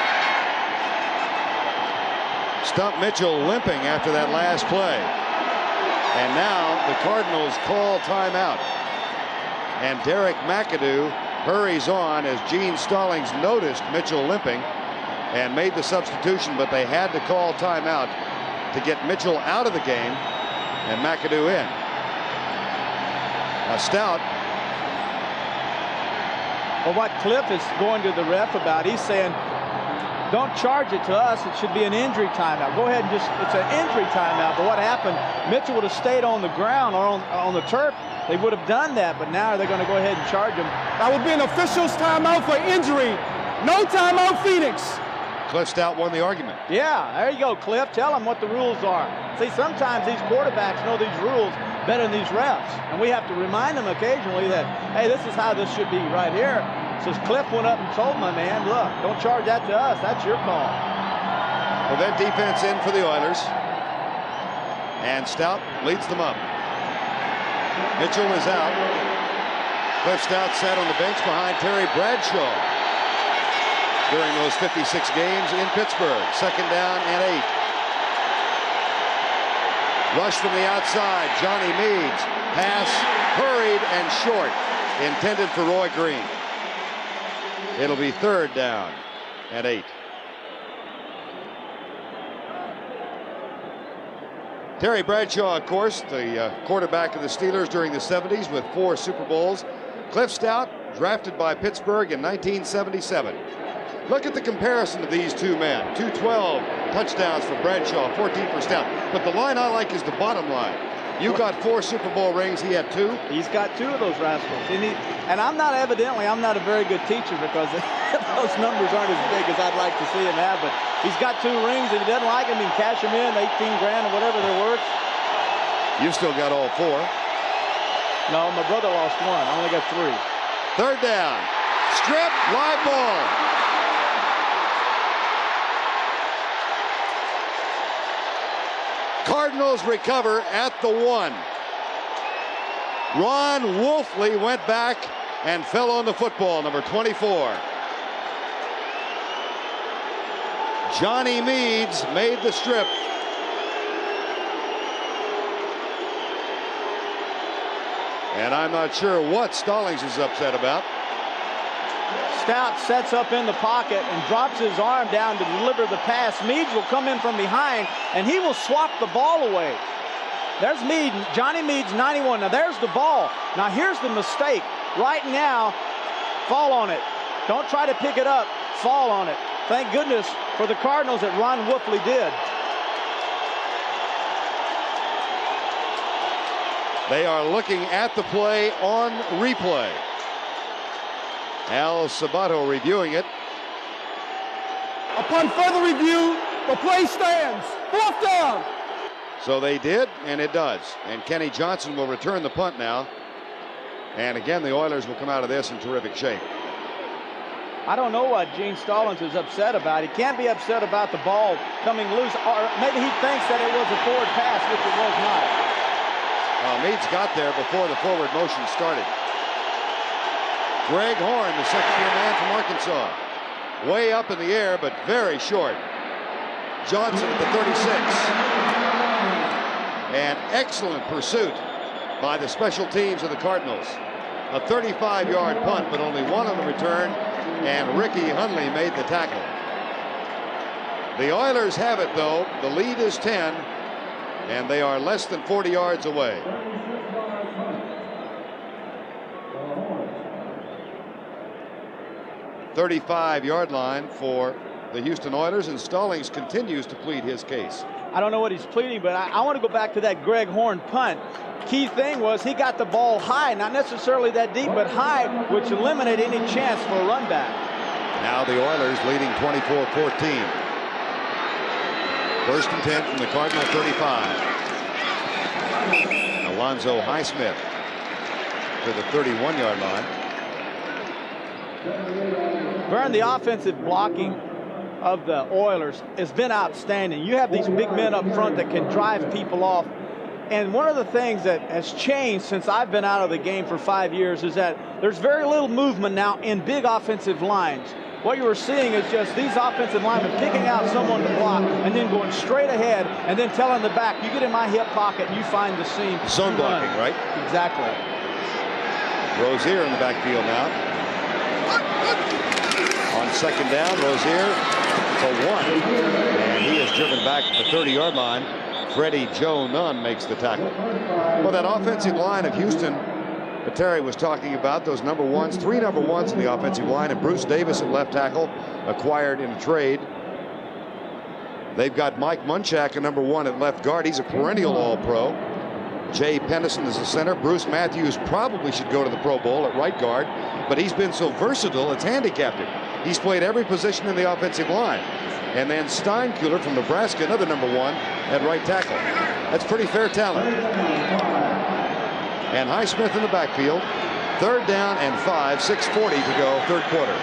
Stump Mitchell limping after that last play. And now the Cardinals call timeout. And Derek McAdoo hurries on as Gene Stallings noticed Mitchell limping and made the substitution, but they had to call timeout to get Mitchell out of the game and McAdoo in. Now Stout. Well, what Cliff is going to the ref about, he's saying, don't charge it to us. It should be an injury timeout. Go ahead and it's an injury timeout. But what happened, Mitchell would have stayed on the ground or on the turf. They would have done that, but now they're going to go ahead and charge him. That would be an official's timeout for injury. No timeout, Phoenix. Cliff Stout won the argument. Yeah, there you go, Cliff. Tell them what the rules are. See, sometimes these quarterbacks know these rules better than these refs. And we have to remind them occasionally that, hey, this is how this should be right here. So Cliff went up and told my man, look, don't charge that to us. That's your call. Prevent defense in for the Oilers. And Stout leads them up. Mitchell is out. Cliff Stout sat on the bench behind Terry Bradshaw during those 56 games in Pittsburgh. Second down and 8. Rush from the outside. Johnny Meads. Pass hurried and short. Intended for Roy Green. It'll be third down and 8. Terry Bradshaw, of course, the quarterback of the Steelers during the 70s with 4 Super Bowls. Cliff Stout, drafted by Pittsburgh in 1977. Look at the comparison of these two men. 212 touchdowns for Bradshaw, 14 for Stout. But the line I like is the bottom line. You got 4 Super Bowl rings. He had 2. He's got 2 of those rascals. And I'm not a very good teacher because those numbers aren't as big as I'd like to see him have. But he's got 2 rings, and he doesn't like them. He can cash them in, 18 grand or whatever they're worth. You've still got all 4. No, my brother lost 1. I only got 3. Third down. Strip, live ball. Cardinals recover at the 1. Ron Wolfley went back and fell on the football, number 24. Johnny Meads made the strip. And I'm not sure what Stallings is upset about. Stout sets up in the pocket and drops his arm down to deliver the pass. Meads will come in from behind, and he will swap the ball away. There's Mead, Johnny Meads, 91. Now there's the ball. Now here's the mistake. Right now, fall on it. Don't try to pick it up. Fall on it. Thank goodness for the Cardinals that Ron Wolfley did. They are looking at the play on replay. Al Sabato reviewing it. Upon further review, the play stands. 4th down. So they did, and it does. And Kenny Johnson will return the punt now. And again, the Oilers will come out of this in terrific shape. I don't know what Gene Stallings is upset about. He can't be upset about the ball coming loose, or maybe he thinks that it was a forward pass, which it was not. Meads got there before the forward motion started. Greg Horn, the second-year man from Arkansas. Way up in the air, but very short. Johnson at the 36. An excellent pursuit by the special teams of the Cardinals. A 35-yard punt, but only one on the return, and Ricky Hundley made the tackle. The Oilers have it, though. The lead is 10, and they are less than 40 yards away. .35-yard line for the Houston Oilers, and Stallings continues to plead his case. I don't know what he's pleading, but I want to go back to that Greg Horn punt. Key thing was he got the ball high, not necessarily that deep, but high, which eliminated any chance for a run back. Now the Oilers leading 24-14. First and 10 from the Cardinal 35. Alonzo Highsmith to the 31-yard line. Vern, the offensive blocking of the Oilers has been outstanding. You have these big men up front that can drive people off. And one of the things that has changed since I've been out of the game for 5 years is that there's very little movement now in big offensive lines. What you were seeing is just these offensive linemen picking out someone to block and then going straight ahead and then telling the back, you get in my hip pocket and you find the seam. Zone blocking, right? Exactly. Rozier in the backfield now. On second down, Rozier for 1. And he is driven back to the 30-yard line. Freddie Joe Nunn makes the tackle. Well, that offensive line of Houston that Terry was talking about, those number ones, 3 number ones in the offensive line, and Bruce Davis at left tackle, acquired in a trade. They've got Mike Munchak, a number 1 at left guard. He's a perennial All-Pro. Jay Pennison is the center. Bruce Matthews probably should go to the Pro Bowl at right guard, but he's been so versatile, it's handicapped him. He's played every position in the offensive line. And then Steinkuhler from Nebraska, another number 1 at right tackle. That's pretty fair talent. And Highsmith in the backfield. Third down and 5, 6:40 to go, third quarter.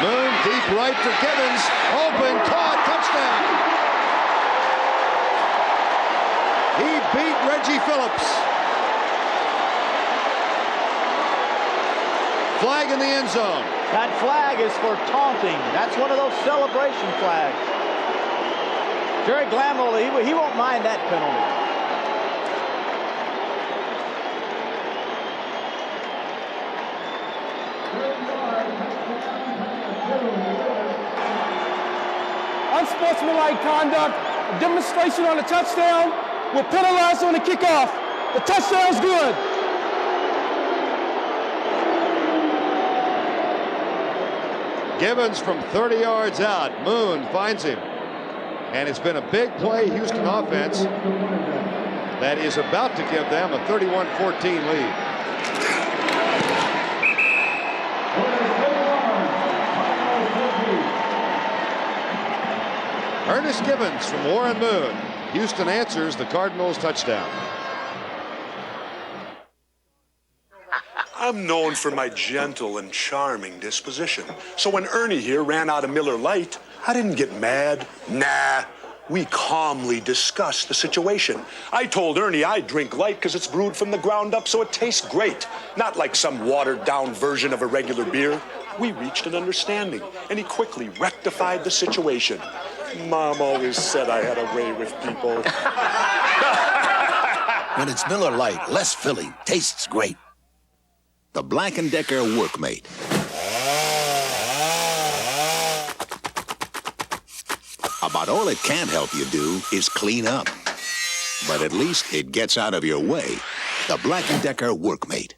Moon deep right for Gibbons. Open, caught, touchdown. He beat Reggie Phillips. Flag in the end zone. That flag is for taunting. That's one of those celebration flags. Jerry Glanville, he won't mind that penalty. Unsportsmanlike conduct, a demonstration on the touchdown, will penalize on the kickoff. The touchdown's good. Gibbons from 30 yards out. Moon finds him. And it's been a big play Houston offense that is about to give them a 31-14 lead. Ernest Gibbons from Warren Moon. Houston answers the Cardinals touchdown. I'm known for my gentle and charming disposition. So when Ernie here ran out of Miller Lite, I didn't get mad. Nah, we calmly discussed the situation. I told Ernie I'd drink light because it's brewed from the ground up so it tastes great. Not like some watered-down version of a regular beer. We reached an understanding, and he quickly rectified the situation. Mom always said I had a way with people. When it's Miller Lite, less filling, tastes great. The Black & Decker Workmate. About all it can't help you do is clean up. But at least it gets out of your way. The Black & Decker Workmate.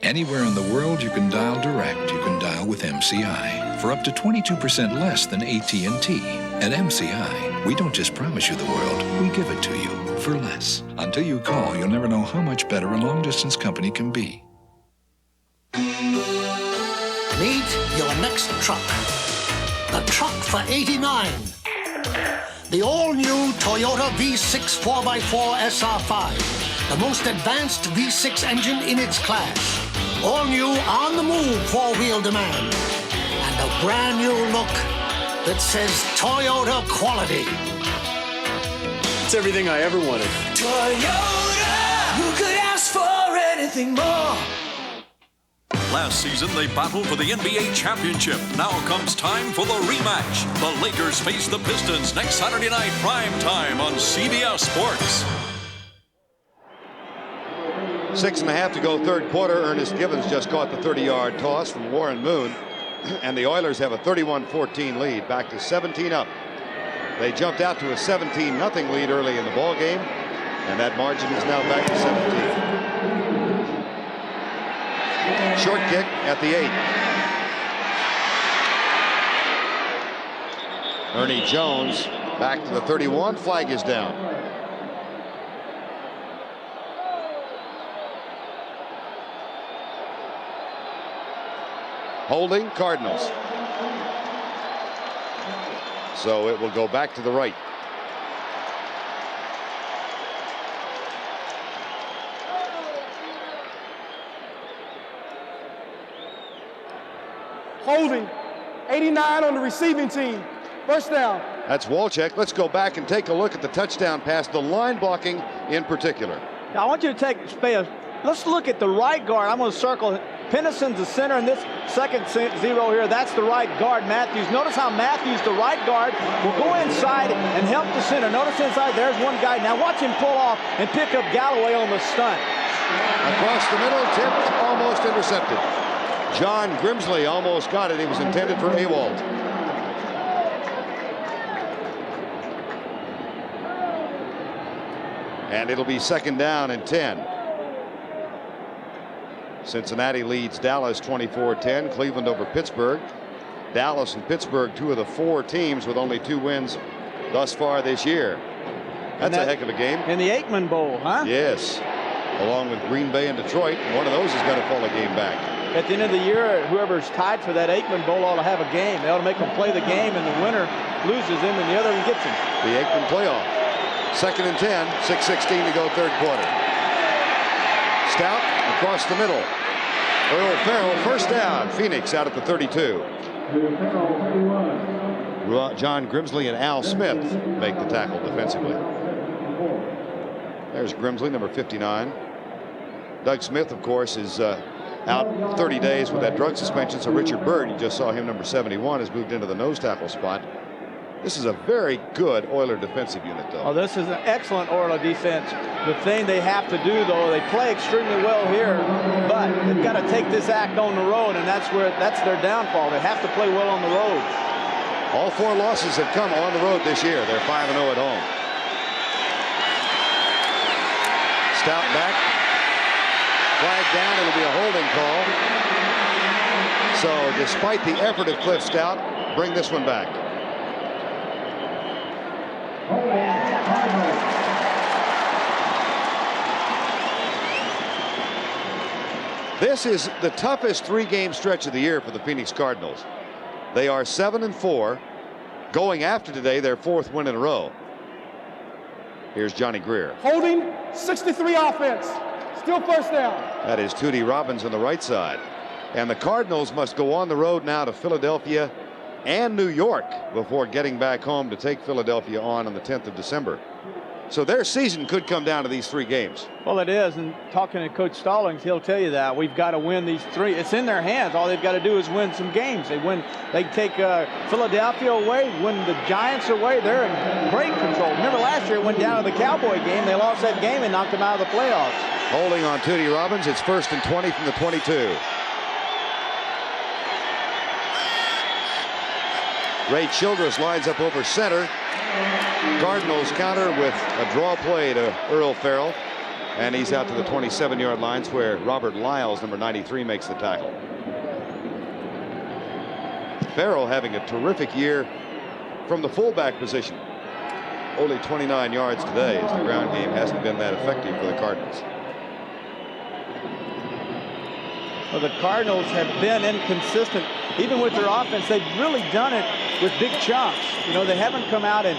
Anywhere in the world you can dial direct, you can dial with MCI for up to 22% less than AT&T. At MCI, we don't just promise you the world, we give it to you for less. Until you call, you'll never know how much better a long-distance company can be. Meet your next truck. The truck for '89. The all-new Toyota V6 4x4 SR5. The most advanced V6 engine in its class. All new on-the-move four-wheel demand. And a brand new look that says Toyota quality. It's everything I ever wanted. Toyota, who could ask for anything more? Last season, they battled for the NBA championship. Now comes time for the rematch. The Lakers face the Pistons next Saturday night, prime time on CBS Sports. 6.5 to go, third quarter. Ernest Givens just caught the 30-yard toss from Warren Moon, and the Oilers have a 31-14 lead, back to 17 up. They jumped out to a 17-0 lead early in the ball game, and that margin is now back to 17. Short kick at the 8. Ernie Jones back to the 31. Flag is down. Holding Cardinals. So it will go back to the right. Holding. 89 on the receiving team. First down. That's Walchek. Let's go back and take a look at the touchdown pass, the line blocking in particular. Now I want you to let's look at the right guard. I'm going to circle Pennison's the center, and this second zero here, that's the right guard, Matthews. Notice how Matthews, the right guard, will go inside and help the center. Notice inside, there's one guy. Now watch him pull off and pick up Galloway on the stunt. Across the middle, tipped, almost intercepted. John Grimsley almost got it. He was intended for Ewald. And it'll be second down and 10. Cincinnati leads Dallas 24-10. Cleveland over Pittsburgh. Dallas and Pittsburgh, two of the 4 teams with only 2 wins thus far this year. That's a heck of a game. In the Aikman Bowl, huh? Yes. Along with Green Bay and Detroit. One of those is going to pull a game back. At the end of the year, whoever's tied for that Aikman Bowl ought to have a game. They ought to make them play the game, and the winner loses him, and the other one gets him. The Aikman playoff. Second and 10, 6:16 to go, third quarter. Stout across the middle. Earl Farrell, first down. Phoenix out at the 32. John Grimsley and Al Smith make the tackle defensively. There's Grimsley, number 59. Doug Smith, of course, is out 30 days with that drug suspension. So Richard Byrd, you just saw him, number 71, has moved into the nose tackle spot. This is a very good Oiler defensive unit, though. Oh, this is an excellent Oiler defense. The thing they have to do, though, they play extremely well here, but they've got to take this act on the road, and that's their downfall. They have to play well on the road. All 4 losses have come on the road this year. They're 5-0 at home. Stout back. Flag down. It'll be a holding call. So despite the effort of Cliff Stout, bring this one back. This is the toughest 3-game stretch of the year for the Phoenix Cardinals. They are 7-4. Going after today, their 4th win in a row. Here's Johnny Greer. Holding, 63 offense. Still first down. That is Tootie Robbins on the right side. And the Cardinals must go on the road now to Philadelphia and New York before getting back home to take Philadelphia on the 10th of December. So their season could come down to these 3 games. Well, it is, and talking to Coach Stallings, he'll tell you that we've got to win these 3. It's in their hands. All they've got to do is win some games. They take Philadelphia away, win the Giants away. They're in great control. Remember last year it went down to the Cowboy game. They lost that game and knocked them out of the playoffs. Holding on Tootie Robbins. It's 1st and 20 from the 22. Ray Childress lines up over center. Cardinals counter with a draw play to Earl Farrell, and he's out to the 27-yard lines where Robert Lyles, number 93, makes the tackle. Farrell having a terrific year from the fullback position. Only 29 yards today, as the ground game hasn't been that effective for the Cardinals. Well, the Cardinals have been inconsistent. Even with their offense, they've really done it with big chunks. You know, they haven't come out and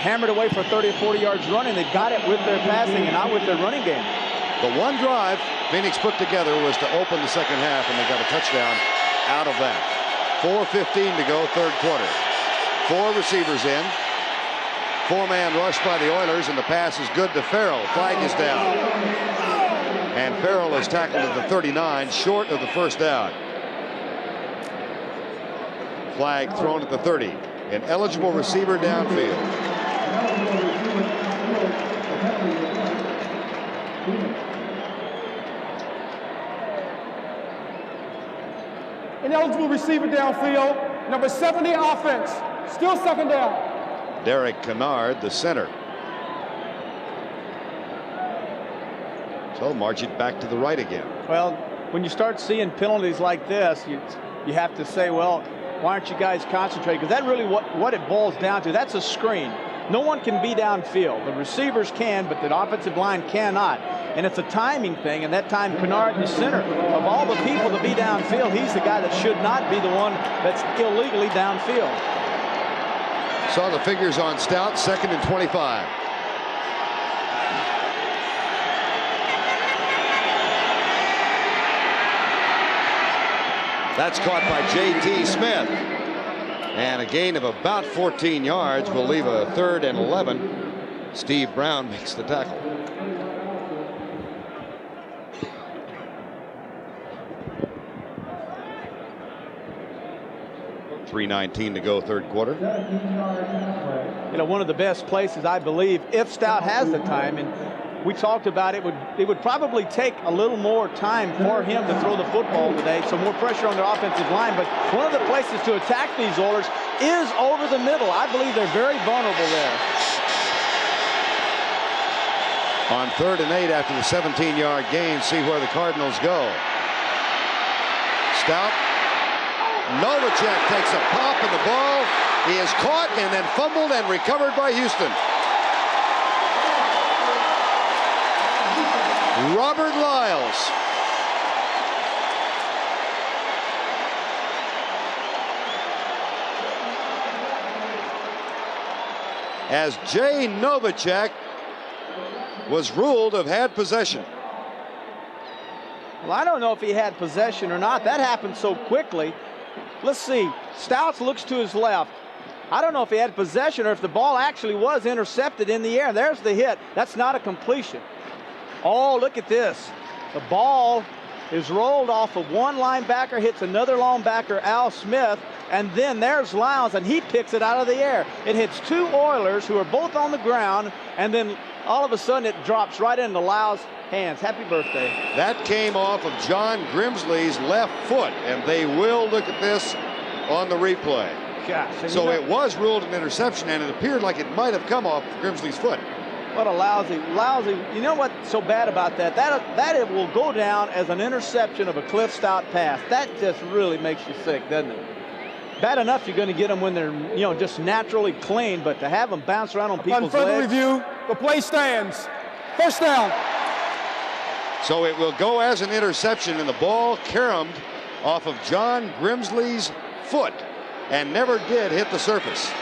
hammered away for 30 or 40 yards running. They've got it with their passing and not with their running game. The one drive Phoenix put together was to open the second half, and they got a touchdown out of that. 4:15 to go, third quarter. 4 receivers in. 4-man rush by the Oilers, and the pass is good to Farrell. Flag is down. And Farrell is tackled at the 39, short of the first down. Flag thrown at the 30. An eligible receiver downfield. Ineligible receiver downfield, number 70 offense. Still second down. Derek Kennard, the center. So march it back to the right again. Well, when you start seeing penalties like this, you have to say, well, why aren't you guys concentrating? Because that really what it boils down to. That's a screen. No one can be downfield. The receivers can, but the offensive line cannot. And it's a timing thing, and that time Kennard, the center, of all the people to be downfield, he's the guy that should not be the one that's illegally downfield. Saw the figures on Stout, 2nd and 25. That's caught by J.T. Smith. And a gain of about 14 yards will leave a 3rd and 11. Steve Brown makes the tackle. .319 to go, third quarter. You know, one of the best places, I believe, if Stout has the time, and we talked about it would probably take a little more time for him to throw the football today, so more pressure on their offensive line. But one of the places to attack these Oilers is over the middle. I believe they're very vulnerable there. On 3rd and 8 after the 17-yard gain, see where the Cardinals go. Stout. Novacek takes a pop and the ball. He is caught and then fumbled and recovered by Houston. Robert Lyles. As Jay Novacek was ruled to have had possession. Well, I don't know if he had possession or not. That happened so quickly. Let's see. Stouts looks to his left. I don't know if he had possession or if the ball actually was intercepted in the air. There's the hit. That's not a completion. Oh, look at this. The ball is rolled off of one linebacker, hits another linebacker, Al Smith, and then there's Lyles, and he picks it out of the air. It hits two Oilers who are both on the ground, and then all of a sudden it drops right into Lyles' hands. Happy birthday. That came off of John Grimsley's left foot, and they will look at this on the replay. Gosh, so it was ruled an interception, and it appeared like it might have come off Grimsley's foot. What a lousy. You know what's so bad about that? That it will go down as an interception of a Cliff Stout pass. That just really makes you sick, doesn't it? Bad enough you're going to get them when they're, just naturally clean, but to have them bounce around on people's legs. On further review, the play stands. First down. So it will go as an interception, and the ball caromed off of John Grimsley's foot and never did hit the surface.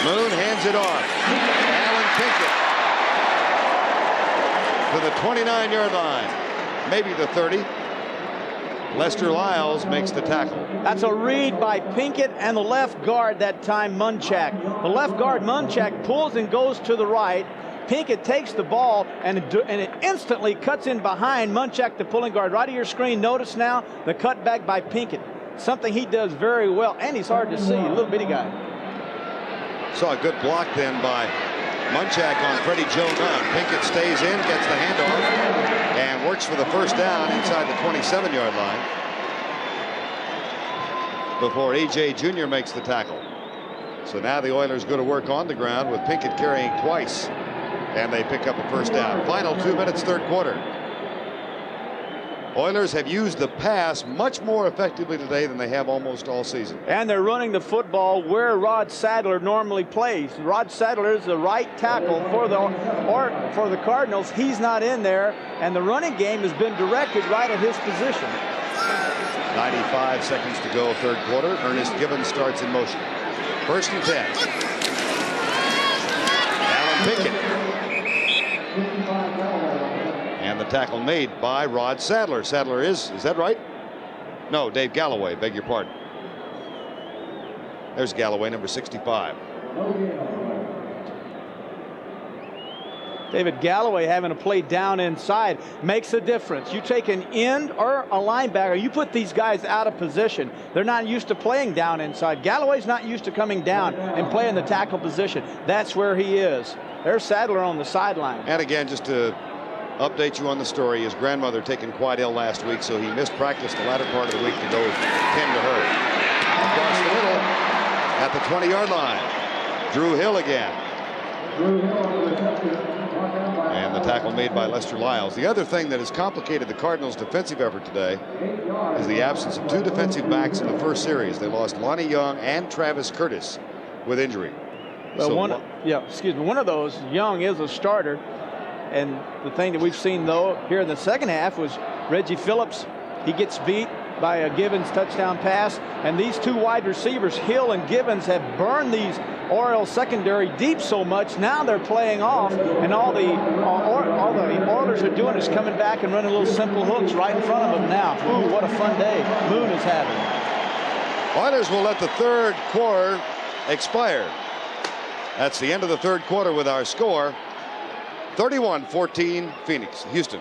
Moon hands it off. Alan Pinkett to the 29-yard line, maybe the 30. Lester Lyles makes the tackle. That's a read by Pinkett and the left guard that time, Munchak. The left guard, Munchak, pulls and goes to the right. Pinkett takes the ball and it instantly cuts in behind Munchak, the pulling guard. Right of your screen, notice now the cutback by Pinkett. Something he does very well, and he's hard to see, a little bitty guy. Saw a good block then by Munchak on Freddie Joe Nunn. Pinkett stays in, gets the handoff, and works for the first down inside the 27-yard line before A.J. Jr. makes the tackle. So now the Oilers go to work on the ground with Pinkett carrying twice, and they pick up a first down. Final 2 minutes, third quarter. Oilers have used the pass much more effectively today than they have almost all season. And they're running the football where Rod Sadler normally plays. Rod Sadler is the right tackle for the Cardinals. He's not in there, and the running game has been directed right at his position. 95 seconds to go, third quarter. Ernest Gibbons starts in motion. First and 10. Alan Pinkett. And the tackle made by Rod Sadler. Sadler is that right? No, Dave Galloway, beg your pardon. There's Galloway, number 65. David Galloway having to play down inside makes a difference. You take an end or a linebacker, you put these guys out of position. They're not used to playing down inside. Galloway's not used to coming down and playing the tackle position. That's where he is. There's Sadler on the sideline. And again, just to update you on the story, his grandmother taken quite ill last week, so he missed practice the latter part of the week to go tend to her. Across the middle at the 20-yard line. Drew Hill again. And the tackle made by Lester Lyles. The other thing that has complicated the Cardinals' defensive effort today is the absence of two defensive backs in the first series. They lost Lonnie Young and Travis Curtis with injury. Well, So one of those, Young, is a starter. And the thing that we've seen, though, here in the second half was Reggie Phillips. He gets beat by a Givens touchdown pass. And these two wide receivers, Hill and Givens, have burned these Orioles secondary deep so much. Now they're playing off, and all the Oilers are doing is coming back and running little simple hooks right in front of them now. Ooh, what a fun day Moon is having. Oilers will let the third quarter expire. That's the end of the third quarter with our score. 31-14 Phoenix. Houston.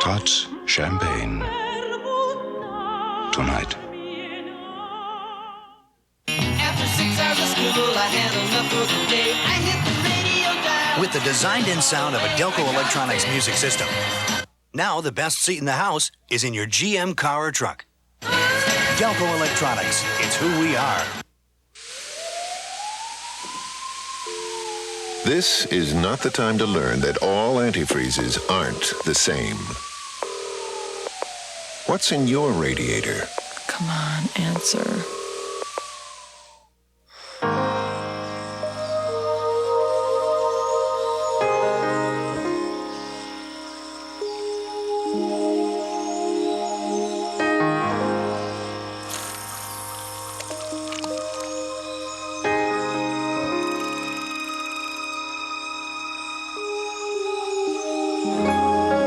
Tots champagne tonight. After 6 hours of school, I had enough for the day. I hit the radio dial. With the designed-in sound of a Delco Electronics music system. Now the best seat in the house is in your GM car or truck. Delco Electronics, it's who we are. This is not the time to learn that all antifreezes aren't the same. What's in your radiator? Come on, answer.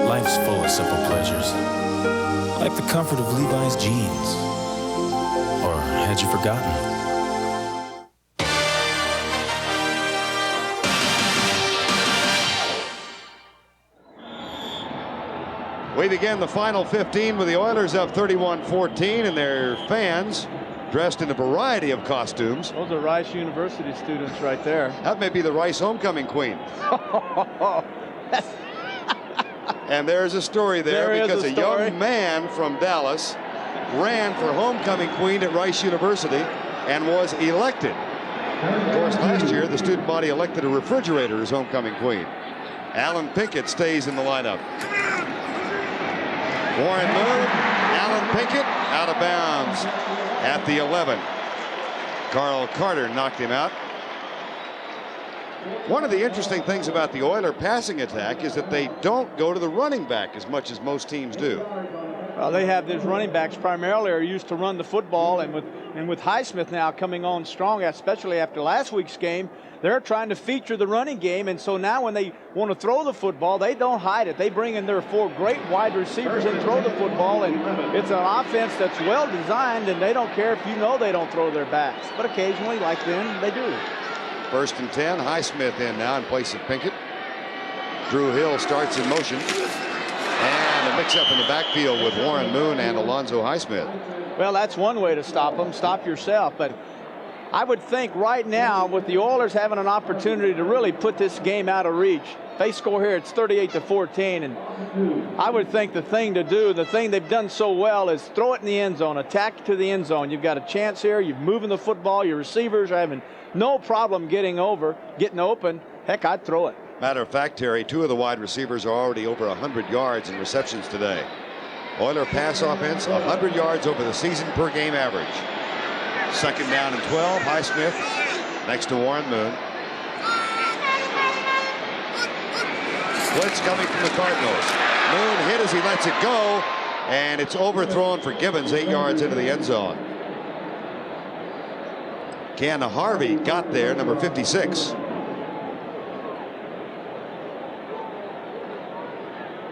Life's full of simple pleasures, like the comfort of Levi's jeans. Or had you forgotten? We begin the final 15 with the Oilers up 31-14 and their fans dressed in a variety of costumes. Those are Rice University students right there. That may be the Rice homecoming queen. And there's a story there because a young man from Dallas ran for homecoming queen at Rice University and was elected. Of course, last year the student body elected a refrigerator as homecoming queen. Alan Pinkett stays in the lineup. Warren Moon, Alan Pinkett out of bounds at the 11. Carl Carter knocked him out. One of the interesting things about the Oiler passing attack is that they don't go to the running back as much as most teams do. Well, they have these running backs primarily are used to run the football, and with Highsmith now coming on strong, especially after last week's game, they're trying to feature the running game, and so now when they want to throw the football, they don't hide it. They bring in their four great wide receivers and throw the football, and it's an offense that's well designed, and they don't care if you know they don't throw their backs, but occasionally, like them, they do. First and 10, Highsmith in now in place of Pinkett. Drew Hill starts in motion. And a mix-up in the backfield with Warren Moon and Alonzo Highsmith. Well, that's one way to stop them. Stop yourself. But I would think right now, with the Oilers having an opportunity to really put this game out of reach, they score here, it's 38-14. And I would think the thing to do, the thing they've done so well, is throw it in the end zone, attack to the end zone. You've got a chance here. You're moving the football. Your receivers are having no problem getting open. Heck, I'd throw it. Matter of fact, Terry, two of the wide receivers are already over 100 yards in receptions today. Oiler pass offense, 100 yards over the season per game average. Second down and 12. Highsmith next to Warren Moon. Blitz coming from the Cardinals. Moon hit as he lets it go, and it's overthrown for Gibbons 8 yards into the end zone. Ken Harvey got there, number 56.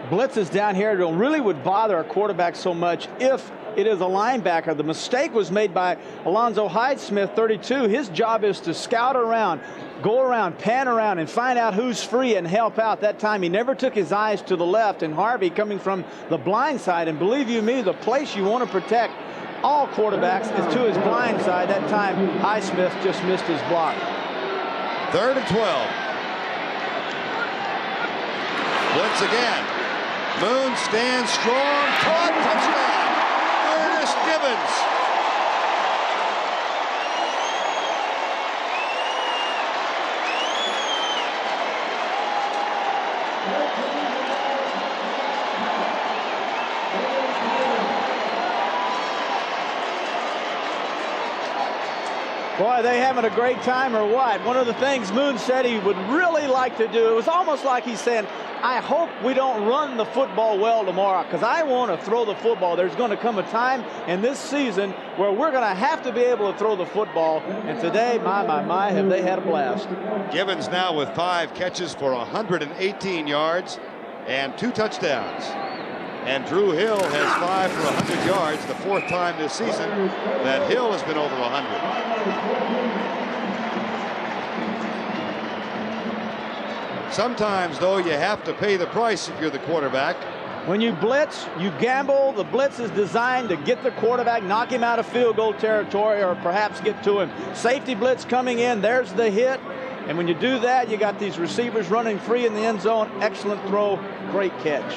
Blitzes down here really would bother a quarterback so much if it is a linebacker. The mistake was made by Alonzo Hyde-Smith, 32. His job is to scout around, go around, pan around, and find out who's free and help out. That time he never took his eyes to the left, and Harvey coming from the blind side. And believe you me, the place you want to protect all quarterbacks is to his blind side. That time Highsmith just missed his block. 3rd and 12. Blitz again. Moon stands strong, caught, touchdown. Ernest Gibbons. Boy, they having a great time or what? One of the things Moon said he would really like to do, it was almost like he's saying, I hope we don't run the football well tomorrow because I want to throw the football. There's going to come a time in this season where we're going to have to be able to throw the football. And today, my, have they had a blast. Gibbons now with 5 catches for 118 yards and 2 touchdowns. And Drew Hill has 5 for 100 yards, the 4th time this season that Hill has been over 100. Sometimes, though, you have to pay the price if you're the quarterback. When you blitz, you gamble. The blitz is designed to get the quarterback, knock him out of field goal territory, or perhaps get to him. Safety blitz coming in, there's the hit. And when you do that, you got these receivers running free in the end zone. Excellent throw, great catch.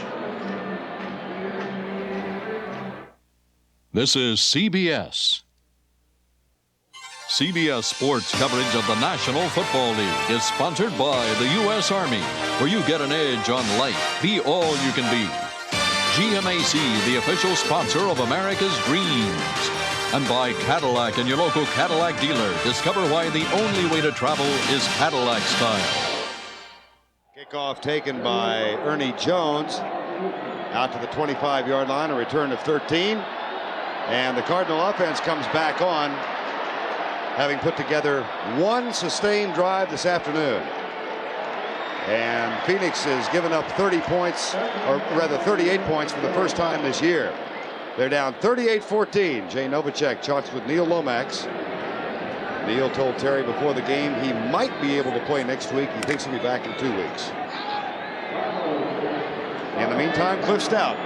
This is CBS. CBS Sports coverage of the National Football League is sponsored by the U.S. Army, where you get an edge on life. Be all you can be. GMAC, the official sponsor of America's Dreams. And by Cadillac and your local Cadillac dealer. Discover why the only way to travel is Cadillac style. Kickoff taken by Ernie Jones. Out to the 25-yard line, a return of 13. And the Cardinal offense comes back on, having put together 1 sustained drive this afternoon. And Phoenix has given up 30 points, or rather 38 points for the first time this year. They're down 38-14. Jay Novacek talks with Neil Lomax. Neil told Terry before the game he might be able to play next week. He thinks he'll be back in 2 weeks. In the meantime, Cliff Stout,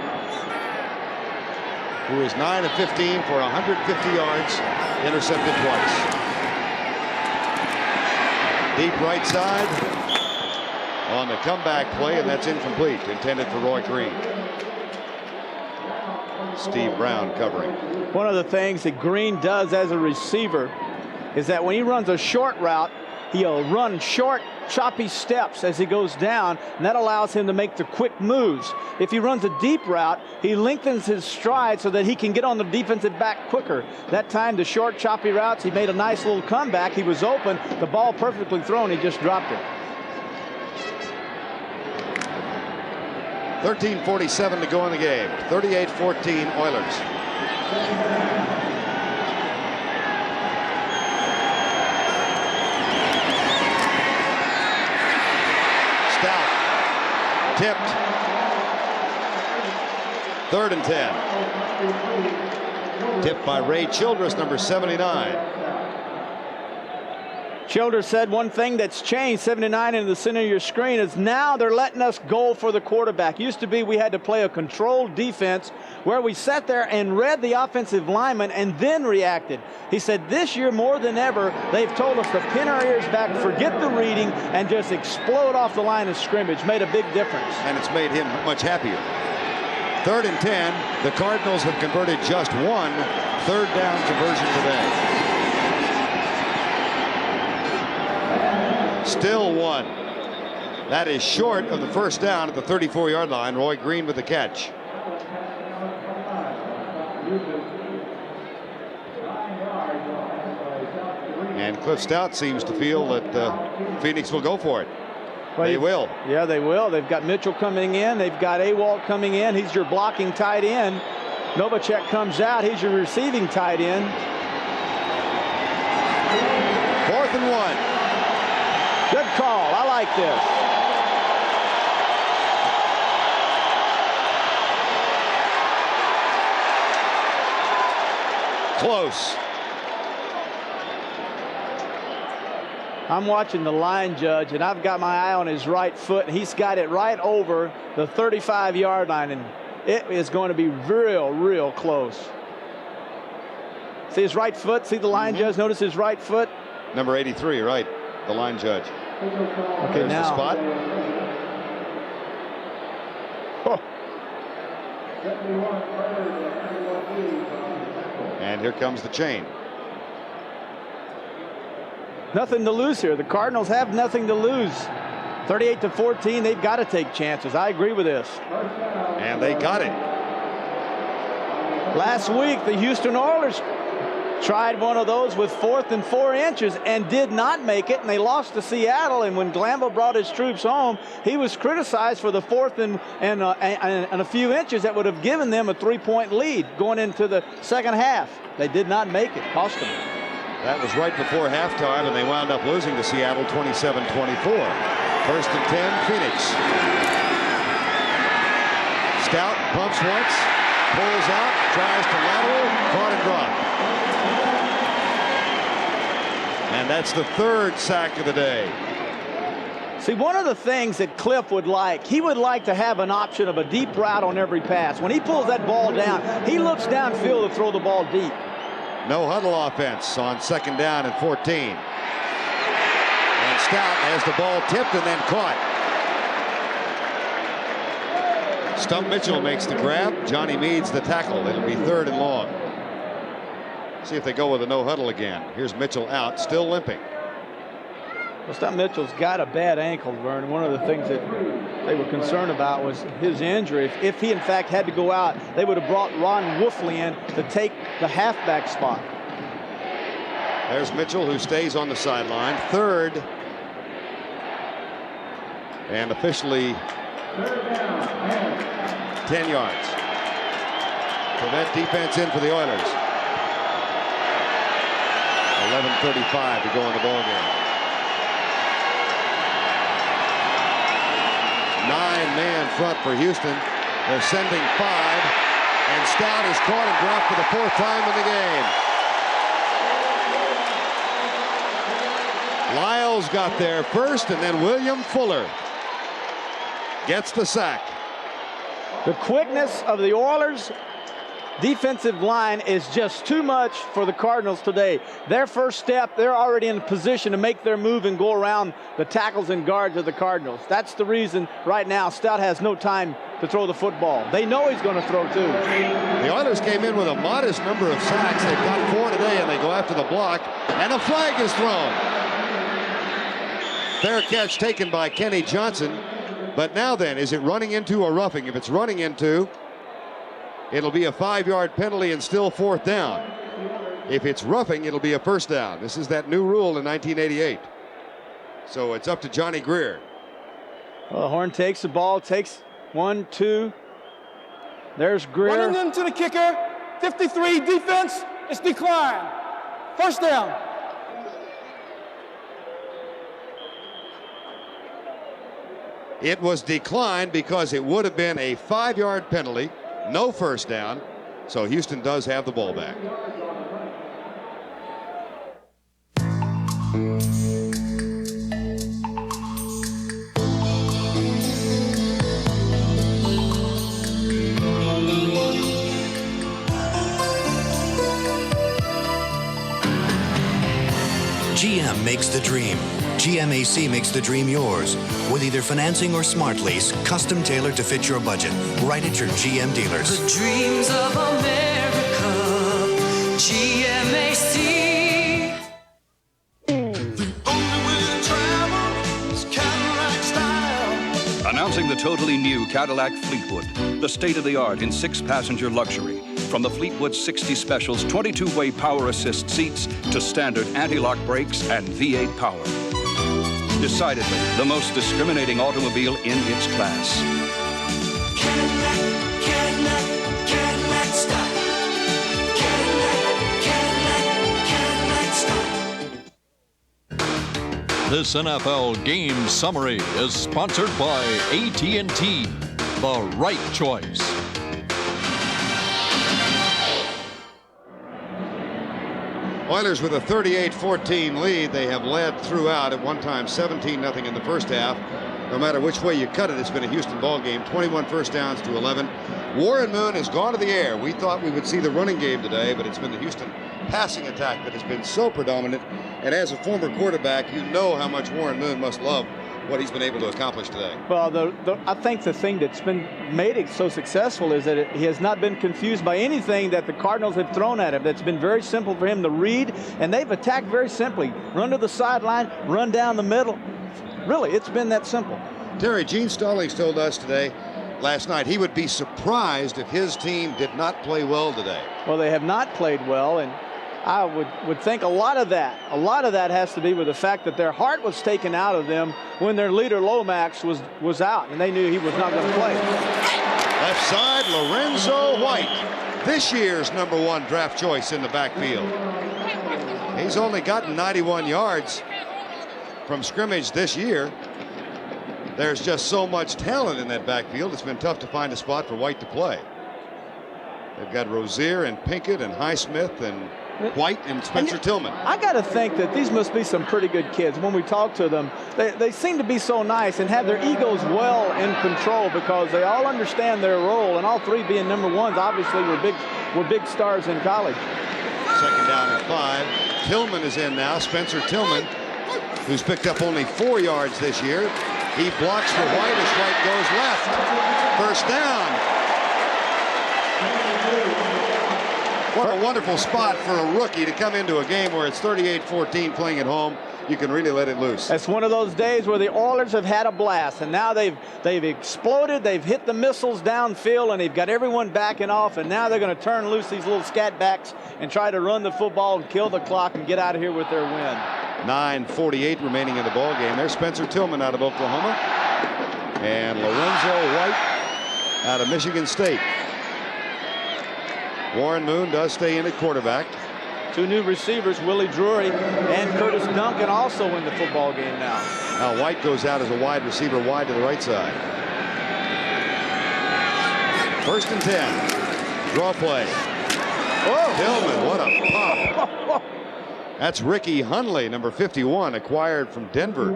who is 9 of 15 for 150 yards, intercepted twice. Deep right side on the comeback play, and that's incomplete, intended for Roy Green. Steve Brown covering. One of the things that Green does as a receiver is that when he runs a short route, he'll run short, choppy steps as he goes down, and that allows him to make the quick moves. If he runs a deep route, he lengthens his stride so that he can get on the defensive back quicker. That time, the short, choppy routes, he made a nice little comeback. He was open, the ball perfectly thrown, he just dropped it. 13:47 to go in the game. 38-14 Oilers. Stout tipped. 3rd and 10. Tipped by Ray Childress, number 79. Childress said one thing that's changed, 79 in the center of your screen, is now they're letting us go for the quarterback. Used to be we had to play a controlled defense where we sat there and read the offensive lineman and then reacted. He said this year more than ever, they've told us to pin our ears back, forget the reading, and just explode off the line of scrimmage. Made a big difference. And it's made him much happier. 3rd and 10. The Cardinals have converted just 1 third down conversion today. Still 1. That is short of the first down at the 34-yard line. Roy Green with the catch. And Cliff Stout seems to feel that Phoenix will go for it. They will. Yeah, they will. They've got Mitchell coming in. They've got Awalt coming in. He's your blocking tight end. Novacek comes out. He's your receiving tight end. 4th and 1. Good call. I like this. Close. I'm watching the line judge, and I've got my eye on his right foot. He's got it right over the 35-yard line, and it is going to be real close. See his right foot? See the line judge? Notice his right foot? Number 83, right. The line judge. Okay, There's now. the spot. Oh. And here comes the chain. Nothing to lose here. The Cardinals have nothing to lose. 38-14, they've got to take chances. I agree with this. And they got it. Last week, the Houston Oilers tried one of those with 4th and 4 inches and did not make it, and they lost to Seattle. And when Glanville brought his troops home, he was criticized for the 4th and a few inches that would have given them a 3-point lead going into the second half. They did not make it. Cost them. That was right before halftime, and they wound up losing to Seattle 27-24. 1st and 10, Phoenix. Stout pumps once, pulls out, tries to lateral, caught and dropped. And that's the 3rd sack of the day. See, one of the things that Cliff would like, he would like to have an option of a deep route on every pass. When he pulls that ball down, he looks downfield to throw the ball deep. No huddle offense on 2nd down and 14. And Stout has the ball tipped and then caught. Stump Mitchell makes the grab. Johnny Meads the tackle. It'll be 3rd and long. See if they go with a no huddle again. Here's Mitchell out, still limping. Well, Stump Mitchell's got a bad ankle, Vern. One of the things that they were concerned about was his injury. If he, in fact, had to go out, they would have brought Ron Wolfley in to take the halfback spot. There's Mitchell, who stays on the sideline. 3rd. And officially 10 yards. Prevent defense in for the Oilers. 11:35 to go in the ball game. 9-man front for Houston. They're sending 5, and Stout is caught and dropped for the 4th time in the game. Lyles got there first, and then William Fuller gets the sack. The quickness of the Oilers' defensive line is just too much for the Cardinals today. Their first step, they're already in a position to make their move and go around the tackles and guards of the Cardinals. That's the reason right now Stout has no time to throw the football. They know he's going to throw too. The Oilers came in with a modest number of sacks. They've got 4 today, and they go after the block, and a flag is thrown. Fair catch taken by Kenny Johnson. But now then, is it running into or roughing? If it's running into, it'll be a 5-yard penalty and still 4th down. If it's roughing, it'll be a 1st down. This is that new rule in 1988. So it's up to Johnny Greer. Well, Horn takes the ball, takes 1, 2. There's Greer. Running into the kicker. 53 defense. It's declined. 1st down. It was declined because it would have been a 5-yard penalty. No 1st down, so Houston does have the ball back. GM makes the dream. GMAC makes the dream yours. With either financing or smart lease, custom tailored to fit your budget. Right at your GM dealers. The dreams of America, GMAC. Announcing the totally new Cadillac Fleetwood, the state-of-the-art in 6-passenger luxury. From the Fleetwood 60 Specials 22-way power assist seats to standard anti-lock brakes and V8 power. decidedly the most discriminating automobile in its class. Cadillac style. Cadillac style. This NFL game summary is sponsored by AT&T, the right choice. Oilers with a 38-14 lead. They have led throughout, at one time 17-0 in the first half. No matter which way you cut it, it's been a Houston ball game. 21 first downs to 11. Warren Moon has gone to the air. We thought we would see the running game today, but it's been the Houston passing attack that has been so predominant. And as a former quarterback, you know how much Warren Moon must love what he's been able to accomplish today. Well, I think the thing that's been made it so successful is that he has not been confused by anything that the Cardinals have thrown at him. That's been very simple for him to read, and they've attacked very simply. Run to the sideline, run down the middle. Really, it's been that simple. Terry, Gene Stallings told us last night, he would be surprised if his team did not play well today. Well, they have not played well, and I would think a lot of that has to be with the fact that their heart was taken out of them when their leader Lomax was out, and they knew he was not going to play. Left side, Lorenzo White, this year's #1 draft choice in the backfield. He's only gotten 91 yards from scrimmage this year. There's just so much talent in that backfield. It's been tough to find a spot for White to play. They've got Rozier and Pinkett and Highsmith and White and Spencer Tillman. I got to think that these must be some pretty good kids. When we talk to them, they seem to be so nice and have their egos well in control because they all understand their role, and all three being #1s obviously were big stars in college. Second down and 5. Tillman is in now. Spencer Tillman, who's picked up only 4 yards this year. He blocks for White as White goes left. First down. What a wonderful spot for a rookie to come into a game where it's 38-14 playing at home. You can really let it loose. It's one of those days where the Oilers have had a blast, and now they've exploded. They've hit the missiles downfield, and they've got everyone backing off, and now they're going to turn loose these little scat backs and try to run the football and kill the clock and get out of here with their win. 9:48 remaining in the ball game. There's Spencer Tillman out of Oklahoma, and Lorenzo White out of Michigan State. Warren Moon does stay in at quarterback. Two new receivers, Willie Drury and Curtis Duncan, also in the football game now. Now White goes out as a wide receiver wide to the right side. First and 10. Draw play. Oh. Tillman, what a pop. That's Ricky Hunley, number 51, acquired from Denver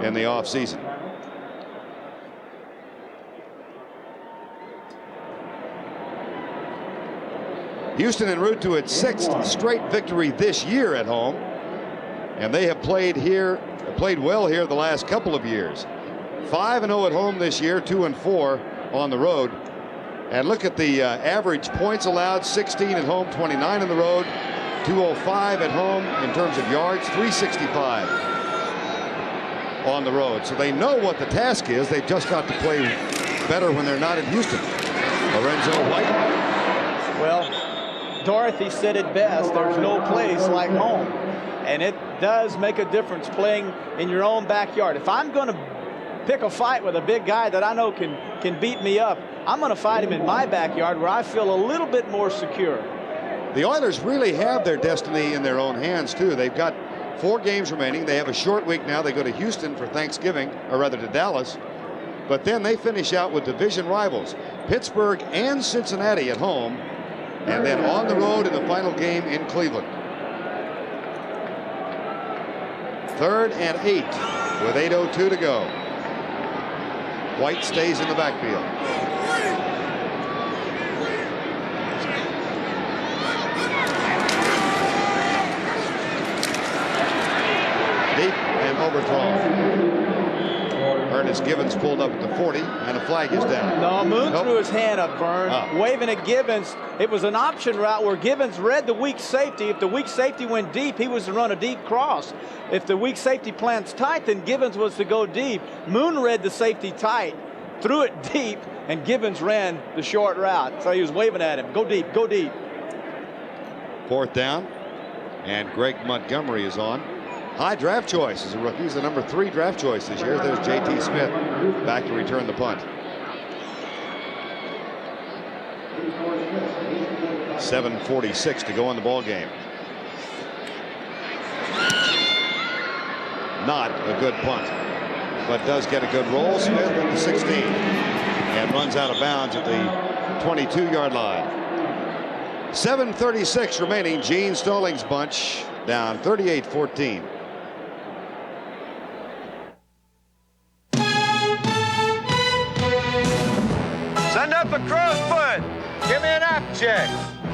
in the offseason. Houston en route to its 6th straight victory this year at home, and they have played well here the last couple of years. 5-0 at home this year, 2-4 on the road. And look at the average points allowed: 16 at home, 29 on the road, 205 at home in terms of yards, 365 on the road. So they know what the task is. They've just got to play better when they're not in Houston. Lorenzo White. Well, Dorothy said it best, there's no place like home. And it does make a difference playing in your own backyard. If I'm going to pick a fight with a big guy that I know can beat me up, I'm going to fight him in my backyard where I feel a little bit more secure. The Oilers really have their destiny in their own hands, too. They've got 4 games remaining. They have a short week now. They go to Houston for Thanksgiving, or rather to Dallas. But then they finish out with division rivals, Pittsburgh and Cincinnati at home, and then on the road in the final game in Cleveland. 3rd and 8 with 8:02 to go. White stays in the backfield. Deep and Overthrown. Ernest Givens pulled up at the 40, and a flag is down. No, Moon threw his hand up, Vern, waving at Givens. It was an option route where Givens read the weak safety. If the weak safety went deep, he was to run a deep cross. If the weak safety plants tight, then Givens was to go deep. Moon read the safety tight, threw it deep, and Givens ran the short route. So he was waving at him. Go deep, go deep. 4th down, and Greg Montgomery is on. high draft choice as a rookie. He's the number 3 draft choice this year. There's J.T. Smith back to return the punt. 7:46 to go in the ball game. Not a good punt, but does get a good roll. Smith at the 16 and runs out of bounds at the 22-yard line. 7:36 remaining. Gene Stallings' bunch down 38-14. Send up a crow's foot. Give me an app check.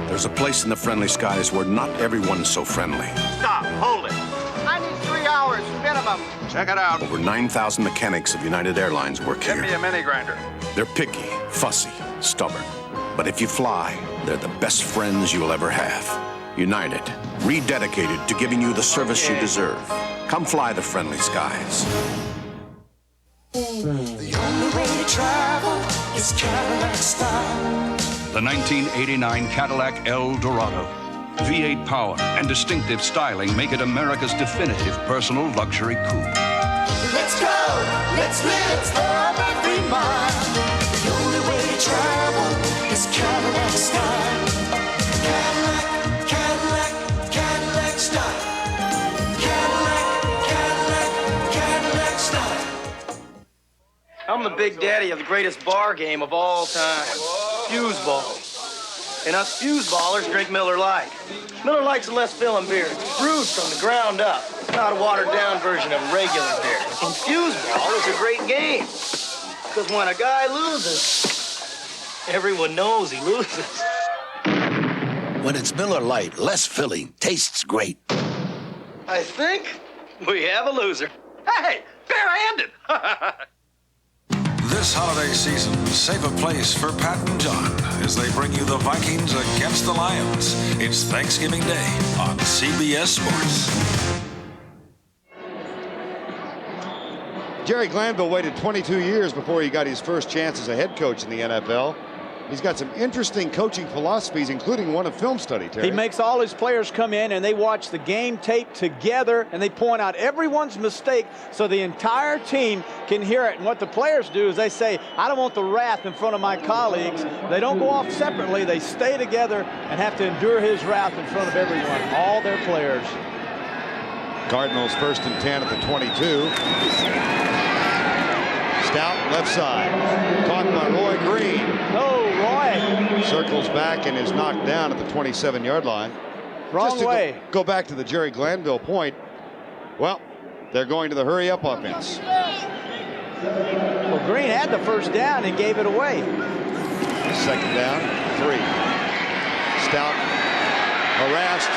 There's a place in the friendly skies where not everyone's so friendly. Stop. Hold it. I need 3 hours minimum. Check it out. Over 9,000 mechanics of United Airlines work Give here. me a mini grinder. They're picky, fussy, stubborn. But if you fly, they're the best friends you'll ever have. United, rededicated to giving you the service you deserve. Come fly the friendly skies. The only way to travel is Cadillac style. The 1989 Cadillac El Dorado. V8 power and distinctive styling make it America's definitive personal luxury coupe. Let's go, let's live love every mile. The only way to travel is Cadillac style. Cadillac, Cadillac, Cadillac style. Cadillac, Cadillac, Cadillac style. I'm the big daddy of the greatest bar game of all time, Fuseball. And us Fuseballers drink Miller Lite. Miller Lite's a less filling beer. It's brewed from the ground up, not a watered-down version of regular beer. And Fuseball is a great game, because when a guy loses, everyone knows he loses. When it's Miller Lite, less filling, tastes great. I think we have a loser. Hey, bare-handed! This holiday season, save a place for Pat and John as they bring you the Vikings against the Lions. It's Thanksgiving Day on CBS Sports. Jerry Glanville waited 22 years before he got his first chance as a head coach in the NFL. He's got some interesting coaching philosophies, including one of film study, Terry. He makes all his players come in and they watch the game tape together and they point out everyone's mistake so the entire team can hear it. And what the players do is they say, I don't want the wrath in front of my colleagues. They don't go off separately. They stay together and have to endure his wrath in front of everyone, all their players. Cardinals 1st and 10 at the 22. Stout left side. Caught by Roy Green. No, Roy. Circles back and is knocked down at the 27-yard line. Wrong way. Go back to the Jerry Glanville point. Well, they're going to the hurry-up offense. Well, Green had the first down and gave it away. 2nd down, 3. Stout harassed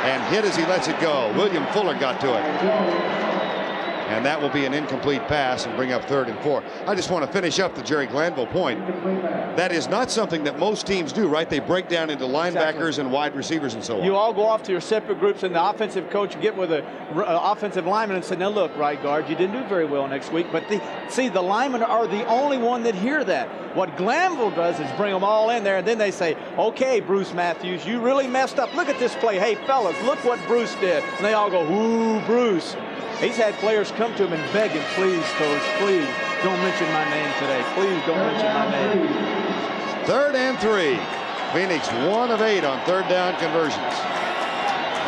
and hit as he lets it go. William Fuller got to it. And that will be an incomplete pass and bring up 3rd and 4. I just want to finish up the Jerry Glanville point. That is not something that most teams do, right? They break down into linebackers and wide receivers and so on. You all go off to your separate groups, and the offensive coach get with the offensive lineman and say, now look, right guard, you didn't do very well next week. But the linemen are the only one that hear that. What Glanville does is bring them all in there, and then they say, okay, Bruce Matthews, you really messed up. Look at this play. Hey, fellas, look what Bruce did. And they all go, ooh, Bruce. He's had players come to him and beg him, please, coach, please, don't mention my name today. Please don't mention my name. 3rd and 3. Phoenix 1 of 8 on 3rd down conversions.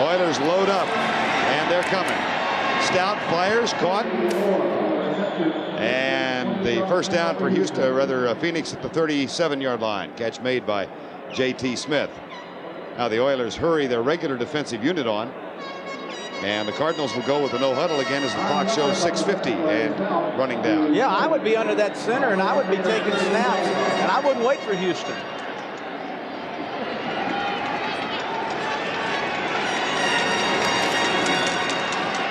Oilers load up, and they're coming. Stout fires, caught. And the first down for Phoenix at the 37-yard line. Catch made by J.T. Smith. Now the Oilers hurry their regular defensive unit on. And the Cardinals will go with the no huddle again as the clock shows 6:50 and running down. Yeah, I would be under that center and I would be taking snaps and I wouldn't wait for Houston.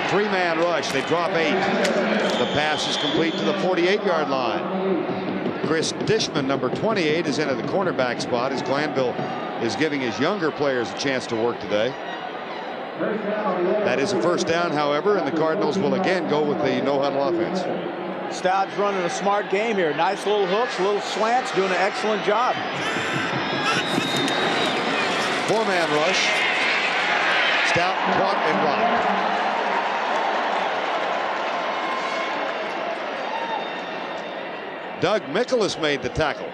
Three-man rush. They drop 8. The pass is complete to the 48-yard line. Chris Dishman, number 28, is into the cornerback spot as Glanville is giving his younger players a chance to work today. That is a first down, however, and the Cardinals will again go with the no-huddle offense. Stout's running a smart game here. Nice little hooks, little slants, doing an excellent job. 4-man rush. Stout caught and dropped. Doug Mikolas made the tackle.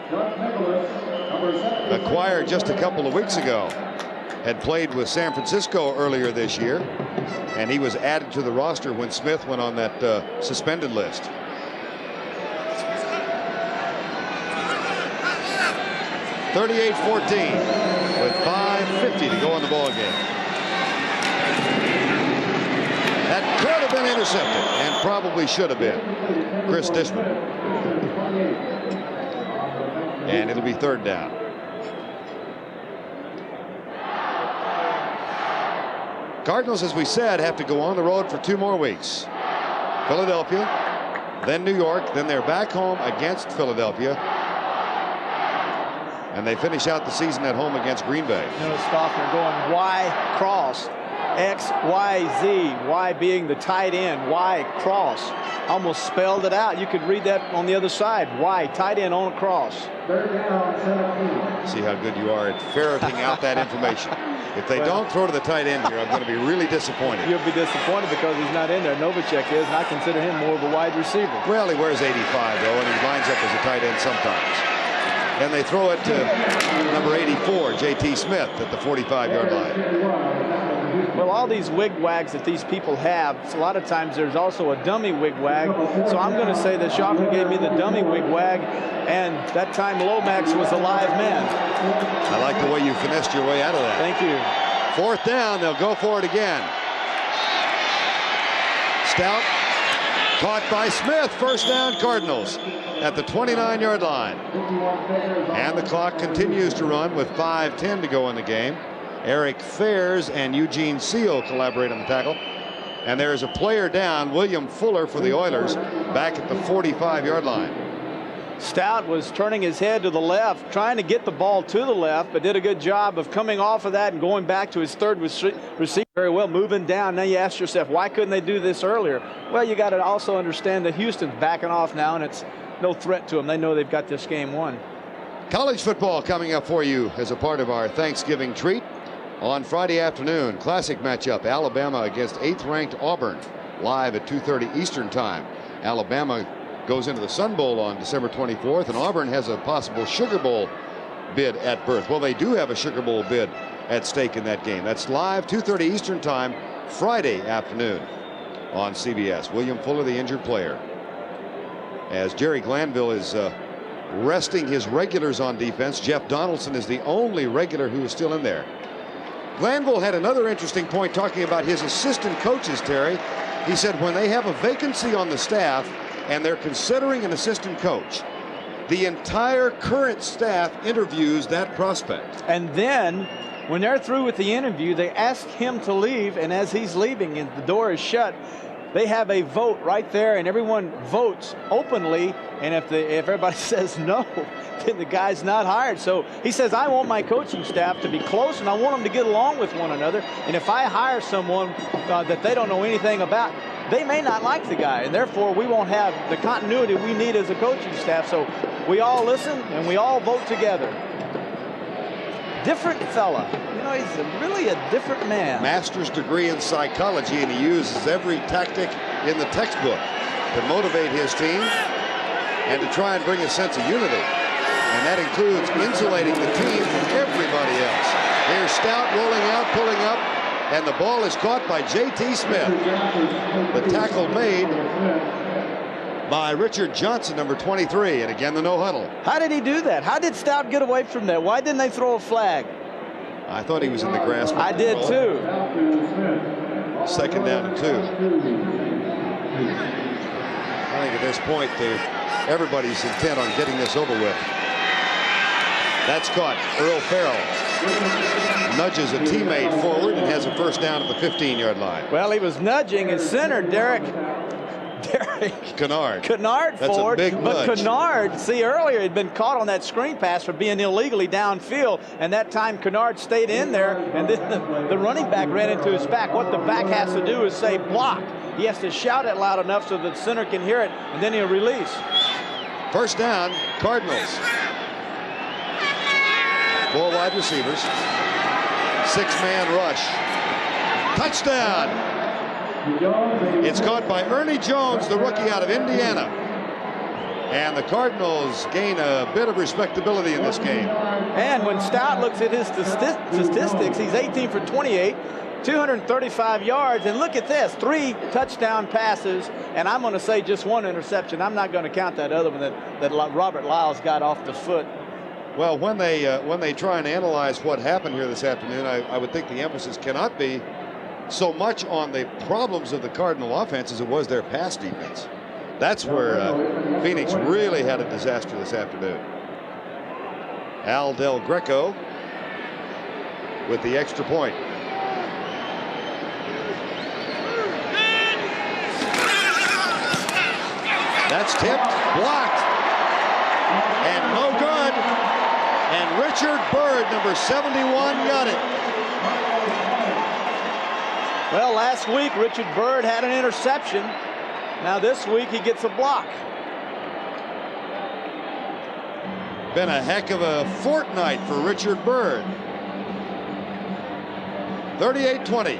Acquired just a couple of weeks ago. Had played with San Francisco earlier this year, and he was added to the roster when Smith went on that suspended list. (38-14) with 5:50 to go in the ball game. That could have been intercepted, and probably should have been. Chris Dishman. And it'll be 3rd down. Cardinals, as we said, have to go on the road for 2 more weeks. Philadelphia, then New York, then they're back home against Philadelphia. And they finish out the season at home against Green Bay. You know, Stoffner going Y cross, X, Y, Z, Y being the tight end, Y cross. Almost spelled it out. You could read that on the other side. Y, tight end on a cross. See how good you are at ferreting out that information. If they don't throw to the tight end here, I'm going to be really disappointed. You'll be disappointed because he's not in there. Novacek is, and I consider him more of a wide receiver. Well, he wears 85, though, and he lines up as a tight end sometimes. And they throw it to number 84, J.T. Smith, at the 45-yard line. Well, all these wig-wags that these people have, a lot of times there's also a dummy wig-wag. So I'm going to say that Schaffner gave me the dummy wig-wag, and that time Lomax was a live man. I like the way you finessed your way out of that. Thank you. 4th down, they'll go for it again. Stout caught by Smith. 1st down, Cardinals at the 29-yard line. And the clock continues to run with 5:10 to go in the game. Eric Fairs and Eugene Seal collaborate on the tackle. And there is a player down, William Fuller for the Oilers, back at the 45-yard line. Stout was turning his head to the left, trying to get the ball to the left, but did a good job of coming off of that and going back to his 3rd receiver very well, moving down. Now you ask yourself, why couldn't they do this earlier? Well, you got to also understand that Houston's backing off now, and it's no threat to them. They know they've got this game won. College football coming up for you as a part of our Thanksgiving treat. On Friday afternoon, classic matchup, Alabama against 8th-ranked Auburn, live at 2:30 Eastern Time. Alabama goes into the Sun Bowl on December 24th, and Auburn has a possible Sugar Bowl bid at birth. Well, they do have a Sugar Bowl bid at stake in that game. That's live 2:30 Eastern Time, Friday afternoon on CBS. William Fuller, the injured player, as Jerry Glanville is resting his regulars on defense. Jeff Donaldson is the only regular who is still in there. Glanville had another interesting point talking about his assistant coaches, Terry. He said when they have a vacancy on the staff and they're considering an assistant coach, the entire current staff interviews that prospect. And then when they're through with the interview, they ask him to leave, and as he's leaving and the door is shut, they have a vote right there, and everyone votes openly, and if everybody says no, then the guy's not hired. So he says, I want my coaching staff to be close, and I want them to get along with one another, and if I hire someone that they don't know anything about, they may not like the guy, and therefore we won't have the continuity we need as a coaching staff. So we all listen, and we all vote together. Different fella. You know, he's really a different man. Master's degree in psychology, and he uses every tactic in the textbook to motivate his team and to try and bring a sense of unity. And that includes insulating the team from everybody else. Here's Stout rolling out, pulling up, and the ball is caught by J.T. Smith. The tackle made by Richard Johnson, number 23, and again the no huddle. How did he do that? How did Stout get away from that? Why didn't they throw a flag? I thought he was in the grasp. I did too. 2nd down and 2. I think at this point everybody's intent on getting this over with. That's caught. Earl Farrell nudges a teammate forward and has a 1st down at the 15-yard line. Well, he was nudging his center, Derek Kennard. That's forward. A big but nudge. Kennard, see, earlier he'd been caught on that screen pass for being illegally downfield, and that time Kennard stayed in there, and then the running back ran into his back. What the back has to do is say block. He has to shout it loud enough so the center can hear it, and then he'll release. 1st down, Cardinals. 4 wide receivers. 6-man rush. Touchdown! It's caught by Ernie Jones, the rookie out of Indiana. And the Cardinals gain a bit of respectability in this game. And when Stout looks at his statistics, he's 18 for 28, 235 yards. And look at this, 3 touchdown passes, and I'm going to say just 1 interception. I'm not going to count that other one that Robert Lyles got off the foot. Well, when they try and analyze what happened here this afternoon, I would think the emphasis cannot be so much on the problems of the Cardinal offense as it was their pass defense. That's where Phoenix really had a disaster this afternoon. Al Del Greco with the extra point. That's tipped, blocked, and no good. And Richard Byrd, number 71, got it. Well, last week, Richard Byrd had an interception. Now this week, he gets a block. Been a heck of a fortnight for Richard Byrd. 38-20.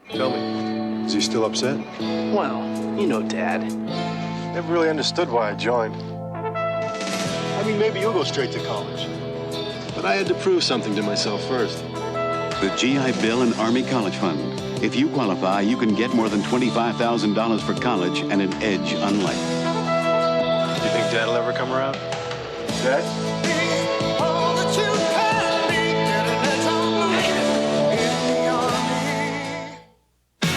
Tell me, is he still upset? Well, you know Dad. Never really understood why I joined. I mean, maybe you'll go straight to college. But I had to prove something to myself first. The GI Bill and Army College Fund. If you qualify, you can get more than $25,000 for college and an edge on life. You think Dad'll ever come around? Dad?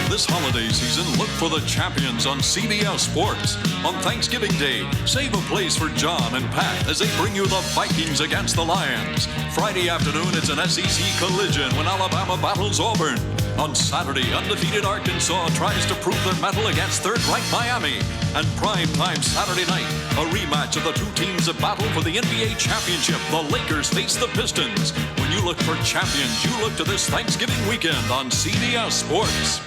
This holiday season, look for the champions on CBS Sports. On Thanksgiving Day, save a place for John and Pat as they bring you the Vikings against the Lions. Friday afternoon, it's an SEC collision when Alabama battles Auburn. On Saturday, undefeated Arkansas tries to prove their mettle against third-ranked Miami. And primetime Saturday night, a rematch of the 2 teams that battle for the NBA championship. The Lakers face the Pistons. When you look for champions, you look to this Thanksgiving weekend on CBS Sports.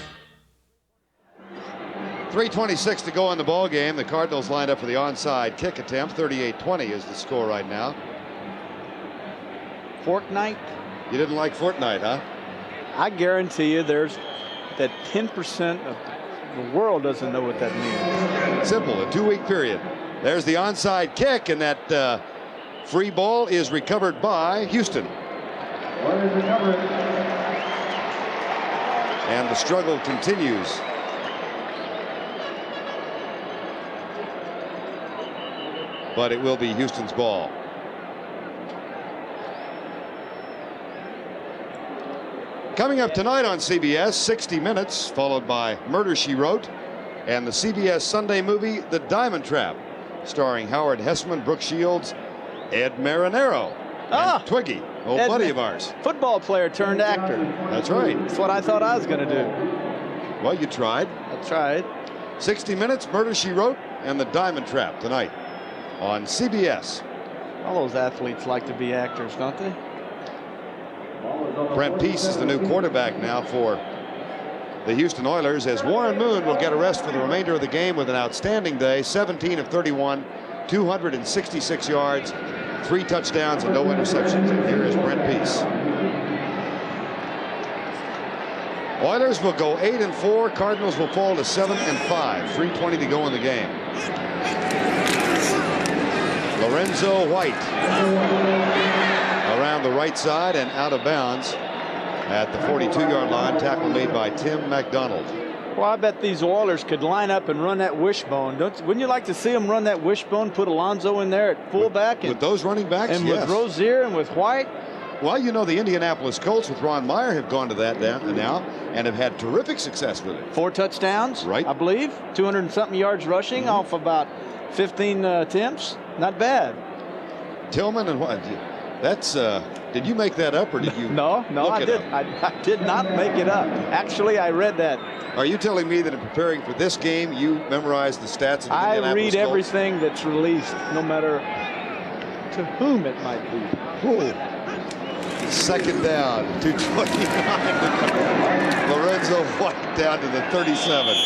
3:26 to go in the ball game. The Cardinals lined up for the onside kick attempt. 38-20 is the score right now. Fortnite? You didn't like Fortnite, huh? I guarantee you there's that 10% of the world doesn't know what that means. Simple, a 2-week period. There's the onside kick, and that free ball is recovered by Houston. And the struggle continues. But it will be Houston's ball. Coming up tonight on CBS, 60 Minutes, followed by Murder, She Wrote, and the CBS Sunday movie, The Diamond Trap, starring Howard Hesseman, Brooke Shields, Ed Marinero, and Twiggy, old buddy of ours. Football player turned actor. That's right. That's what I thought I was going to do. Well, you tried. I tried. 60 Minutes, Murder, She Wrote, and The Diamond Trap tonight on CBS. All those athletes like to be actors, don't they? Brent Peace is the new quarterback now for the Houston Oilers, as Warren Moon will get a rest for the remainder of the game with an outstanding day. 17 of 31, 266 yards, 3 touchdowns, and no interceptions. And here is Brent Peace. Oilers will go 8-4. Cardinals will fall to 7-5. 3:20 to go in the game. Lorenzo White around the right side and out of bounds at the 42-yard line. Tackle made by Tim McDonald. Well, I bet these Oilers could line up and run that wishbone. Wouldn't you like to see them run that wishbone, put Alonzo in there at fullback? With those running backs, and yes. with Rozier and with White? Well, you know, the Indianapolis Colts with Ron Meyer have gone to that now and have had terrific success with it. 4 touchdowns, right? I believe. 200 and something yards rushing off about 15 attempts. Not bad. Tillman and what? That's did you make that up or did you? No, I did. I did not make it up. Actually, I read that. Are you telling me that in preparing for this game, you memorized the stats of the Indianapolis I read Colts? everything that's released, no matter to whom it might be. Ooh. Second down, 2:29. Lorenzo White down to the 37.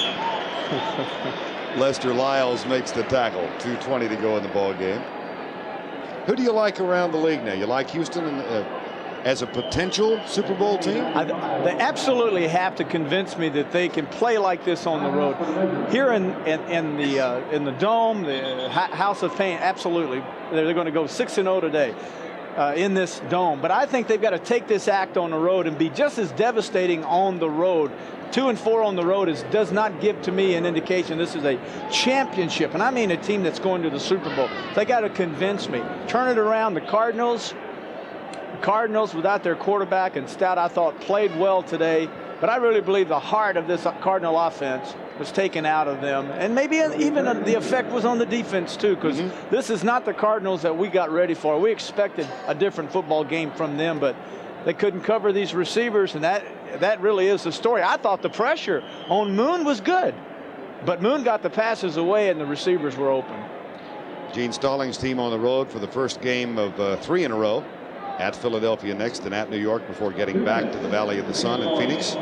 Lester Lyles makes the tackle. 2:20 to go in the ball game. Who do you like around the league now? You like Houston and as a potential Super Bowl team? They absolutely have to convince me that they can play like this on the road. Here in the Dome, the House of Pain, absolutely. They're going to go 6-0 today in this Dome. But I think they've got to take this act on the road and be just as devastating on the road. 2-4 on the road does not give to me an indication this is a championship. And I mean a team that's going to the Super Bowl. They got to convince me. Turn it around. The Cardinals without their quarterback and Stout, I thought, played well today. But I really believe the heart of this Cardinal offense was taken out of them. And maybe even the effect was on the defense, too, because this is not the Cardinals that we got ready for. We expected a different football game from them, but they couldn't cover these receivers, and that really is the story. I thought the pressure on Moon was good, but Moon got the passes away, and the receivers were open. Gene Stallings' team on the road for the first game of 3 in a row. At Philadelphia next and at New York before getting back to the Valley of the Sun in Phoenix.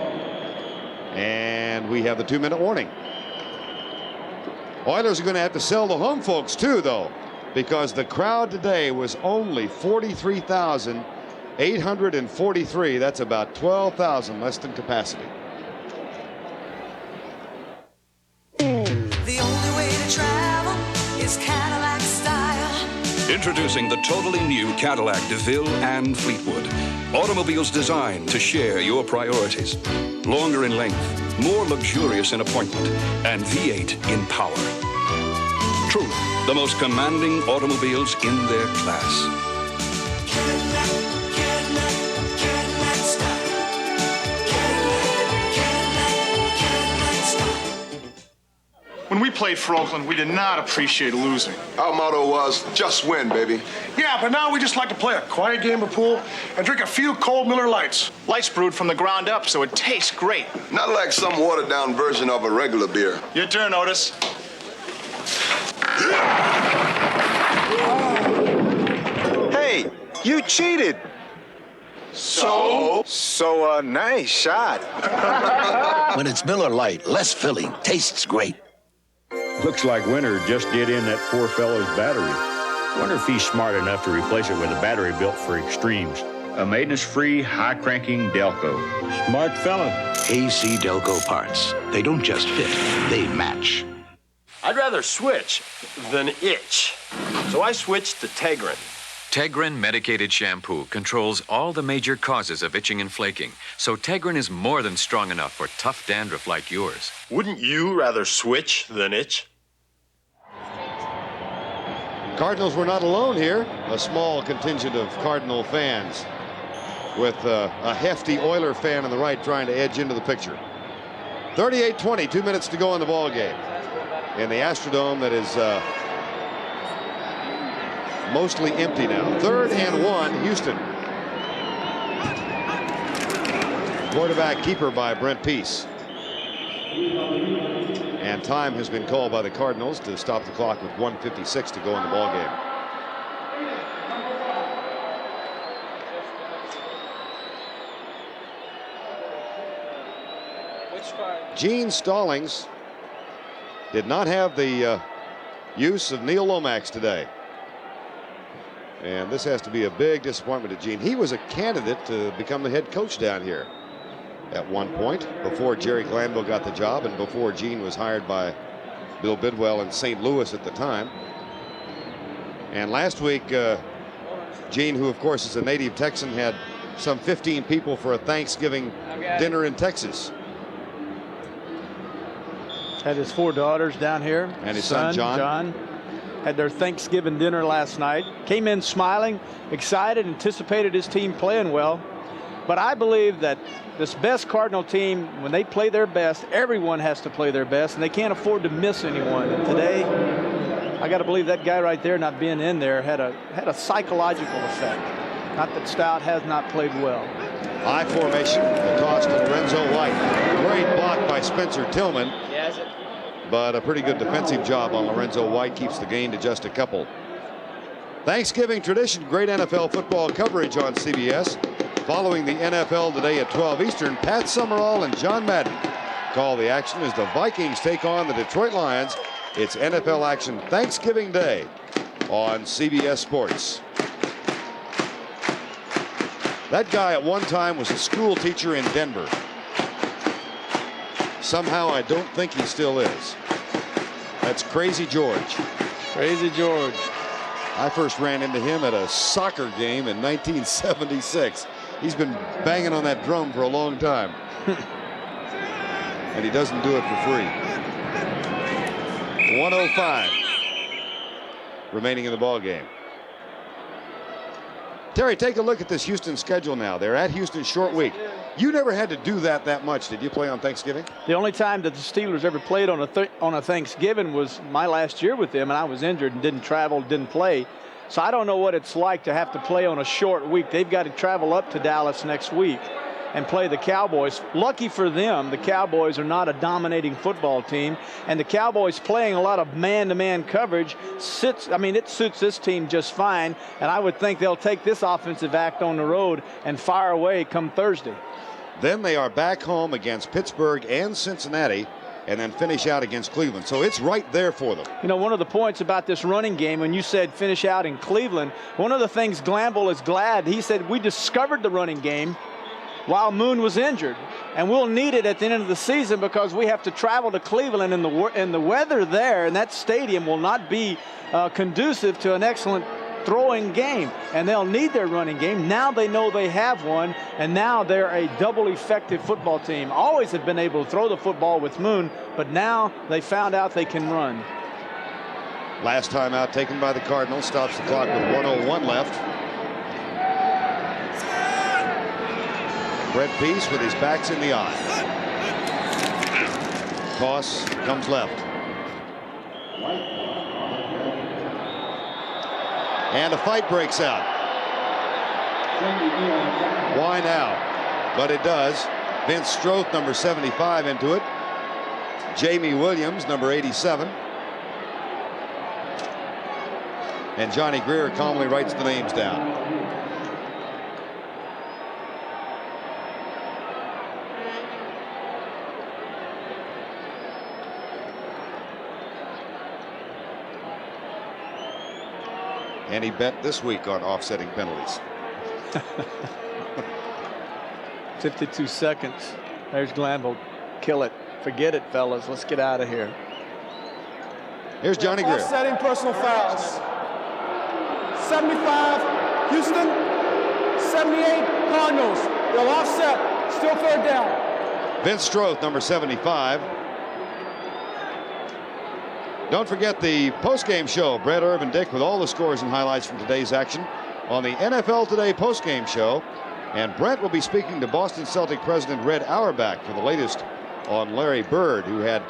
And we have the 2-minute warning. Oilers are going to have to sell the home folks too, though, because the crowd today was only 43,843. That's about 12,000 less than capacity. The only way to travel is Cadillac style. Introducing the totally new Cadillac DeVille and Fleetwood. Automobiles designed to share your priorities. Longer in length, more luxurious in appointment, and V8 in power. Truly, the most commanding automobiles in their class. When we played for Oakland, we did not appreciate losing. Our motto was, just win, baby. Yeah, but now we just like to play a quiet game of pool and drink a few cold Miller Lights. Lights brewed from the ground up, so it tastes great. Not like some watered-down version of a regular beer. Your turn, Otis. Hey, you cheated. So? Nice shot. When it's Miller Lite, less filling, tastes great. Looks like Winter just did in that poor fellow's battery. Wonder if he's smart enough to replace it with a battery built for extremes. A maintenance-free, high-cranking Delco. Smart fella. AC Delco parts. They don't just fit, they match. I'd rather switch than itch. So I switched to Tegrin. Tegrin medicated shampoo controls all the major causes of itching and flaking, so Tegrin is more than strong enough for tough dandruff like yours. Wouldn't you rather switch than itch? Cardinals were not alone here. A small contingent of Cardinal fans with a hefty Oiler fan on the right trying to edge into the picture. 38-20, 2 minutes to go in the ball game. In the Astrodome that is mostly empty now. 3rd and 1, Houston. Quarterback keeper by Brent Peace. And time has been called by the Cardinals to stop the clock with 1:56 to go in the ball game. Gene Stallings did not have the use of Neil Lomax today. And this has to be a big disappointment to Gene. He was a candidate to become the head coach down here at one point before Jerry Glanville got the job and before Gene was hired by Bill Bidwell in St. Louis at the time. And last week, Gene, who of course is a native Texan, had some 15 people for a Thanksgiving dinner in Texas. Had his 4 daughters down here. And his son John. Had their Thanksgiving dinner last night. Came in smiling, excited, anticipated his team playing well. But I believe that this best Cardinal team, when they play their best, everyone has to play their best, and they can't afford to miss anyone. And today, I got to believe that guy right there not being in there had a psychological effect. Not that Stout has not played well. High formation, the toss to Lorenzo White. Great block by Spencer Tillman. But a pretty good defensive job on Lorenzo White, keeps the gain to just a couple. Thanksgiving tradition, great NFL football coverage on CBS. Following the NFL today at 12 Eastern, Pat Summerall and John Madden call the action as the Vikings take on the Detroit Lions. It's NFL action Thanksgiving Day on CBS Sports. That guy at one time was a school teacher in Denver. Somehow I don't think he still is. That's Crazy George. Crazy George. I first ran into him at a soccer game in 1976. He's been banging on that drum for a long time. And he doesn't do it for free. 1:05 remaining in the ball game. Terry, take a look at this Houston schedule now. They're at Houston short week. You never had to do that much. Did you play on Thanksgiving? The only time that the Steelers ever played on a Thanksgiving was my last year with them, and I was injured and didn't travel, didn't play. So I don't know what it's like to have to play on a short week. They've got to travel up to Dallas next week and play the Cowboys. Lucky for them, the Cowboys are not a dominating football team, and the Cowboys playing a lot of man-to-man coverage it suits this team just fine, and I would think they'll take this offensive act on the road and fire away come Thursday. Then they are back home against Pittsburgh and Cincinnati, and then finish out against Cleveland. So it's right there for them. You know, one of the points about this running game, when you said finish out in Cleveland, one of the things Glanville is glad, he said, we discovered the running game while Moon was injured, and we'll need it at the end of the season because we have to travel to Cleveland, and the weather there in that stadium will not be conducive to an excellent throwing game, and they'll need their running game. Now they know they have one, and now they're a double effective football team. Always have been able to throw the football with Moon, but now they found out they can run. Last time out taken by the Cardinals, stops the clock with 1:01 left. Brett Peace with his backs in the eye. Toss comes left. And a fight breaks out. Why now? But it does. Vince Stroth, number 75, into it. Jamie Williams, number 87. And Johnny Greer calmly writes the names down. And he bet this week on offsetting penalties. 52 seconds. There's Glanville. Kill it. Forget it, fellas. Let's get out of here. Here's Johnny Greer. Offsetting personal fouls. 75 Houston, 78 Cardinals. They'll offset. Still third down. Vince Stroth, number 75. Don't forget the postgame show. Brett, Irv, and Dick with all the scores and highlights from today's action on the NFL Today postgame show. And Brett will be speaking to Boston Celtic president Red Auerbach for the latest on Larry Bird, who had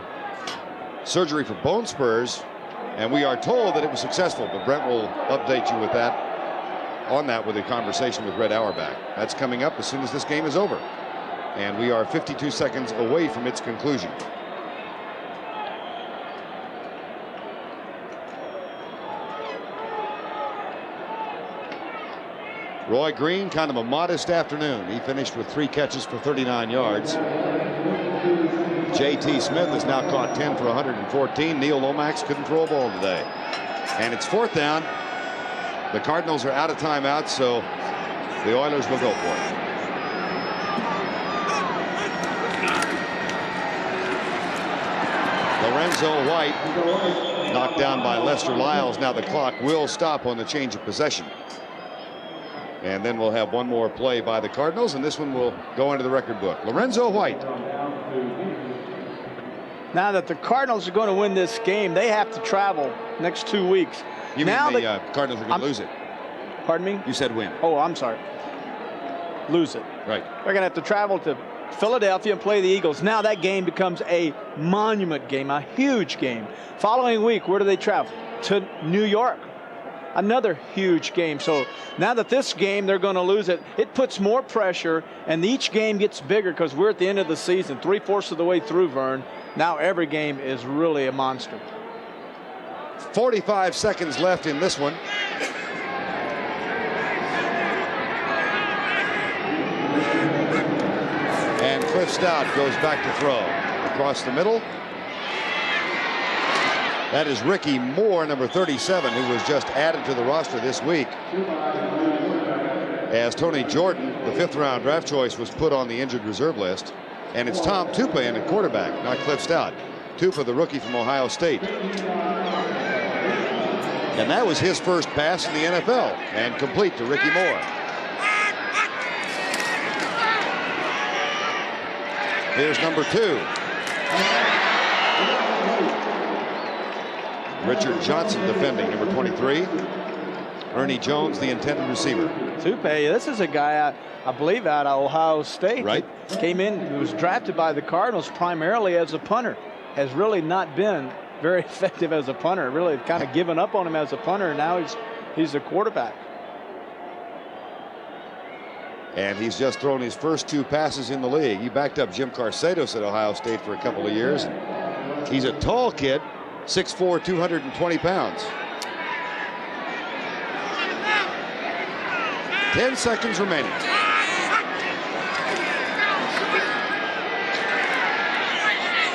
surgery for bone spurs. And we are told that it was successful, but Brett will update you with that, on that with a conversation with Red Auerbach. That's coming up as soon as this game is over. And we are 52 seconds away from its conclusion. Roy Green, kind of a modest afternoon. He finished with 3 catches for 39 yards. J.T. Smith has now caught 10 for 114. Neil Lomax couldn't throw a ball today. And it's 4th down. The Cardinals are out of timeout, so the Oilers will go for it. Lorenzo White knocked down by Lester Lyles. Now the clock will stop on the change of possession. And then we'll have one more play by the Cardinals, and this one will go into the record book. Lorenzo White. Now that the Cardinals are going to win this game, they have to travel next 2 weeks. You now mean the Cardinals are going to lose it? Pardon me? You said win. Oh, I'm sorry. Lose it. Right. They're going to have to travel to Philadelphia and play the Eagles. Now that game becomes a monument game, a huge game. Following week, where do they travel? To New York. Another huge game. So now that this game, they're going to lose it, it puts more pressure, and each game gets bigger because we're at the end of the season, 3/4 of the way through, Vern. Now every game is really a monster. 45 seconds left in this one. And Cliff Stout goes back to throw. Across the middle. That is Ricky Moore, number 37, who was just added to the roster this week. as Tony Jordan, the 5th-round draft choice, was put on the injured reserve list. And it's Tom Tupa in at quarterback, not Cliff Stout. Tupa, the rookie from Ohio State. And that was his first pass in the NFL, and complete to Ricky Moore. Here's number 2. Richard Johnson defending, number 23. Ernie Jones, the intended receiver. Tupe, this is a guy, I believe, out of Ohio State. Right. Came in, was drafted by the Cardinals primarily as a punter. Has really not been very effective as a punter. Really kind of given up on him as a punter, and now he's a quarterback. And he's just thrown his first 2 passes in the league. He backed up Jim Carcedos at Ohio State for a couple of years. He's a tall kid, 6'4", 220 pounds. 10 seconds remaining.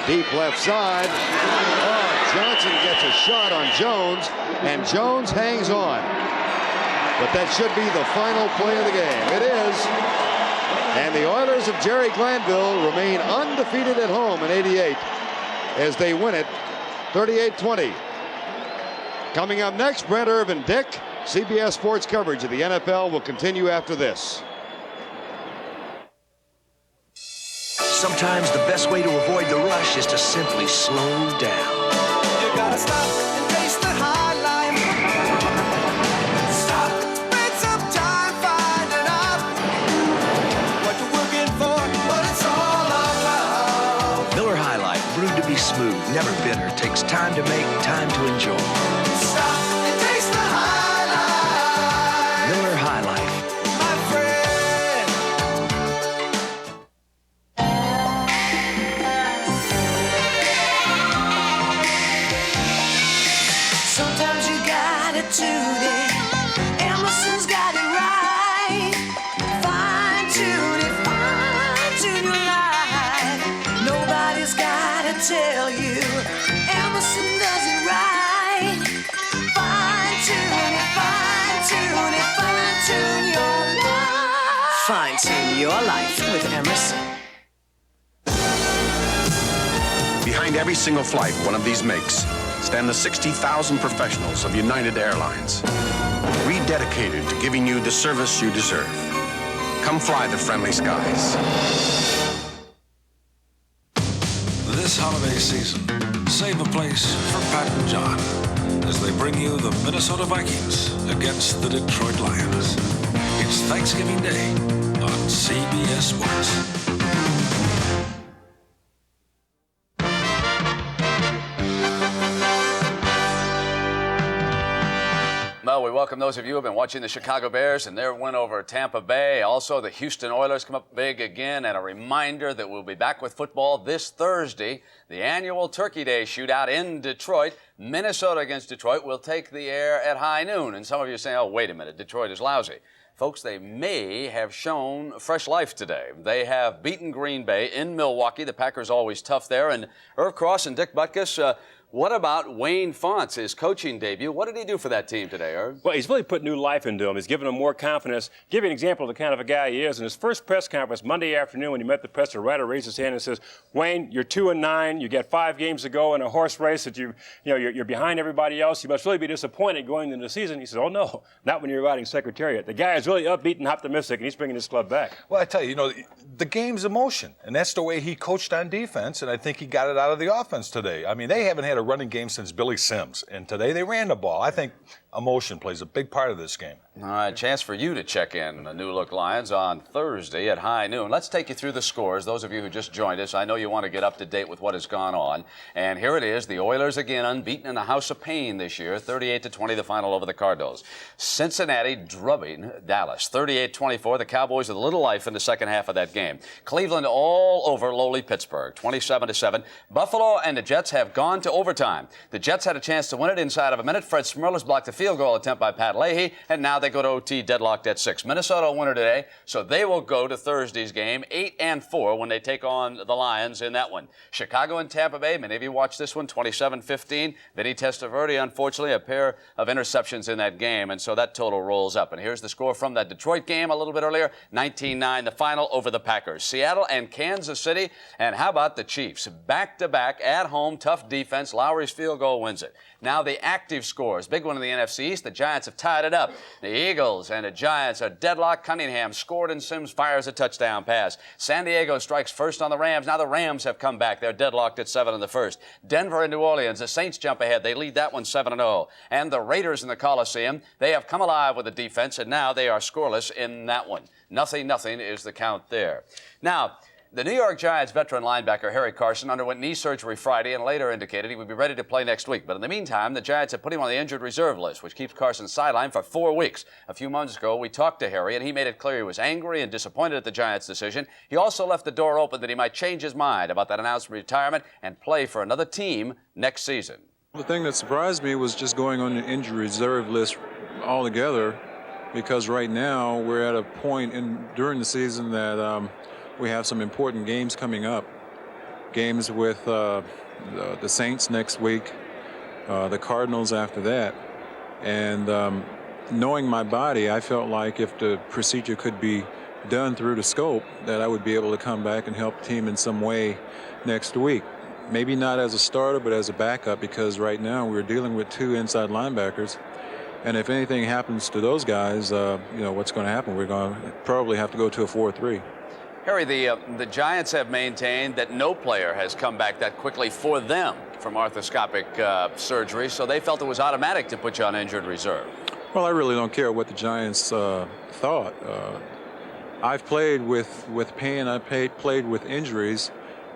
Deep left side. Oh, Johnson gets a shot on Jones, and Jones hangs on. But that should be the final play of the game. It is. And the Oilers of Jerry Glanville remain undefeated at home in '88 as they win it 38-20. Coming up next, Brent Irvin Dick. CBS Sports coverage of the NFL will continue after this. Sometimes the best way to avoid the rush is to simply slow down. You gotta stop and taste the high life. Stop, spend some time finding out what you're working for, what it's all about. Miller High Life, brewed to be smooth, never bitter, takes time to make, time to enjoy. Stop and taste the high life. Miller High Life. My friend. Sometimes you gotta tune in. Emerson's got it right. Fine tune your life. Nobody's gotta tell you. Emerson does it right. Fine tune your life. Fine tune your life with Emerson. Behind every single flight one of these makes stand the 60,000 professionals of United Airlines, rededicated to giving you the service you deserve. Come fly the friendly skies. This holiday season, save a place for Pat and John as they bring you the Minnesota Vikings against the Detroit Lions. It's Thanksgiving Day on CBS Sports. Well, we welcome those of you who have been watching the Chicago Bears and their win over Tampa Bay. Also, the Houston Oilers come up big again. And a reminder that we'll be back with football this Thursday. The annual Turkey Day shootout in Detroit. Minnesota against Detroit will take the air at high noon. And some of you are saying, oh, wait a minute, Detroit is lousy. Folks, they may have shown fresh life today. They have beaten Green Bay in Milwaukee. The Packers always tough there. And Irv Cross and Dick Butkus, what about Wayne Fontes, his coaching debut? What did he do for that team today, Irv? Well, he's really put new life into him. He's given them more confidence. Give you an example of the kind of a guy he is. In his first press conference Monday afternoon when he met the press, the writer raised his hand and says, Wayne, you're 2-9. You got 5 games to go in a horse race that you're behind everybody else. You must really be disappointed going into the season. He says, oh, no, not when you're riding Secretariat. The guy is really upbeat and optimistic, and he's bringing his club back. Well, I tell you, the game's emotion, and that's the way he coached on defense, and I think he got it out of the offense today. I mean, they haven't had a running game since Billy Sims, and today they ran the ball. I think emotion plays a big part of this game. All right, chance for you to check in the New Look Lions on Thursday at high noon. Let's take you through the scores. Those of you who just joined us, I know you want to get up to date with what has gone on. And here it is, the Oilers again unbeaten in the House of Pain this year, 38-20 the final over the Cardinals. Cincinnati drubbing Dallas, 38-24. The Cowboys with a little life in the second half of that game. Cleveland all over lowly Pittsburgh, 27-7. Buffalo and the Jets have gone to overtime. The Jets had a chance to win it inside of a minute. Fred Smirlis blocked a field goal attempt by Pat Leahy, and now they they go to OT deadlocked at 6. Minnesota winner today, so they will go to Thursday's game 8-4 when they take on the Lions in that one. Chicago and Tampa Bay, many of you watched this one, 27-15. Vinny Testaverde, unfortunately, a pair of interceptions in that game, and so that total rolls up. And here's the score from that Detroit game a little bit earlier, 19-9, the final over the Packers. Seattle and Kansas City, and how about the Chiefs? Back-to-back, at home, tough defense. Lowry's field goal wins it. Now the active scores. Big one in the NFC East. The Giants have tied it up. The Eagles and the Giants are deadlocked. Cunningham scored and Sims fires a touchdown pass. San Diego strikes first on the Rams. Now the Rams have come back. They're deadlocked at 7 in the first. Denver and New Orleans. The Saints jump ahead. They lead that one 7-0. And the Raiders in the Coliseum. They have come alive with the defense, and now they are scoreless in that one. 0-0 is the count there. Now, the New York Giants veteran linebacker Harry Carson underwent knee surgery Friday and later indicated he would be ready to play next week. But in the meantime, the Giants have put him on the injured reserve list, which keeps Carson sidelined for 4 weeks. A few months ago, we talked to Harry, and he made it clear he was angry and disappointed at the Giants' decision. He also left the door open that he might change his mind about that announced retirement and play for another team next season. The thing that surprised me was just going on the injured reserve list altogether, because right now we're at a point during the season that we have some important games coming up. Games with the Saints next week, the Cardinals after that. And knowing my body, I felt like if the procedure could be done through the scope, that I would be able to come back and help the team in some way next week. Maybe not as a starter, but as a backup, because right now we're dealing with 2 inside linebackers. And if anything happens to those guys, what's going to happen? We're going to probably have to go to a 4-3. Harry, the Giants have maintained that no player has come back that quickly for them from arthroscopic surgery, so they felt it was automatic to put you on injured reserve. Well, I really don't care what the Giants thought. I've played with pain. I played with injuries.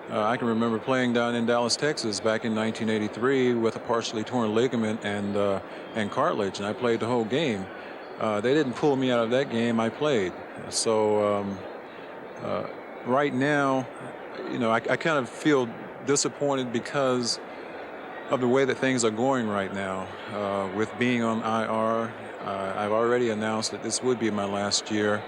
I can remember playing down in Dallas, Texas back in 1983 with a partially torn ligament and cartilage, and I played the whole game. They didn't pull me out of that game. I played. So right now, I kind of feel disappointed because of the way that things are going right now. With being on IR, I've already announced that this would be my last year.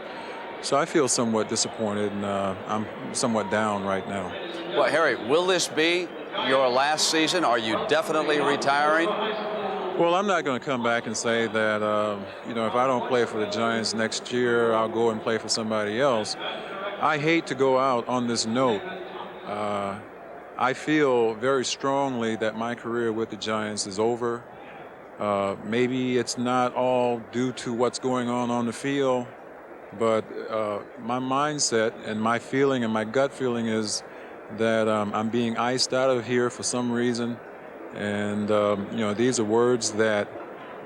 So I feel somewhat disappointed, and I'm somewhat down right now. Well, Harry, will this be your last season? Are you definitely retiring? Well, I'm not going to come back and say that, if I don't play for the Giants next year, I'll go and play for somebody else. I hate to go out on this note. I feel very strongly that my career with the Giants is over. Maybe it's not all due to what's going on the field, but my mindset and my feeling and my gut feeling is that I'm being iced out of here for some reason. And, these are words that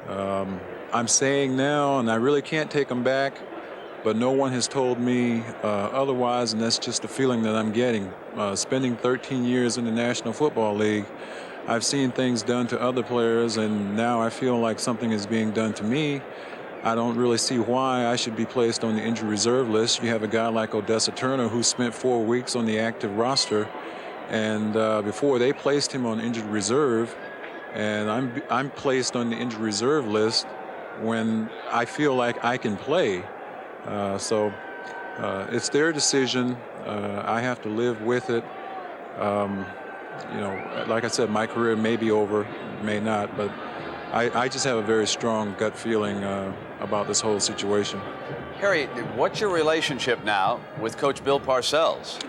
I'm saying now, and I really can't take them back. But no one has told me otherwise, and that's just the feeling that I'm getting. Spending 13 years in the National Football League, I've seen things done to other players, and now I feel like something is being done to me. I don't really see why I should be placed on the injured reserve list. You have a guy like Odessa Turner who spent 4 weeks on the active roster, and before they placed him on injured reserve, and I'm placed on the injured reserve list when I feel like I can play. So it's their decision. I have to live with it. Like I said, my career may be over, may not, but I just have a very strong gut feeling about this whole situation. Harry, what's your relationship now with Coach Bill Parcells?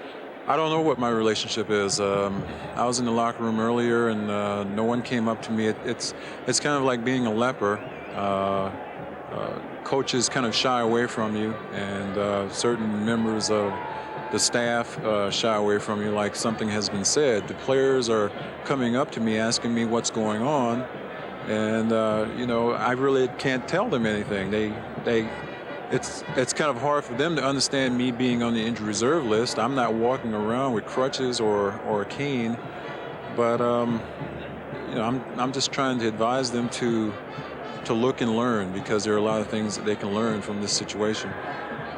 I don't know what my relationship is. I was in the locker room earlier, and no one came up to me. It's kind of like being a leper. Coaches kind of shy away from you, and certain members of the staff shy away from you like something has been said. The players are coming up to me asking me what's going on, and I really can't tell them anything. It's kind of hard for them to understand me being on the injured reserve list. I'm not walking around with crutches or a cane, but I'm just trying to advise them to look and learn, because there are a lot of things that they can learn from this situation.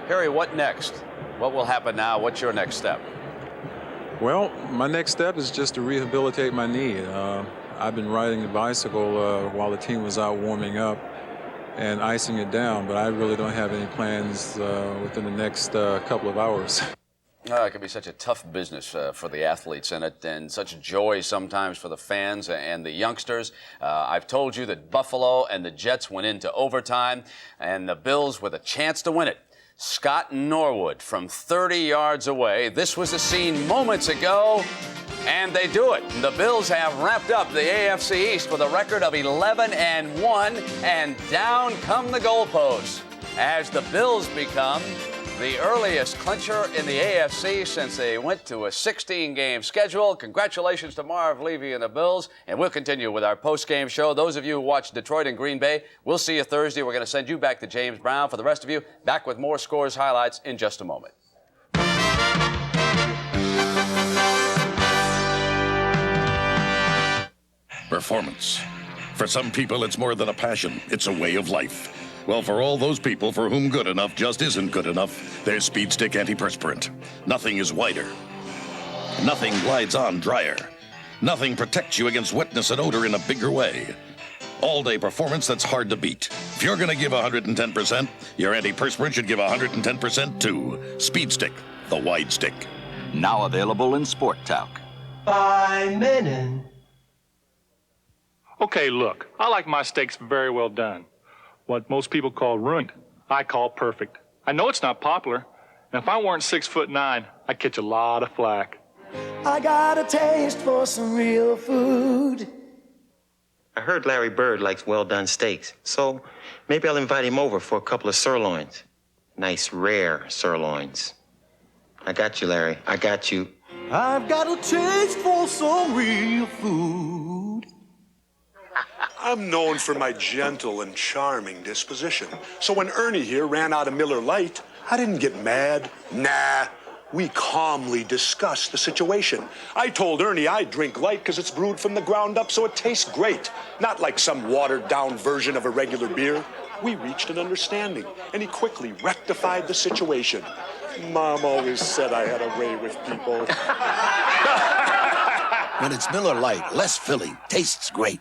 Harry, what next? What will happen now? What's your next step? Well, my next step is just to rehabilitate my knee. I've been riding the bicycle while the team was out warming up, and icing it down. But I really don't have any plans within the next couple of hours. It can be such a tough business for the athletes in it, and such joy sometimes for the fans and the youngsters. I've told you that Buffalo and the Jets went into overtime, and the Bills with a chance to win it. Scott Norwood from 30 yards away. This was a scene moments ago, and they do it. The Bills have wrapped up the AFC East with a record of 11-1, and down come the goalposts as the Bills become the earliest clincher in the AFC since they went to a 16-game schedule. Congratulations to Marv Levy and the Bills. And we'll continue with our post-game show. Those of you who watch Detroit and Green Bay, we'll see you Thursday. We're going to send you back to James Brown. For the rest of you, back with more scores highlights in just a moment. Performance. For some people, it's more than a passion. It's a way of life. Well, for all those people for whom good enough just isn't good enough, there's Speed Stick Antiperspirant. Nothing is whiter. Nothing glides on drier. Nothing protects you against wetness and odor in a bigger way. All-day performance that's hard to beat. If you're going to give 110%, your antiperspirant should give 110% too. Speed Stick, the wide stick. Now available in Sport Talc. By Menon. Okay, look, I like my steaks very well done. What most people call ruined, I call perfect. I know it's not popular, and if I weren't 6'9", I'd catch a lot of flack. I got a taste for some real food. I heard Larry Bird likes well-done steaks, so maybe I'll invite him over for a couple of sirloins. Nice, rare sirloins. I got you, Larry. I got you. I've got a taste for some real food. I'm known for my gentle and charming disposition. So when Ernie here ran out of Miller Lite, I didn't get mad. Nah, we calmly discussed the situation. I told Ernie I'd drink light because it's brewed from the ground up so it tastes great, not like some watered-down version of a regular beer. We reached an understanding, and he quickly rectified the situation. Mom always said I had a way with people. When it's Miller Lite, less filling, tastes great.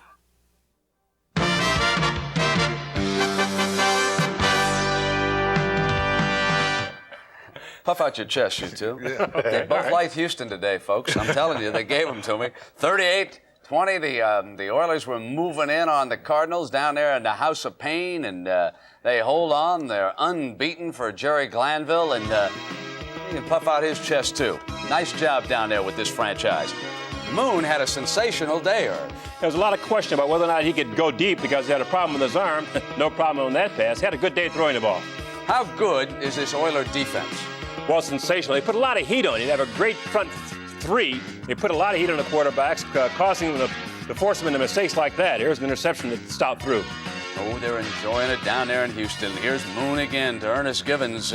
Puff out your chest, you two. They both like Houston today, folks. I'm telling you, they gave them to me. 38-20, the Oilers were moving in on the Cardinals down there in the House of Pain, and they hold on. They're unbeaten for Jerry Glanville, and he can puff out his chest, too. Nice job down there with this franchise. Moon had a sensational day, Irv. There was a lot of question about whether or not he could go deep because he had a problem with his arm. No problem on that pass. He had a good day throwing the ball. How good is this Oiler defense? Well, sensational. They put a lot of heat on it. They have a great front three. They put a lot of heat on the quarterbacks, causing them to force them into mistakes like that. Here's an interception that stopped through. Oh, they're enjoying it down there in Houston. Here's Moon again to Ernest Givens.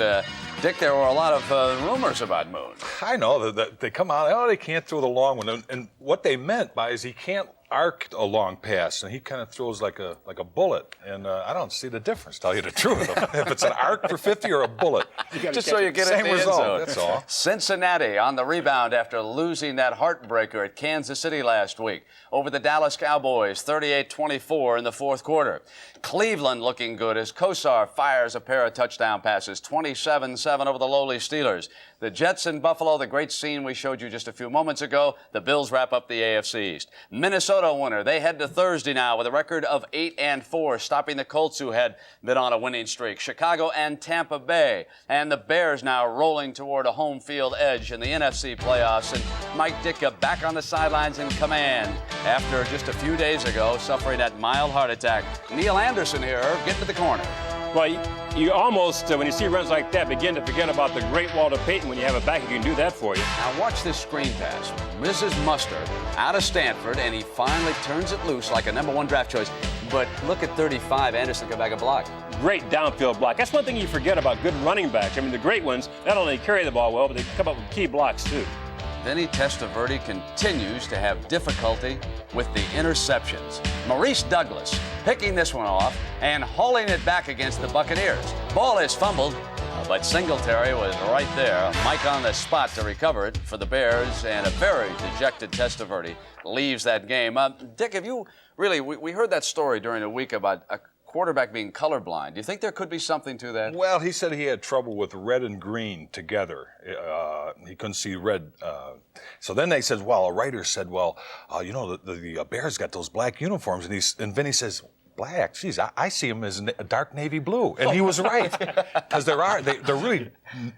Dick, there were a lot of rumors about Moon. I know that they come out, oh, they can't throw the long one. And what they meant by is he can't arc a long pass, and he kind of throws like a bullet. And I don't see the difference, tell you the truth. If it's an arc for 50 or a bullet. Just so you get it in the end zone. That's all. Cincinnati on the rebound after losing that heartbreaker at Kansas City last week over the Dallas Cowboys, 38-24 in the fourth quarter. Cleveland looking good as Kosar fires a pair of touchdown passes, 27-7 over the lowly Steelers. The Jets in Buffalo, the great scene we showed you just a few moments ago. The Bills wrap up the AFC East. Minnesota winner. They head to Thursday now with a record of 8-4, stopping the Colts, who had been on a winning streak. Chicago and Tampa Bay. And the Bears now rolling toward a home field edge in the NFC playoffs. And Mike Ditka back on the sidelines in command after just a few days ago suffering that mild heart attack. Neil Anderson here, get to the corner. Well, you almost, when you see runs like that, begin to forget about the great Walter Payton when you have a back who can do that for you. Now watch this screen pass. Mrs. Mustard out of Stanford, and he finally turns it loose like a #1 draft choice. But look at 35, Anderson come back and block. Great downfield block. That's one thing you forget about good running backs. I mean, the great ones not only carry the ball well, but they come up with key blocks, too. Vinny Testaverde continues to have difficulty with the interceptions. Maurice Douglas picking this one off and hauling it back against the Buccaneers. Ball is fumbled, but Singletary was right there. Mike on the spot to recover it for the Bears, and a very dejected Testaverde leaves that game. Dick, have you really, we heard that story during the week about a quarterback being colorblind. Do you think there could be something to that? Well, he said he had trouble with red and green together. He couldn't see red. So then they said, well, a writer said, well, the Bears got those black uniforms. And Vinny says, black? Geez, I see them as a dark navy blue. And he was right. Because they're really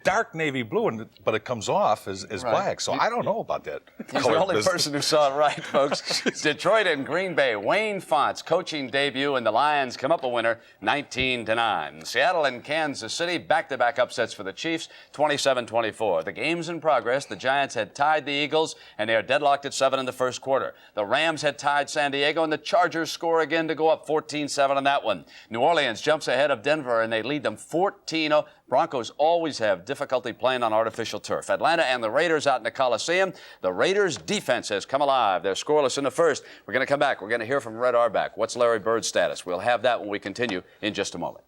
dark navy blue, but it comes off as black. So I don't know about that. He's the only person who saw it right, folks. Detroit and Green Bay. Wayne Font's coaching debut, and the Lions come up a winner 19-9. Seattle and Kansas City, back-to-back upsets for the Chiefs, 27-24. The game's in progress. The Giants had tied the Eagles, and they are deadlocked at 7 in the first quarter. The Rams had tied San Diego, and the Chargers score again to go up 14-7 on that one. New Orleans jumps ahead of Denver, and they lead them 14-0. Broncos always have difficulty playing on artificial turf. Atlanta and the Raiders out in the Coliseum. The Raiders' defense has come alive. They're scoreless in the first. We're going to come back. We're going to hear from Red Auerbach. What's Larry Bird's status? We'll have that when we continue in just a moment.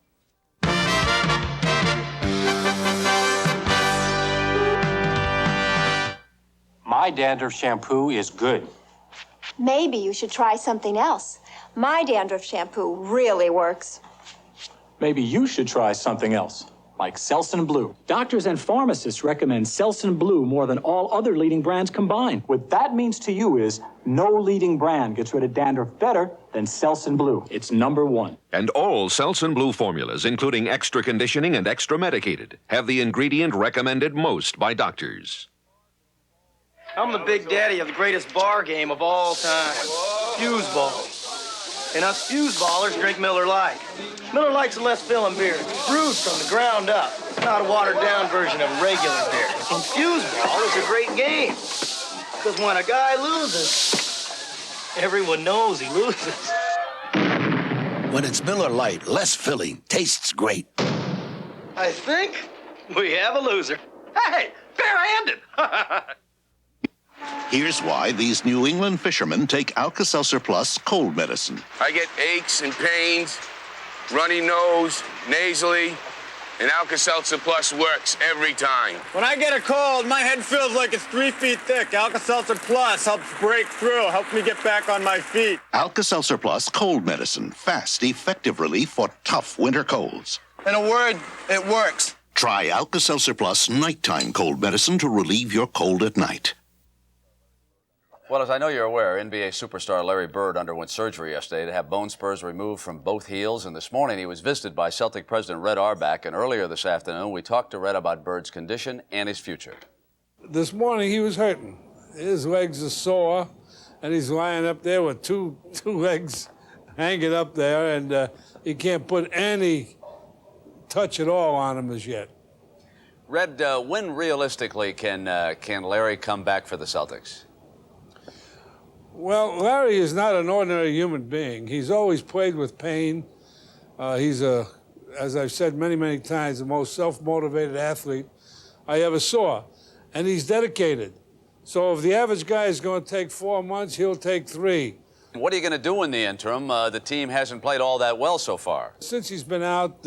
My dandruff shampoo is good. Maybe you should try something else. My dandruff shampoo really works. Maybe you should try something else, like Selsun Blue. Doctors and pharmacists recommend Selsun Blue more than all other leading brands combined. What that means to you is no leading brand gets rid of dandruff better than Selsun Blue. It's #1. And all Selsun Blue formulas, including extra conditioning and extra medicated, have the ingredient recommended most by doctors. I'm the big daddy of the greatest bar game of all time, Fuse Ball. And us Fuse Ballers drink Miller Lite. Miller Lite's a less filling beer. It's brewed from the ground up. It's not a watered-down version of regular beer. And Fuse Ball is a great game. Because when a guy loses, everyone knows he loses. When it's Miller Lite, less filling, tastes great. I think we have a loser. Hey, barehanded! Here's why these New England fishermen take Alka-Seltzer Plus cold medicine. I get aches and pains, runny nose, nasally, and Alka-Seltzer Plus works every time. When I get a cold, my head feels like it's 3 feet thick. Alka-Seltzer Plus helps break through, helps me get back on my feet. Alka-Seltzer Plus cold medicine. Fast, effective relief for tough winter colds. In a word, it works. Try Alka-Seltzer Plus nighttime cold medicine to relieve your cold at night. Well, as I know you're aware, NBA superstar Larry Bird underwent surgery yesterday to have bone spurs removed from both heels, and this morning he was visited by Celtic President Red Auerbach, and earlier this afternoon we talked to Red about Bird's condition and his future. This morning he was hurting. His legs are sore, and he's lying up there with two legs hanging up there, and he can't put any touch at all on him as yet. Red, when realistically can Larry come back for the Celtics? Well, Larry is not an ordinary human being. He's always played with pain. He's, as I've said many, many times, the most self-motivated athlete I ever saw. And he's dedicated. So if the average guy is going to take 4 months, he'll take 3. What are you going to do in the interim? The team hasn't played all that well so far. Since he's been out,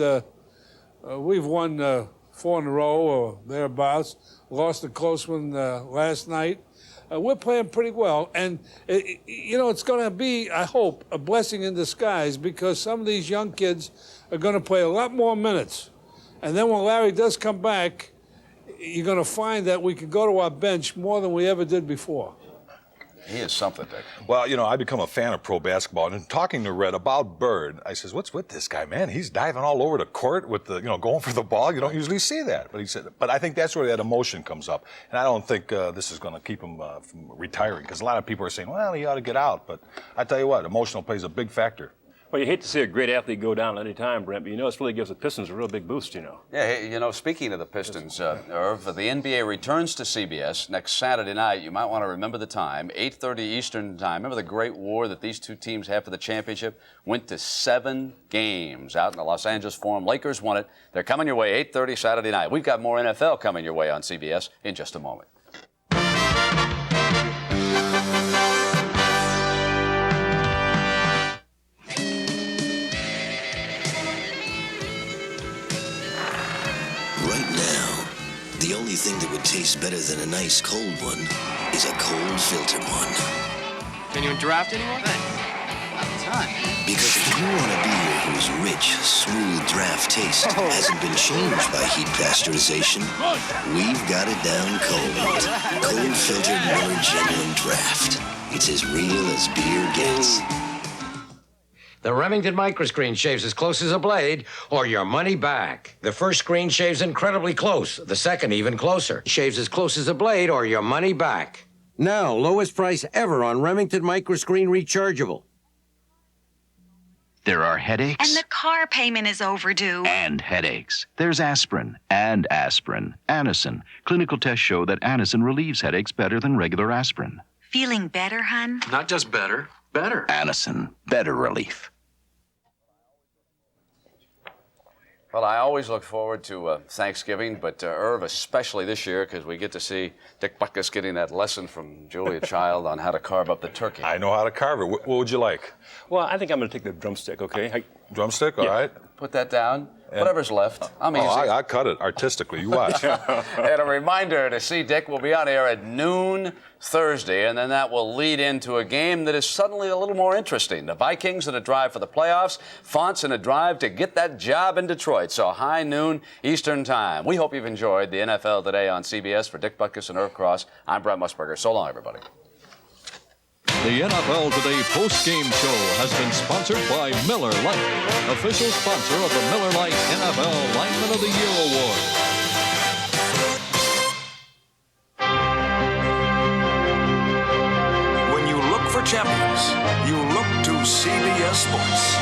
we've won 4 in a row or thereabouts. Lost a close one last night. We're playing pretty well, and it's going to be, I hope, a blessing in disguise, because some of these young kids are going to play a lot more minutes. And then when Larry does come back, you're going to find that we can go to our bench more than we ever did before. He is something, Dick. Well, I become a fan of pro basketball, and talking to Red about Bird, I says, "What's with this guy, man? He's diving all over the court with the, going for the ball. You don't usually see that." But he said, "But I think that's where that emotion comes up, and I don't think this is going to keep him from retiring, because a lot of people are saying, well, he ought to get out. But I tell you what, emotional plays a big factor." Well, you hate to see a great athlete go down at any time, Brent, but this really gives the Pistons a real big boost, Yeah, hey, speaking of the Pistons, Irv, the NBA returns to CBS next Saturday night. You might want to remember the time, 8:30 Eastern time. Remember the great war that these two teams had for the championship? Went to 7 games out in the Los Angeles Forum. Lakers won it. They're coming your way 8:30 Saturday night. We've got more NFL coming your way on CBS in just a moment. The only thing that would taste better than a nice cold one is a cold filtered one. Genuine draft anyone? Thanks. Because if you want a beer whose rich, smooth draft taste hasn't been changed by heat pasteurization, we've got it down cold. Cold-filtered Miller Genuine Draft. It's as real as beer gets. The Remington microscreen shaves as close as a blade, or your money back. The first screen shaves incredibly close. The second even closer. Shaves as close as a blade, or your money back. Now, lowest price ever on Remington microscreen rechargeable. There are headaches. And the car payment is overdue. And headaches. There's aspirin and aspirin. Anacin. Clinical tests show that Anacin relieves headaches better than regular aspirin. Feeling better, hun? Not just better, better. Anacin. Better relief. Well, I always look forward to Thanksgiving, but Irv, especially this year, because we get to see Dick Butkus getting that lesson from Julia Child on how to carve up the turkey. I know how to carve it. What would you like? Well, I think I'm going to take the drumstick, okay? Drumstick? All right. Put that down. Whatever's left. I'm easy. I cut it artistically. You watch. And a reminder to see Dick will be on air at noon Thursday, and then that will lead into a game that is suddenly a little more interesting. The Vikings in a drive for the playoffs, Fonts in a drive to get that job in Detroit. So high noon Eastern time. We hope you've enjoyed the NFL Today on CBS. For Dick Butkus and Irv Cross, I'm Brett Musburger. So long, everybody. The NFL Today post-game show has been sponsored by Miller Lite, official sponsor of the Miller Lite NFL Lineman of the Year Award. When you look for champions, you look to CBS Sports.